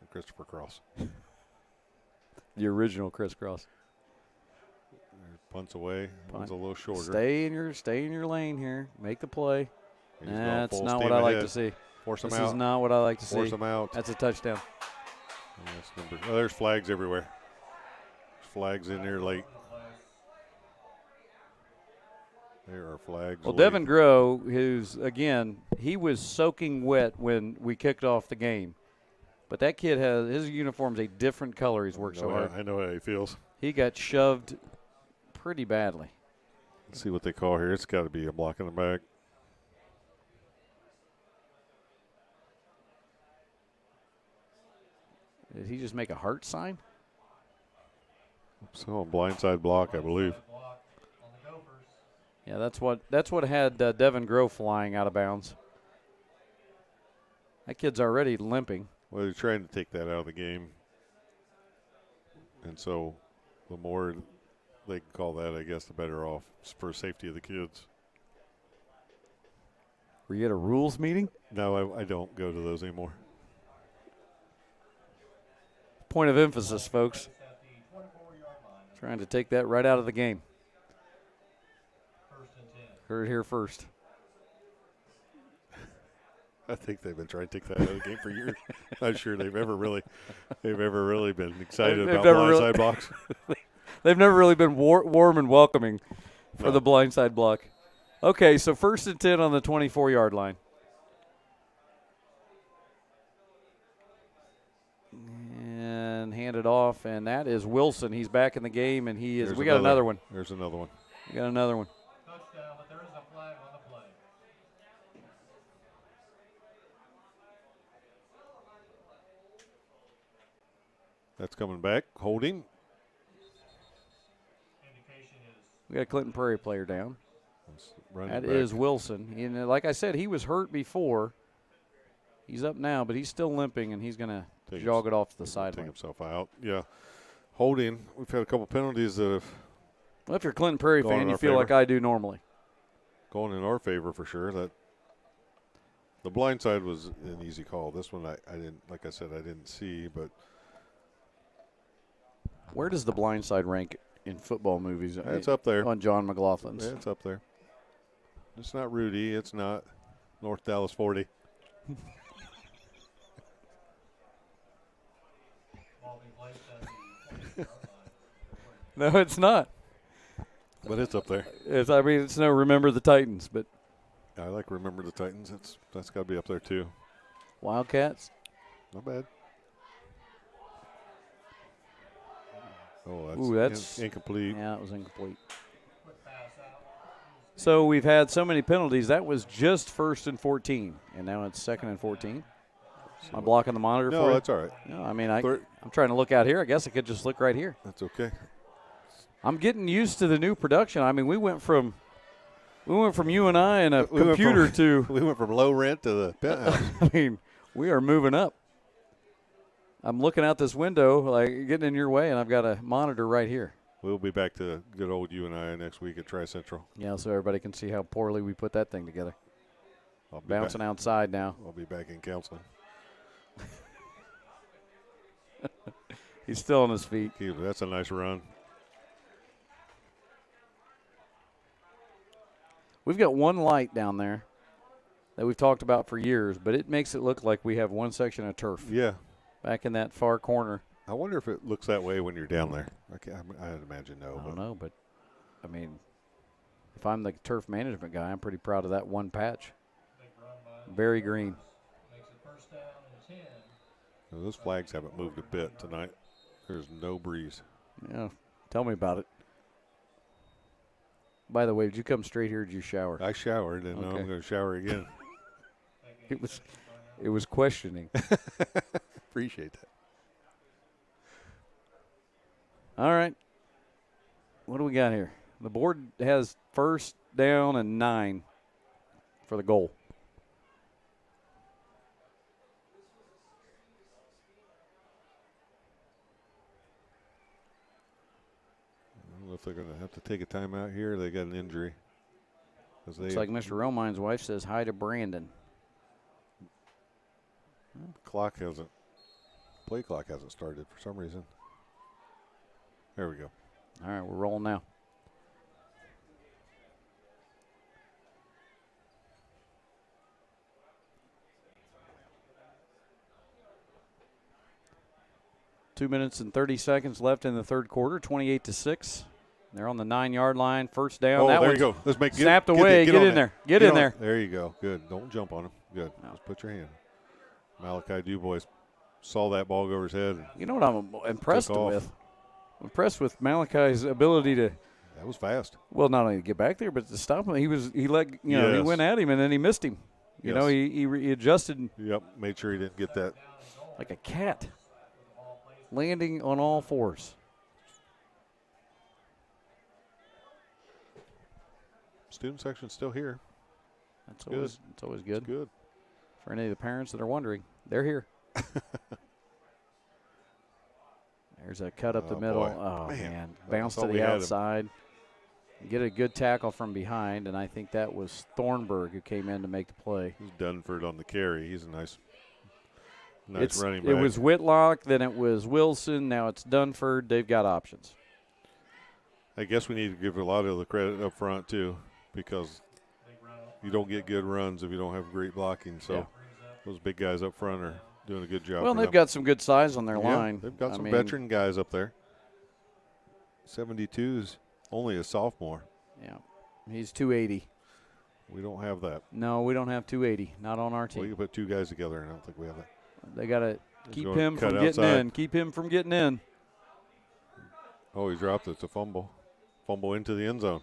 And Christopher Cross. the original crisscross. Punts away. One's a little shorter. Stay in your lane here. Make the play. He's going That's full not steam what I like ahead. to see. Force him This out. is not what I like to see. Force him out. That's a touchdown. And that's there's flags everywhere. There's flags in there late. There are flags. Well, late. Devin Grow, who's, again, he was soaking wet when we kicked off the game. But that kid his uniform's a different color. He's worked so hard. I know how he feels. He got shoved pretty badly. Let's see what they call here. It's got to be a block in the back. Did he just make a heart sign? So a blindside block, I believe. Block on the Gophers. Yeah, that's what had Devin Grove flying out of bounds. That kid's already limping. Well, they're trying to take that out of the game. And so the more they can call that, I guess, the better off for safety of the kids. Were you at a rules meeting? No, I don't go to those anymore. Point of emphasis, folks. At the 24-yard line. Trying to take that right out of the game. First and 10. Heard it here first. I think they've been trying to take that out of the game for years. Not sure they've ever really been excited They've about never blindside really- blocks. They've never really been warm and welcoming for No. the blindside block. Okay, so first and 10 on the 24-yard line. And hand it off, and that is Wilson. He's back in the game, and he is. There's We got another one. There's another one. We got another one. Touchdown, but there is a flag on the play. That's coming back. Holding. Indication is We got a Clinton Prairie player down. That's running That back. is Wilson. And like I said, he was hurt before. He's up now, but he's still limping, and he's going to Take jog it off the Take sideline. himself out. Yeah. Holding. We've had a couple penalties that have Well, if you're a Clinton Prairie Going in fan, you our feel favor. like I do normally. gone in our favor for sure. That the blind side was an easy call. This one I didn't, like I said, I didn't see, but Where does the blind side rank in football movies? it's up there. On John McLaughlin's. Yeah, it's up there. It's not Rudy. It's not North Dallas 40. ball being placed at the 20-yard line. No, it's not. But it's up there. It's no Remember the Titans, but I like Remember the Titans. That's got to be up there too. Wildcats. Not bad. Oh, Ooh, that's- incomplete. Yeah, it was incomplete. Quick pass out. So we've had so many penalties. That was just 1st and 14, and now it's 2nd and 14. Am I blocking the monitor No, for you? that's all right. No, I mean, Third- I'm trying to look out here. I guess I could just look right here. That's okay. I'm getting used to the new production. I mean, we went from you and I and a We went computer from- to, We went from low rent to the penthouse. I mean, we are moving up. I'm looking out this window, like getting in your way, and I've got a monitor right here. We'll be back to good old you and I next week at Tri Central. Yeah, so everybody can see how poorly we put that thing together. I'll be Bouncing back. outside now. I'll be back in counseling. He's still on his feet. That's a nice run. We've got one light down there that we've talked about for years, but it makes it look like we have one section of turf Yeah. back in that far corner. I wonder if it looks that way when you're down there. I'd imagine no. I But don't know, but, I mean, if I'm the turf management guy, I'm pretty proud of that one patch. Big run by Very green. makes it first down and 10. those flags haven't moved a bit tonight. There's no breeze. Yeah, tell me about it. By the way, did you come straight here or did you shower? I showered, and now Okay. I'm going to shower again. It was questioning. Appreciate that. All right. What do we got here? The board has 1st down and 9 for the goal. I don't know if they're going to have to take a timeout here. They got an injury. Looks like Mr. Romine's wife says hi to Brandon. Play clock hasn't started for some reason. There we go. All right, we're rolling now. Two minutes and 30 seconds left in the third quarter, 28-6. They're on the 9-yard line, 1st down. Oh, that there one's you go. Let's make snapped away. Get on in that. there. Get in on there. it. There you go. Good. Don't jump on him. Good. Just put your hand. Malachi Dubois saw that ball go over his head. You know what I'm impressed Took off. with? I'm impressed with Malachi's ability to, That was fast. well, not only to get back there, but to stop him. He Yes. went at him and then he missed him. You know, Yes. he adjusted Yep. Made sure he didn't get that. like a cat. landing on all fours. Student section's still here. That's Good. always, it's always good. It's good. For any of the parents that are wondering, they're here. There's a cut up the Oh, middle. boy. Oh, Man, man. I Bounce thought to we the had him. outside. Get a good tackle from behind, and I think that was Thornburg who came in to make the play. He's Dunford on the carry. He's a nice running back. It was Whitlock, then it was Wilson, now it's Dunford. They've got options. I guess we need to give a lot of the credit up front, too, because you don't get good runs if you don't have great blocking. So Yeah. those big guys up front are doing a good job. Well, for they've them. got some good size on their Yeah, line. They've got I some mean, veteran guys up there. 72's only a sophomore. Yeah, he's 280. We don't have that. No, we don't have 280. Not on our Well, team. you put two guys together, and I don't think we have that. They got to keep going him cut from getting outside. in. Keep him from getting in. Oh, he dropped it. It's a fumble. Fumble into the end zone.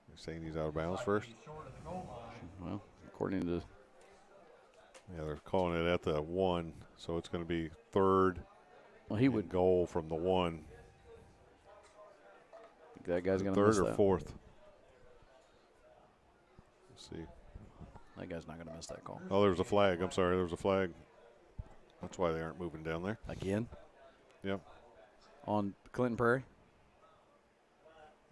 They're saying he's out of bounds first. Well, according to Yeah, they're calling it at the 1, so it's going to be third. he and would. goal from the 1. That guy's going to miss Third or that. fourth. Let's see. That guy's not going to miss that call Oh, there was a flag. I'm sorry. There was a flag. That's why they aren't moving down there. again Yep. on Clinton Prairie.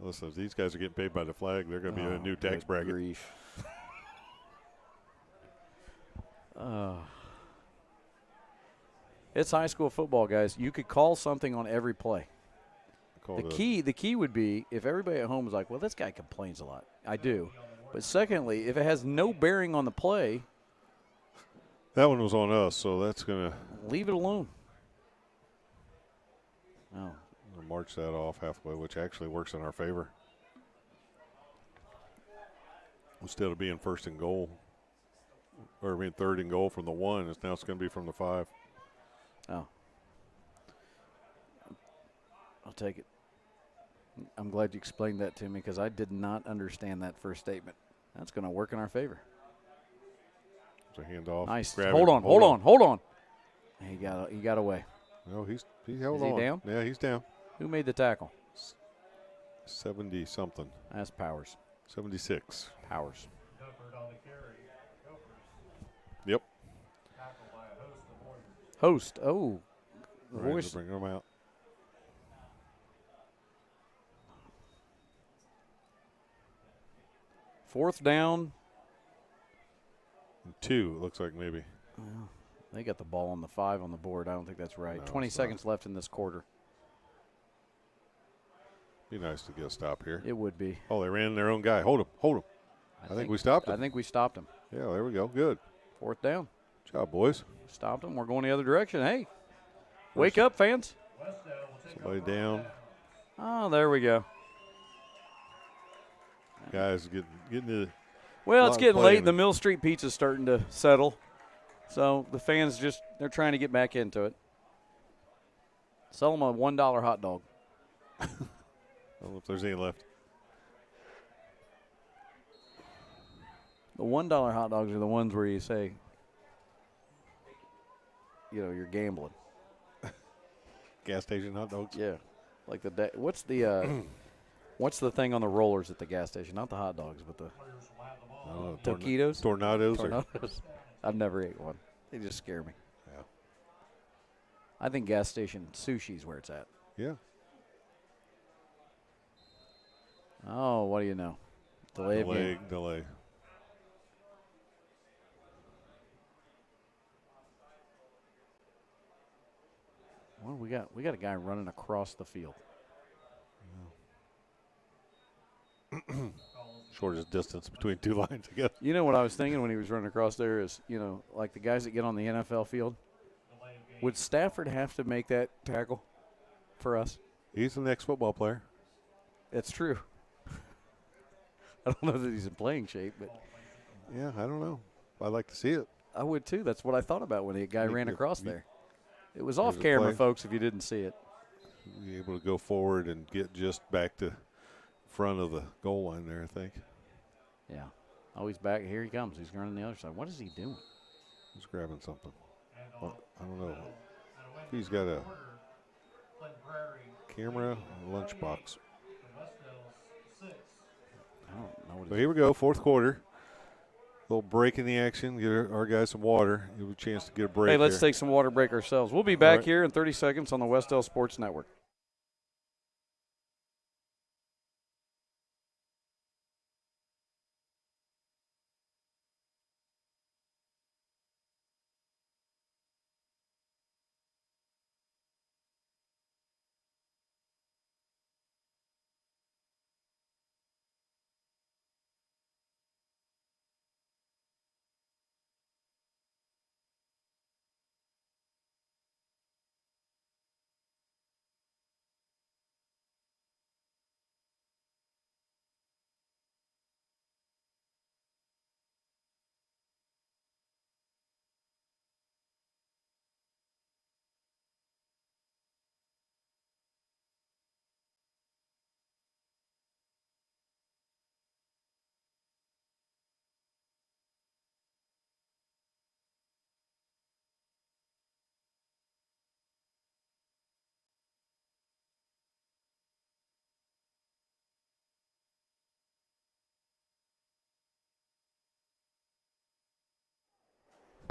Listen, if these guys are getting paid by the flag, they're going to be in a new tax good bracket. Grief. It's high school football, guys. You could call something on every play. Called The key would be if everybody at home is like, well, this guy complains a lot. I do. But secondly, if it has no bearing on the play, that one was on us, so that's going to leave it alone. Oh, march that off halfway, which actually works in our favor. Instead of being first and goal, or being third and goal from the 1, it's going to be from the 5. oh. I'll take it. I'm glad you explained that to me because I did not understand that first statement. That's going to work in our favor. It's a handoff. Nice. Grab Hold him. on. He got away. No, he held Is he on. down? Yeah, he's down. Who made the tackle? 70-something. That's Powers. 76. Powers. Dunford on the carry. Gophers. Yep. Tackled by a host of Warriors. Host. Oh. The Ready to voice. bring them out. Fourth down. 2, it looks like maybe. They got the ball on the 5 on the board. I don't think that's right. No, 20 it's not. seconds left in this quarter. Be nice to get a stop here. It would be. Oh, they ran their own guy. Hold him. I think we stopped him. I think we stopped him. Yeah, there we go. Good. Fourth down. Good job, boys. Stopped him. We're going the other direction. Hey, wake up, fans. Westdale will take Somebody over down. Oh, there we go. Guys getting to Well, lot it's of getting late. playing. The Mill Street Pizza's starting to settle. So the fans they're trying to get back into it. Sell them a $1 hot dog. I don't know if there's any left. The $1 hot dogs are the ones where you say, you're gambling. Gas station hot dogs. Yeah. Like what's the thing on the rollers at the gas station? Not the hot dogs, but the taquitos? Tornadoes. Tornadoes. I've never ate one. They just scare me. Yeah. I think gas station sushi's where it's at. Yeah. Oh, what do you know? Delay of game. Delay. Well, we got a guy running across the field. Shortest distance between two lines, I guess. You know what I was thinking when he was running across there is, like the guys that get on the NFL field. Would Stafford have to make that tackle for us? He's the next football player. It's true. I don't know that he's in playing shape, but Yeah, I don't know. I'd like to see it. I would too. That's what I thought about when the guy ran across there. It was off There's a camera, play. folks, if you didn't see it. Be able to go forward and get just back to front of the goal line there, I think. Yeah. Oh, he's back. Here he comes. He's running the other side. What is he doing? He's grabbing something. I don't know. He's got a Clinton Prairie, camera, a lunchbox. Westdale 6. I don't know what So here we go, fourth quarter. Little break in the action. Get our guys some water. Give a chance to get a break. Hey, let's here. take some water break ourselves. We'll be back right. here in 30 seconds on the Westdale Sports Network.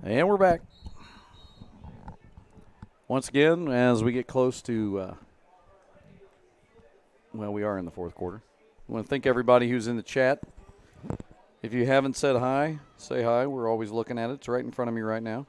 And we're back. Once again, as we get close to, we are in the fourth quarter. I want to thank everybody who's in the chat. If you haven't said hi, say hi. We're always looking at it. It's right in front of me right now.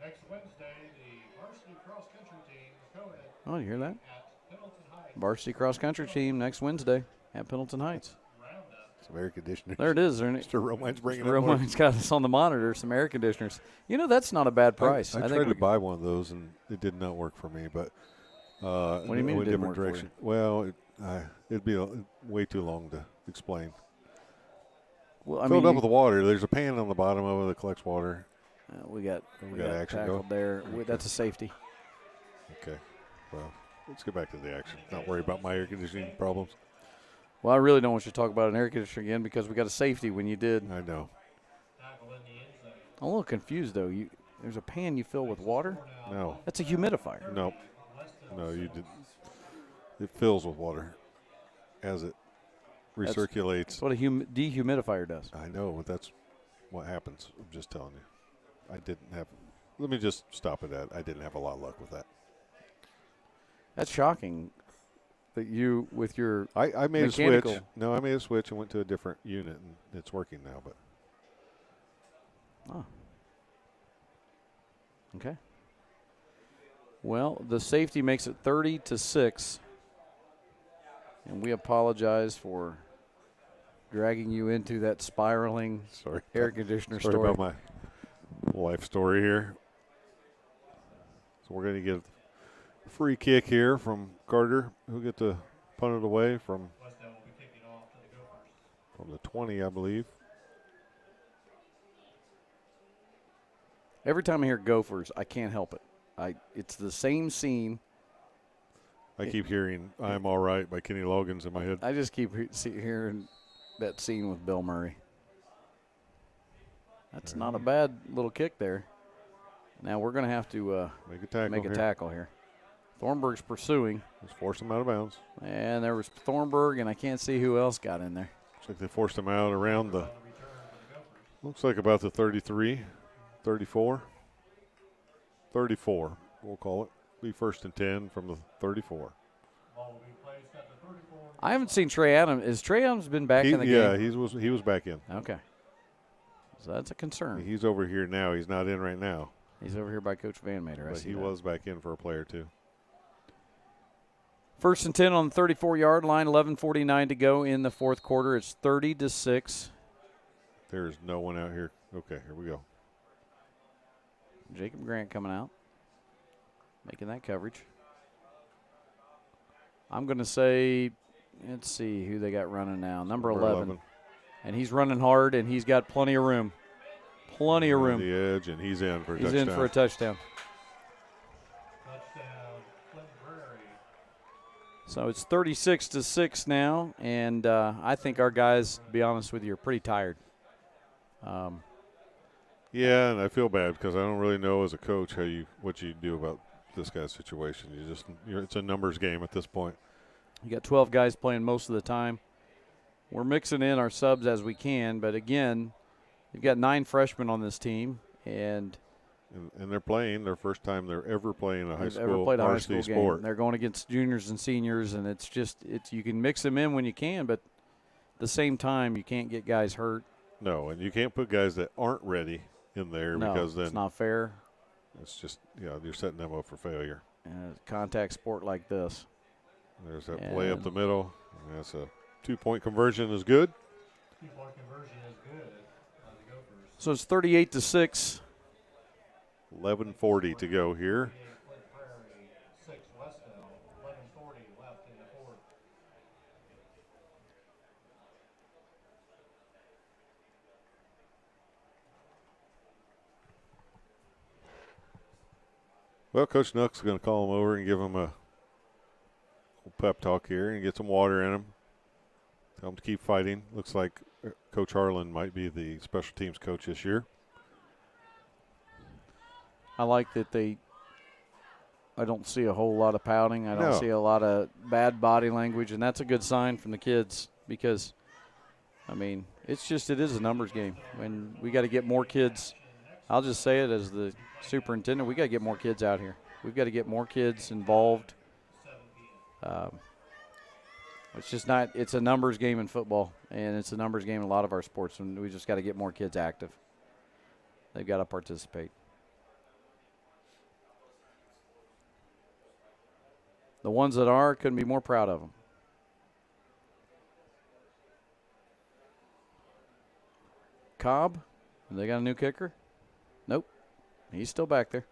Next Wednesday, the varsity cross country team co-ed Oh, you hear that? at Pendleton Heights. Varsity cross country team next Wednesday at Pendleton Heights. Roundup. Some air conditioners. There it is. Mr. Romine's bringing it up. Roman's got us on the monitor, some air conditioners. You know, that's not a bad price. I think tried we to buy one of those, and it did not work for me. But What do you mean it went didn't different work for direction. Well, it'd be way too long to explain. Well, I Filled mean, up with water. There's a pan on the bottom of it that collects water. we got action tackled go. there. That's a safety. Okay. Well, let's get back to the action. Not worry about my air conditioning problems. Well, I really don't want you to talk about an air conditioner again because we got a safety when you did. I know. Tackle in the end zone. I'm a little confused, though. There's a pan you fill with water? No. That's a humidifier. No. No, you did. It fills with water as it recirculates. That's what a dehumidifier does. I know, but that's what happens. I'm just telling you. I didn't have. Let me just stop at that. I didn't have a lot of luck with that. That's shocking that you, with your I made mechanical. a switch. No, I made a switch and went to a different unit, and it's working now. But Oh. Okay. Well, the safety makes it 30-6. And we apologize for dragging you into that spiraling sorry, air conditioner sorry story. about my life story here. So we're going to get a free kick here from Carter, who'll get to punt it away from Westdale will be kicking off to the Gophers. the 20, I believe. Every time I hear Gophers, I can't help it. It's the same scene. I keep hearing "I'm All Right" by Kenny Loggins in my head. I just keep hearing that scene with Bill Murray. That's not a bad little kick there. Now we're going to have to Make a tackle here. Thornburg's pursuing, Just force him out of bounds. and there was Thornburg, and I can't see who else got in there. Looks like they forced him out around the. Looks like about the 33, 34. 34, we'll call it. Be first and 10 from the 34. Ball will be placed at the 34. I haven't seen Trey Adams. Has Trey Adams been back in the Yeah, game? he was back in. Okay. So that's a concern. He's over here now. He's not in right now. He's over here by Coach Van Mater. I But see he that. was back in for a play or two. First and 10 on the 34-yard line, 11:49 to go in the fourth quarter. It's 30-6. There's no one out here. Okay, here we go. Jacob Grant coming out, making that coverage. I'm going to say, let's see who they got running now. Number 11. And he's running hard, and he's got plenty of room. Plenty of On room. the edge, and he's in for a He's touchdown. in for a touchdown. Touchdown, Clinton Prairie. So it's 36-6 now, and I think our guys, to be honest with you, are pretty tired. Yeah, and I feel bad because I don't really know as a coach what you do about this guy's situation. It's a numbers game at this point. You got 12 guys playing most of the time. We're mixing in our subs as we can, but again, you've got 9 freshmen on this team, and they're playing their first time they're ever playing a high they've school ever played a high varsity school sport. game. They're going against juniors and seniors, and it's you can mix them in when you can, but at the same time, you can't get guys hurt. No, and you can't put guys that aren't ready in there because then it's not fair. It's just, you're setting them up for failure. In a contact sport like this. There's that play up the middle. And that's a 2-point conversion is good. 2-point conversion is good on the Gophers. So it's 38-6. 11:40 to go here. Clinton Prairie, 6 Westdale, 11:40 left in the fourth. Well, Coach Nuck's going to call him over and give him a little pep talk here and get some water in him. Tell him to keep fighting. Looks like Coach Harlan might be the special teams coach this year. I like that I don't see a whole lot of pouting. I don't No. see a lot of bad body language, and that's a good sign from the kids because, I mean, it is a numbers game. And we got to get more kids. I'll just say it as the superintendent, we got to get more kids out here. We've got to get more kids involved. It's just not – it's a numbers game in football, and it's a numbers game in a lot of our sports, and we just got to get more kids active. They've got to participate. The ones that are, couldn't be more proud of them. Cobb, they got a new kicker? Nope. He's still back there.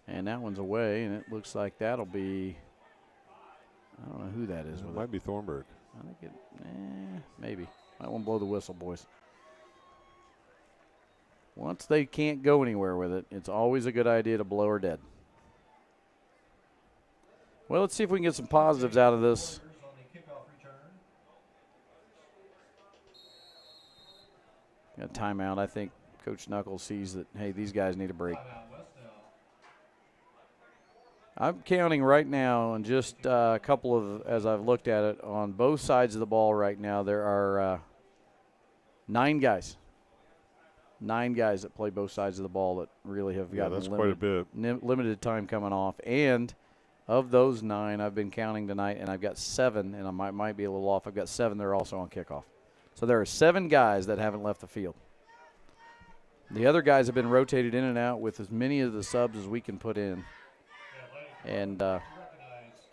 And that one's away, and it looks like that'll be, I don't know who that is. It might be Thornburg. I think maybe. Might want to blow the whistle, boys. Once they can't go anywhere with it, it's always a good idea to blow her dead. Well, let's see if we can get some positives out of this. On the kickoff return. Got timeout. I think Coach Knuckles sees that, hey, these guys need a break. Timeout Westdale. I'm counting right now, and just a couple of, as I've looked at it, on both sides of the ball right now, there are 9 guys. 9 guys that play both sides of the ball that really have gotten that's quite a bit. Limited time coming off. And of those 9, I've been counting tonight, and I've got 7, and I might be a little off. I've got 7 that are also on kickoff. So there are 7 guys that haven't left the field. The other guys have been rotated in and out with as many of the subs as we can put in. And,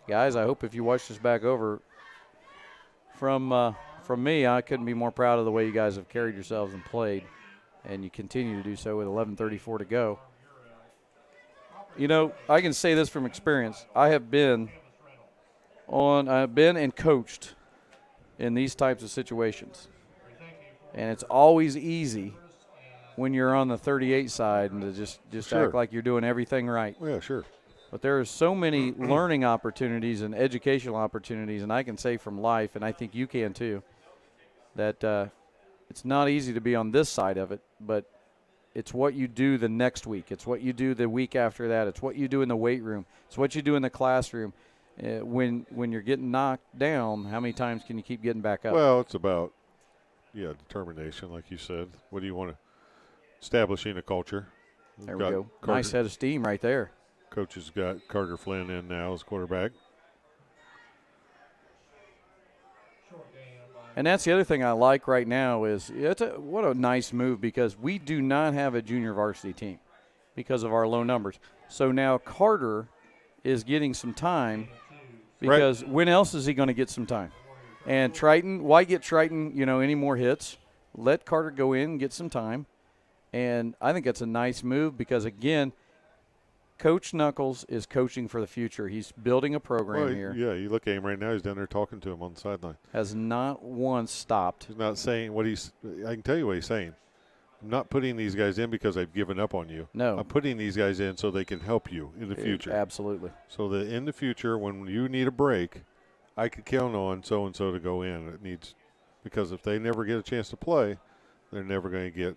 guys, I hope if you watch this back over, from me, I couldn't be more proud of the way you guys have carried yourselves and played. And you continue to do so with 11:34 to go. You know, I can say this from experience. I've been and coached in these types of situations. And it's always easy when you're on the 38 side and to just Sure. act like you're doing everything right. Yeah, sure. But there are so many learning opportunities and educational opportunities, and I can say from life, and I think you can too, that it's not easy to be on this side of it, but it's what you do the next week. It's what you do the week after that. It's what you do in the weight room. It's what you do in the classroom. When you're getting knocked down, how many times can you keep getting back up? Well, it's about, determination, like you said. What do you want to – establishing a culture. There we go. Nice head of steam right there. Coach has got Carter Flynn in now as quarterback. And that's the other thing I like right now is what a nice move because we do not have a junior varsity team because of our low numbers. So now Carter is getting some time because when else is he going to get some time? And Triton, why get Triton, any more hits? Let Carter go in and get some time. And I think that's a nice move because, again, Coach Knuckles is coaching for the future. He's building a program here. Yeah, you look at him right now. He's down there talking to him on the sideline. Has not once stopped. He's not saying what I can tell you what he's saying. I'm not putting these guys in because I've given up on you. No. I'm putting these guys in so they can help you in the future. Absolutely. So that in the future, when you need a break, I could count on so-and-so to go in. It needs, because if they never get a chance to play, they're never going to get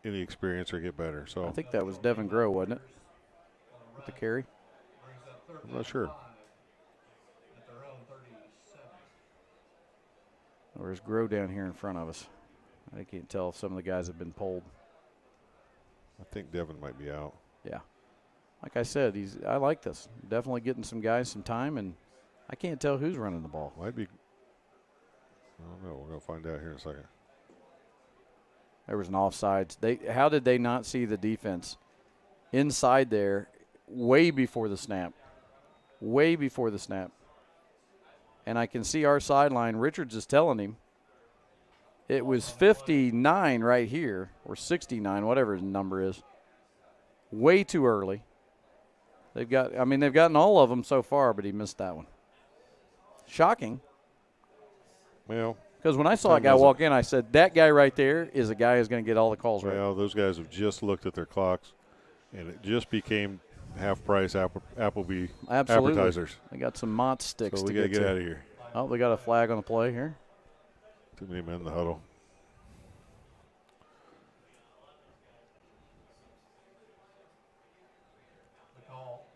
any experience or get better. So I think that was Devin Groh, wasn't it? With the carry. I'm not sure. At their own 37. Or is Groh down here in front of us? I can't tell if some of the guys have been pulled. I think Devin might be out. Yeah. Like I said, I like this. Definitely getting some guys some time, and I can't tell who's running the ball. Might be. I don't know. We're going to find out here in a second. There was an offsides. How did they not see the defense inside there way before the snap? Way before the snap. And I can see our sideline. Richards is telling him it was 59 right here, or 69, whatever his number is. Way too early. They've gotten all of them so far, but he missed that one. Shocking. Well, because when I saw a guy walk in, I said, that guy right there is a guy who's going to get all the calls right. Well, those guys have just looked at their clocks, and it just became half-price Applebee appetizers. They got some Mott sticks so we to got to get to. out of here. Oh, they got a flag on the play here. Too many men in the huddle. The call.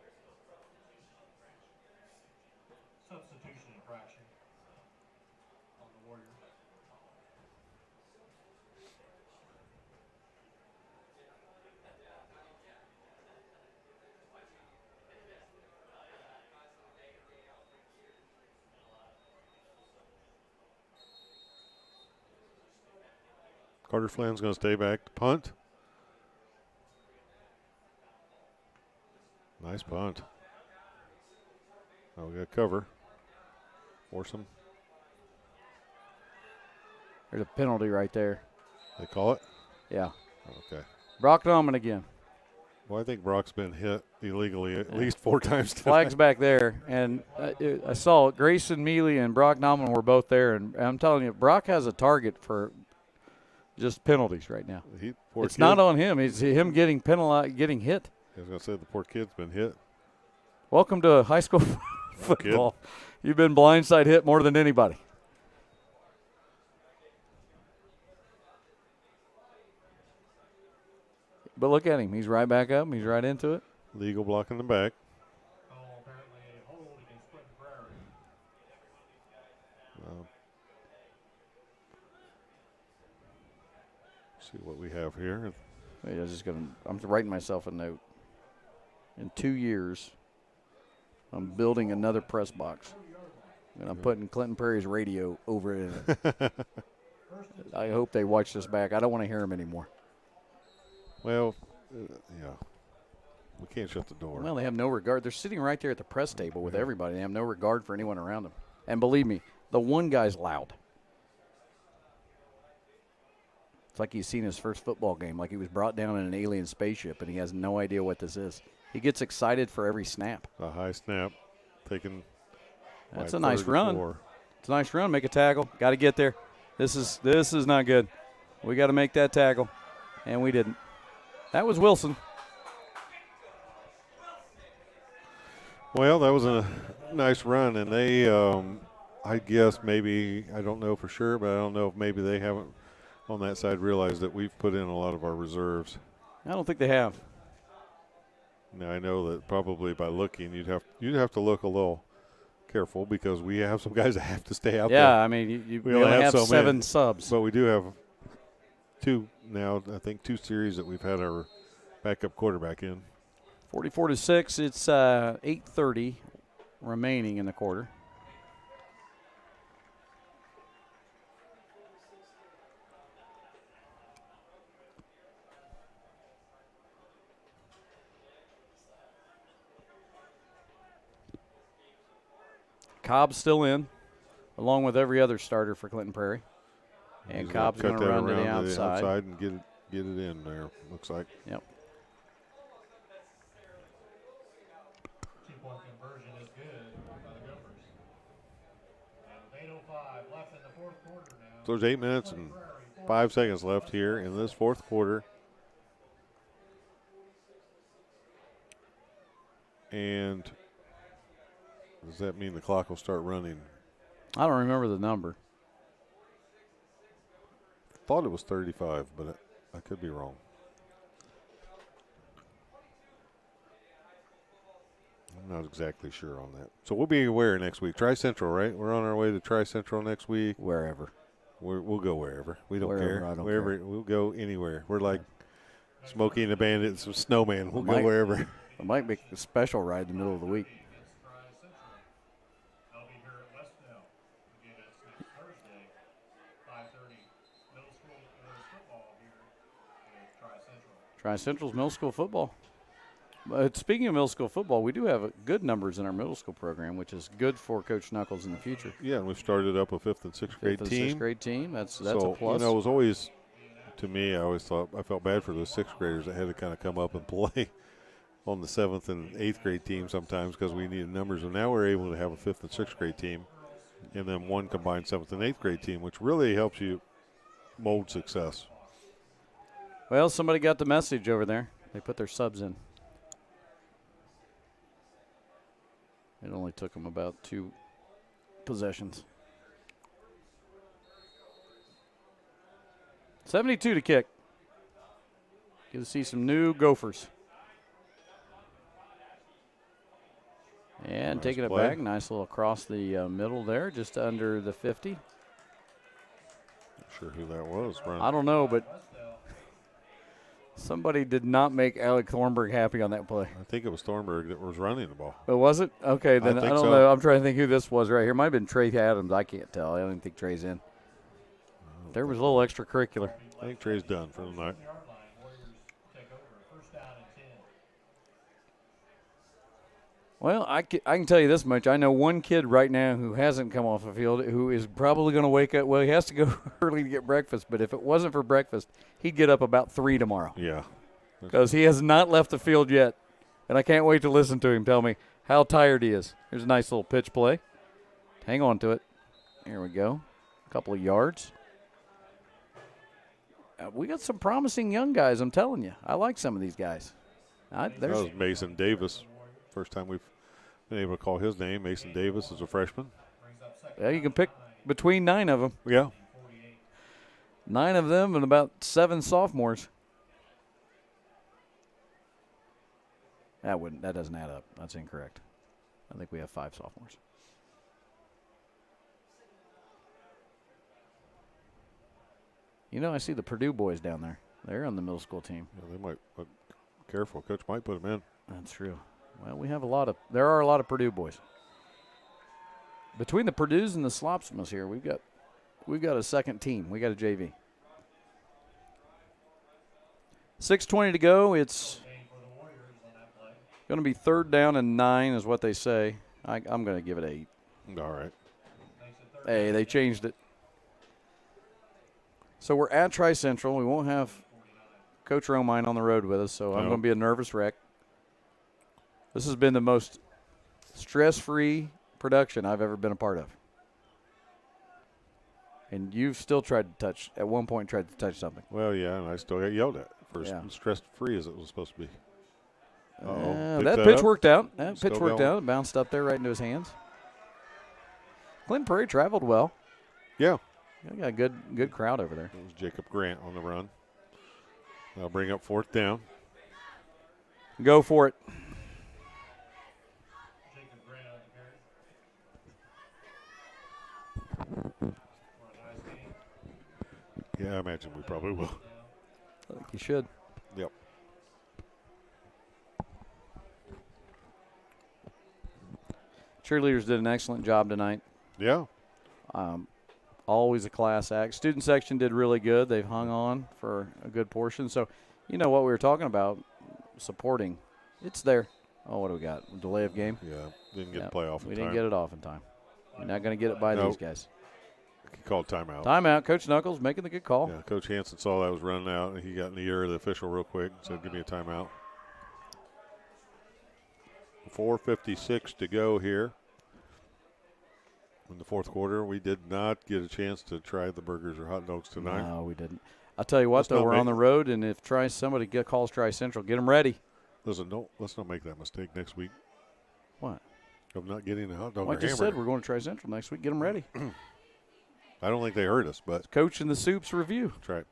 Substitution infraction on the Warriors. Carter Flynn's going to stay back to punt. Nice punt. Now we got cover. Force them. There's a penalty right there. They call it? Yeah. Okay. Brock Nauman again. Well, I think Brock's been hit illegally at least 4 times tonight. Flag's back there. And I saw Grayson Mealy and Brock Nauman were both there. And I'm telling you, Brock has a target for just penalties right now. It's not on him. It's him getting penalized, getting hit. I was going to say the poor kid's been hit. Welcome to high school football. You've been blindside hit more than anybody. But look at him. He's right back up. He's right into it. Legal block in the back. Call apparently a hold against Clinton Prairie. See what we have here. Wait, I'm writing myself a note. In 2 years, I'm building another press box. And I'm putting Clinton Prairie's radio over it. I hope they watch this back. I don't want to hear him anymore. Well, yeah. We can't shut the door. Well, they have no regard. They're sitting right there at the press table with everybody. They have no regard for anyone around them. And believe me, the one guy's loud. It's like he's seen his first football game, like he was brought down in an alien spaceship, and he has no idea what this is. He gets excited for every snap. A high snap. Taken. That's a nice run. It's a nice run. Make a tackle. Got to get there. This is not good. We got to make that tackle, and we didn't. That was Wilson. Well, that was a nice run, and they, I guess maybe, I don't know for sure, but I don't know if maybe they haven't on that side realized that we've put in a lot of our reserves. I don't think they have. Now, I know that probably by looking, you'd have to look a little careful because we have some guys that have to stay out there. Yeah, I mean, we only have 7 subs. But we do have 2 now, I think 2 series that we've had our backup quarterback in. 44-6, it's 8:30 remaining in the quarter. Cobb's still in, along with every other starter for Clinton Prairie. And Cobb's going to run to the outside. And get it in there, looks like. Yep. 2-point conversion is good by the Gophers. And with 8:05 left in the fourth quarter now. So there's 8 minutes and Prairie 5 seconds left here in this fourth quarter. And does that mean the clock will start running? I don't remember the number. Thought it was 35, but I could be wrong. I'm not exactly sure on that. So we'll be where next week? Tri-Central, right? We're on our way to Tri-Central next week. Wherever. We'll go wherever. We don't Wherever, care. I don't Wherever. care. We'll go anywhere. We're like Smokey and the Bandits and Snowman. We'll go Mike. wherever. It might be a special ride in the middle of the week. They'll be here at Westdale. Again, it's next Thursday, 5:30. Middle school football here at Tri-Central. Tri-Central's middle school football. But speaking of middle school football, we do have good numbers in our middle school program, which is good for Coach Knuckles in the future. Yeah, and we've started up a 5th and 6th grade Fifth and team. sixth grade team. That's So, a plus. you know, it was always, to me, I always thought, I felt bad for those 6th graders that had to kind of come up and play on the 7th and 8th grade team sometimes because we needed numbers. And now we're able to have a 5th and 6th grade team and then one combined 7th and 8th grade team, which really helps you mold success. Well, somebody got the message over there. They put their subs in. It only took them about 2 possessions. 72 to kick. Get to see some new Gophers. And Nice taking it play. back, nice little across the middle there, just under the 50. Not sure who that was. Brian. I don't know, but somebody did not make Alec Thornburg happy on that play. I think it was Thornburg that was running the ball. Oh, was it? Okay, then I think don't so. know. I'm trying to think who this was right here. Might have been Trey Adams. I can't tell. I don't even think Trey's in. There was a little extracurricular. I think Trey's done for the night. Yard line, Warriors take over. First down and 10. Well, I can tell you this much. I know one kid right now who hasn't come off the field who is probably going to wake up. Well, he has to go early to get breakfast, but if it wasn't for breakfast, he'd get up about 3 tomorrow Yeah. because he has not left the field yet. And I can't wait to listen to him tell me how tired he is. Here's a nice little pitch play. Hang on to it. There we go. A couple of yards. We got some promising young guys, I'm telling you. I like some of these guys. That was Mason Davis. First time we've been able to call his name. Mason Davis is a freshman. Yeah, you can pick between 9 of them. Yeah. 9 of them and about 7 sophomores. That doesn't add up. That's incorrect. I think we have 5 sophomores. You know, I see the Purdue boys down there. They're on the middle school team. Yeah, they might. Careful, coach might put him in. That's true. Well, there are a lot of Purdue boys. Between the Purdues and the Slopsmas here, we've got a second team. We got a JV. 6:20 to go. It's going to be 3rd down and 9 is what they say. I'm going to give it 8. All right. Hey, they changed it. So we're at Tri-Central. We won't have Coach Romine on the road with us, so I'm No. going to be a nervous wreck. This has been the most stress-free production I've ever been a part of. And you've still at one point tried to touch something. Well, yeah, and I still got yelled at for Yeah. as stress-free as it was supposed to be. That pitch worked out. That Still pitch worked going. out. It bounced up there right into his hands. Clinton Prairie traveled well. Yeah. We got a good crowd over there. It was Jacob Grant on the run. I'll bring up 4th down. Go for it. Jacob Brandt on the carry. For a nice game. Yeah, I imagine we probably will. I think you should. Yep. Cheerleaders did an excellent job tonight. Yeah. Always a class act. Student section did really good. They've hung on for a good portion. So, you know what we were talking about, supporting. It's there. Oh, what do we got? Delay of game? Yeah. Didn't get Yep. the play off in We time. didn't get it off in time. You're not going to get it by Nope. these guys. He called timeout. Timeout. Coach Knuckles making the good call. Yeah, Coach Hansen saw that was running out, and he got in the ear of the official real quick and said, give me a timeout. 4:56 to go here in the fourth quarter. We did not get a chance to try the burgers or hot dogs tonight. No, we didn't. I'll tell you what, Let's though, not we're make on the it. road, and if somebody calls Tri-Central, get them ready. Listen, let's not make that mistake next week What? of not getting a hot dog Well, I or just hamburger. said we're going to Tri-Central next week. Get them ready. I don't think they heard us, but Coach in the Soups review. that's right.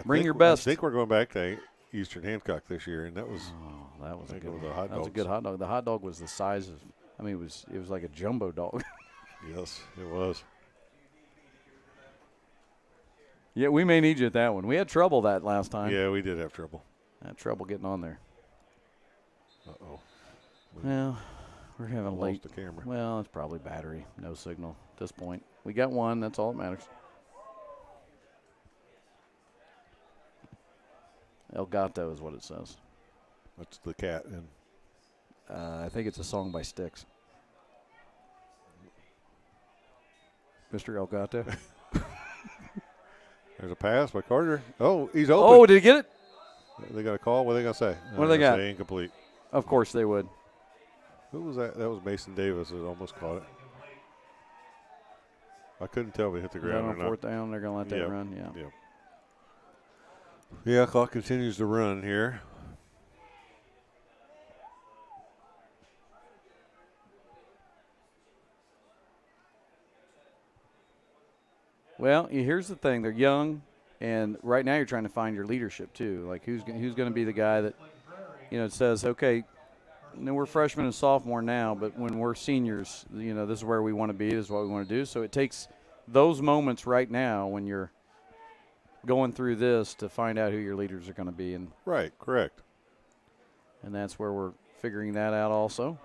Bring your best. I think we're going back to Eastern Hancock this year, and that was Oh, that was a think good it was one. the hot That was a dogs. good hot dog. The hot dog was the size of, it was like a jumbo dog. yes, it was. Yeah, we may need you at that one. We had trouble that last time. Yeah, we did have trouble. Had trouble getting on there. Uh-oh. Well, we're having Lost late. the camera. Well, it's probably battery. No signal at this point. We got one. That's all that matters. El Gato is what it says. That's the cat. And I think it's a song by Styx. Mr. El Gato. there's a pass by Carter. Oh, he's open. Oh, did he get it? They got a call. What are they going to say? What do they got? Say incomplete. Of course they would. Who was that? That was Mason Davis that almost caught it. I couldn't tell if he hit the ground or On not. fourth down, they're going to let that Yep. run. Yeah. Yep. Yeah, clock continues to run here. Well, here's the thing: they're young, and right now you're trying to find your leadership too. Like who's going to be the guy that says, okay, we're freshmen and sophomore now, but when we're seniors, this is where we want to be. This is what we want to do. So it takes those moments right now when you're going through this to find out who your leaders are going to be, and Right, correct. that's where we're figuring that out also.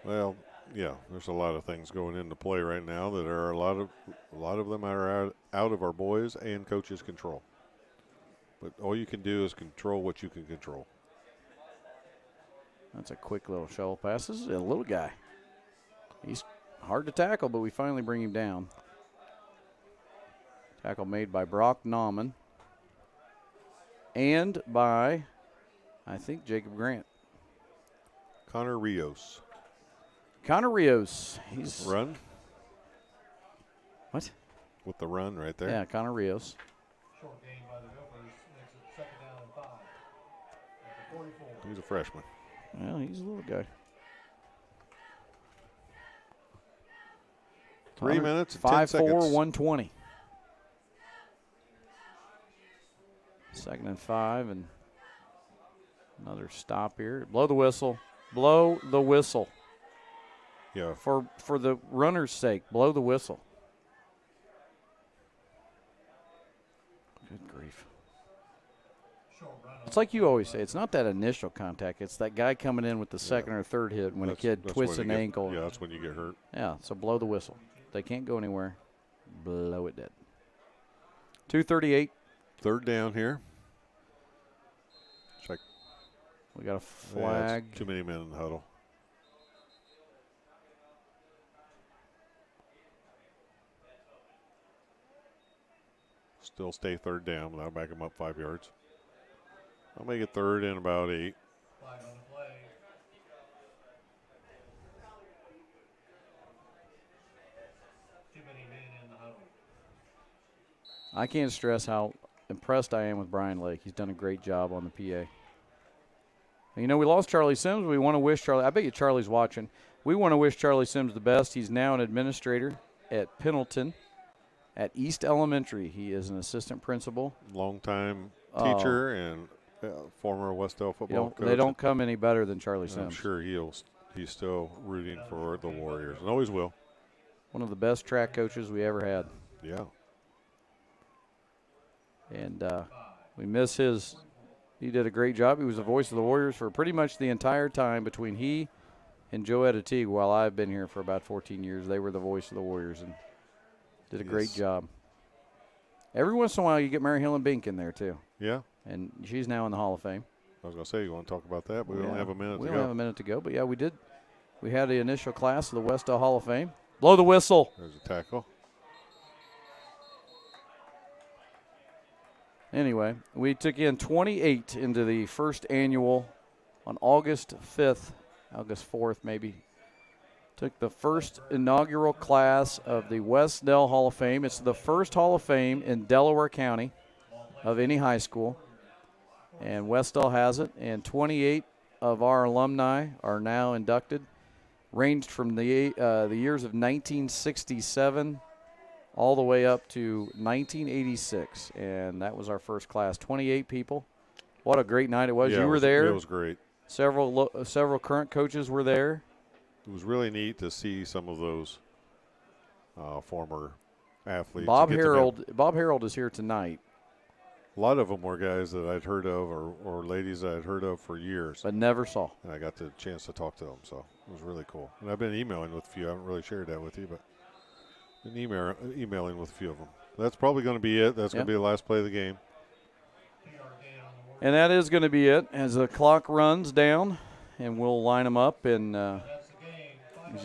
Well, yeah, there's a lot of things going into play right now that are a lot of them are out of our boys and coaches' control. But all you can do is control what you can control. That's a quick little shovel pass. This is a little guy. He's hard to tackle, but we finally bring him down. Tackle made by Brock Nauman and by, I think, Jacob Grant. Connor Rios. Connor Rios. He's Run what? with the run right there. Yeah, Connor Rios. Short gain by the Gophers makes it second down and 5. At the 44. He's a freshman. Well, he's a little guy. 3 minutes and 10 5'4", seconds. 120. 2nd and 5, and another stop here. Blow the whistle. Blow the whistle. Yeah, For the runner's sake, blow the whistle. Good grief. Short run It's like you always say, it's not that initial contact. It's that guy coming in with the second or third hit when a kid that's twists when an you get- ankle. Yeah, that's when you get hurt. Yeah, so blow the whistle. They can't go anywhere. Blow it dead. 2:38. Third down here. Check. We got a Yeah, flag. it's too many men in the huddle. Still stay third down without back them up 5 yards. I'll make it third and about 8. flag on the play. Too many men in the huddle. I can't stress how impressed I am with Brian Lake. He's done a great job on the PA. We lost Charlie Sims. We want to wish Charlie – I bet you Charlie's watching. We want to wish Charlie Sims the best. He's now an administrator at Pendleton at East Elementary. He is an assistant principal. Longtime Oh. teacher and former Westdale football coach. They don't come any better than Charlie I'm Sims. sure he's still rooting for the Warriors and always will. One of the best track coaches we ever had. Yeah. And we miss his – he did a great job. He was the voice of the Warriors for pretty much the entire time between he and Joe Teague. While I've been here for about 14 years, they were the voice of the Warriors and did a great Yes. job. Every once in a while you get Mary Helen Bink in there too, Yeah. and she's now in the Hall of Fame. I was going to say, you want to talk about that, but we Yeah. only have a minute We to only have go. a minute to go, but yeah, we did. We had the initial class of the Westdale Hall of Fame. Blow the whistle. There's a tackle. Anyway, we took in 28 into the first annual on August 5th, August 4th maybe, Took the first inaugural class of the Westdale Hall of Fame. It's the first Hall of Fame in Delaware County of any high school. And Westdale has it. And 28 of our alumni are now inducted. Ranged from the years of 1967 all the way up to 1986. And that was our first class. 28 people. What a great night it was. Yeah, You were there. It was great. Several current coaches were there. It was really neat to see some of those former athletes. Bob Harold is here tonight. A lot of them were guys that I'd heard of or ladies that I'd heard of for years. But never saw. And I got the chance to talk to them, so it was really cool. And I've been emailing with a few. I haven't really shared that with you, but been emailing with a few of them. That's probably going to be it. That's going to be the last play of the game. And that is going to be it as the clock runs down, and we'll line them up. And as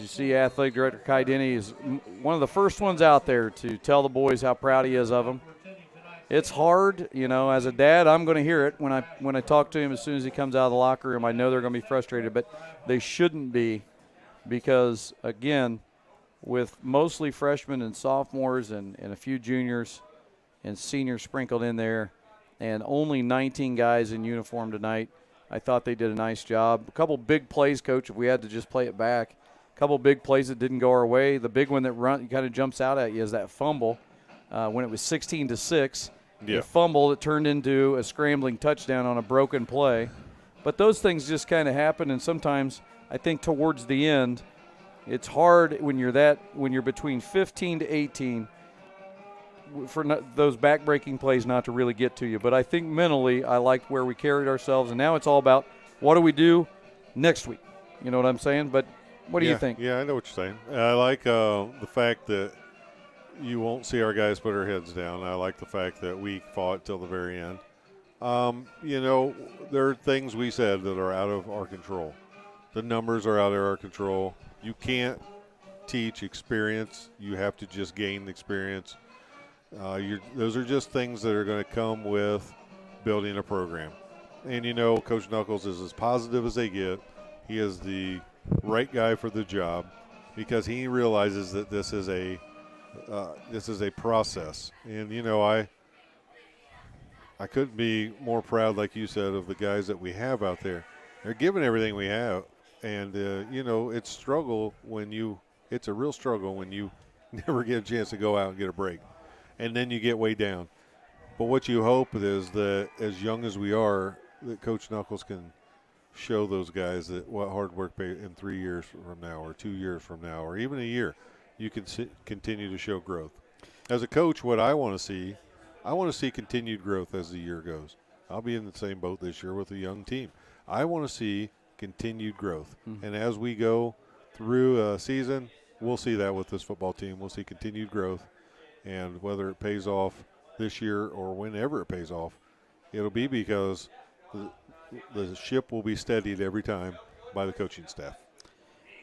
you see, Athletic Director Kai Denny is one of the first ones out there to tell the boys how proud he is of them. It's hard, as a dad, I'm going to hear it when I talk to him as soon as he comes out of the locker room. I know they're going to be frustrated, but they shouldn't be because, again, with mostly freshmen and sophomores and a few juniors and seniors sprinkled in there, and only 19 guys in uniform tonight, I thought they did a nice job. A couple big plays, Coach, if we had to just play it back. A couple big plays that didn't go our way. The big one that kind of jumps out at you is that fumble when it was 16-6. Yeah. A fumble that turned into a scrambling touchdown on a broken play. But those things just kind of happen, and sometimes I think towards the end, it's hard when you're between 15 to 18 for those back-breaking plays not to really get to you. But I think mentally I liked where we carried ourselves, and now it's all about what do we do next week. You know what I'm saying? But what do you think? Yeah, I know what you're saying. I like the fact that you won't see our guys put our heads down. I like the fact that we fought till the very end. There are things we said that are out of our control. The numbers are out of our control. You can't teach experience. You have to just gain the experience. Those are just things that are going to come with building a program. And, Coach Knuckles is as positive as they get. He is the right guy for the job because he realizes that this is a process. And, I couldn't be more proud, like you said, of the guys that we have out there. They're giving everything we have. And, it's a real struggle when you never get a chance to go out and get a break. And then you get way down. But what you hope is that as young as we are, that Coach Knuckles can show those guys that what hard work in 3 years from now or 2 years from now or even a year, you can continue to show growth. As a coach, what I want to see continued growth as the year goes. I'll be in the same boat this year with a young team. I want to see continued growth. Mm-hmm. And as we go through a season, we'll see that with this football team. We'll see continued growth. And whether it pays off this year or whenever it pays off, it'll be because the ship will be steadied every time by the coaching staff.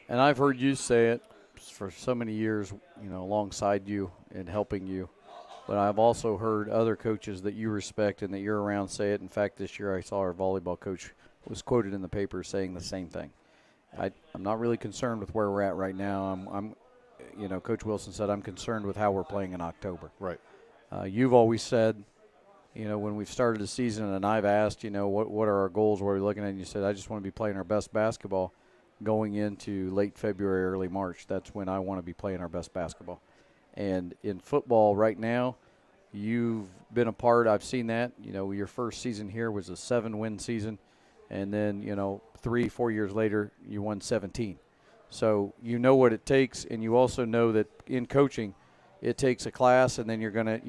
And I've heard you say it for so many years, alongside you and helping you. But I've also heard other coaches that you respect and that you're around say it. In fact, this year I saw our volleyball coach was quoted in the paper saying the same thing. I'm not really concerned with where we're at right now. Coach Wilson said, I'm concerned with how we're playing in October. Right. You've always said, when we've started the season and I've asked, what are our goals, what are we looking at? And you said, I just want to be playing our best basketball going into late February, early March. That's when I want to be playing our best basketball. And in football right now, you've been a part. I've seen that. Your first season here was a 7-win season. And then, 3-4 years later, you won 17. So you know what it takes, and you also know that in coaching, it takes a class, and then you're gonna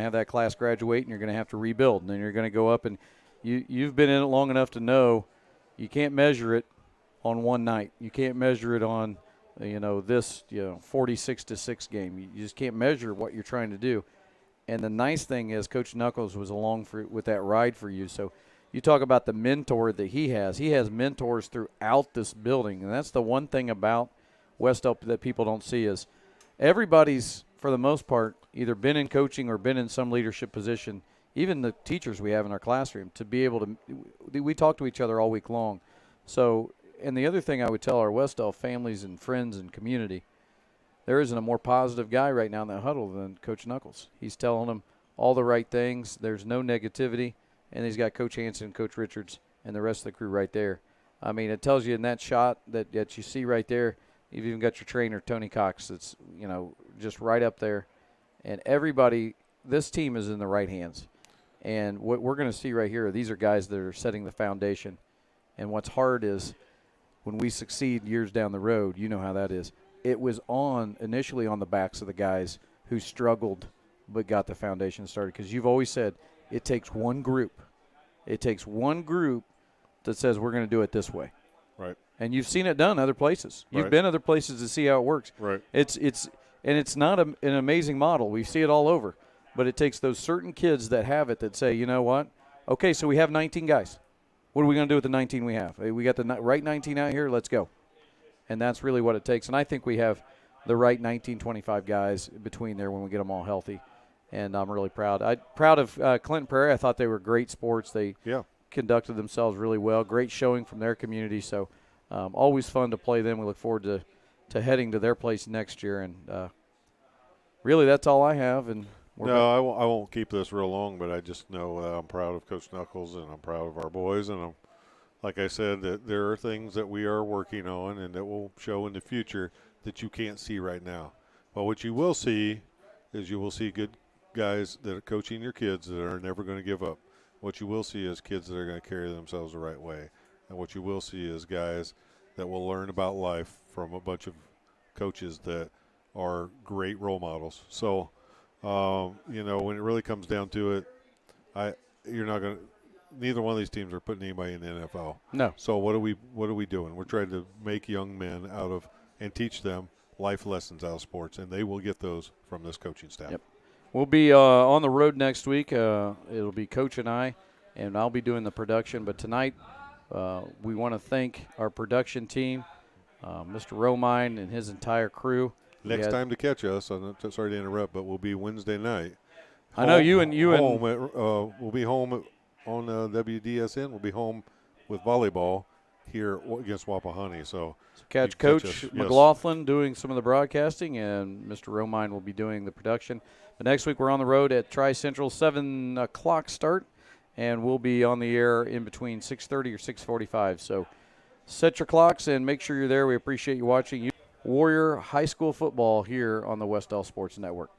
have that class graduate, and you're gonna have to rebuild, and then you're gonna go up, and you've been in it long enough to know you can't measure it on one night. You can't measure it on this 46-6 game. You just can't measure what you're trying to do. And the nice thing is Coach Knuckles was along with that ride for you. So you talk about the mentor that he has. He has mentors throughout this building, and that's the one thing about Westdale that people don't see is everybody's, for the most part, either been in coaching or been in some leadership position, even the teachers we have in our classroom, to be able to – we talk to each other all week long. So and the other thing I would tell our Westdale families and friends and community, there isn't a more positive guy right now in that huddle than Coach Knuckles. He's telling them all the right things. There's no negativity, and he's got Coach Hanson, Coach Richards, and the rest of the crew right there. I mean, it tells you in that shot that you see right there, you've even got your trainer, Tony Cox, that's, just right up there. And everybody, this team is in the right hands. And what we're going to see right here, these are guys that are setting the foundation. And what's hard is when we succeed years down the road, you know how that is. It was initially on the backs of the guys who struggled but got the foundation started. Because you've always said it takes one group. It takes one group that says we're going to do it this way. Right. And you've seen it done other places. You've Right. been other places to see how it works. Right. It's not an amazing model. We see it all over. But it takes those certain kids that have it that say, you know what? Okay, so we have 19 guys. What are we going to do with the 19 we have? We got the right 19 out here. Let's go. And that's really what it takes. And I think we have the right 19, 25 guys between there when we get them all healthy. And I'm really proud. Proud of Clinton Prairie. I thought they were great sports. They conducted themselves really well. Great showing from their community. So always fun to play them. We look forward to heading to their place next year. And really that's all I have. And I won't keep this real long, but I just know I'm proud of Coach Knuckles and I'm proud of our boys. And like I said, that there are things that we are working on and that will show in the future that you can't see right now. But what you will see is you will see good guys that are coaching your kids that are never going to give up. What you will see is kids that are going to carry themselves the right way. And what you will see is guys that will learn about life from a bunch of coaches that are great role models. So, when it really comes down to it, you're not going to – neither one of these teams are putting anybody in the NFL. No. So what are we doing? We're trying to make young men out of and teach them life lessons out of sports, and they will get those from this coaching staff. Yep. We'll be on the road next week. It'll be Coach and I'll be doing the production. But tonight we want to thank our production team, Mr. Romine and his entire crew. Next time to catch us, I'm sorry to interrupt, but we'll be Wednesday night. I know you and we'll be home on WDSN. We'll be home with volleyball here against Wapahani. So catch Coach McLaughlin doing some of the broadcasting, and Mr. Romine will be doing the production. But next week we're on the road at Tri-Central, 7 o'clock start, and we'll be on the air in between 6:30 or 6:45. So set your clocks and make sure you're there. We appreciate you watching Warrior High School football here on the Westdale Sports Network.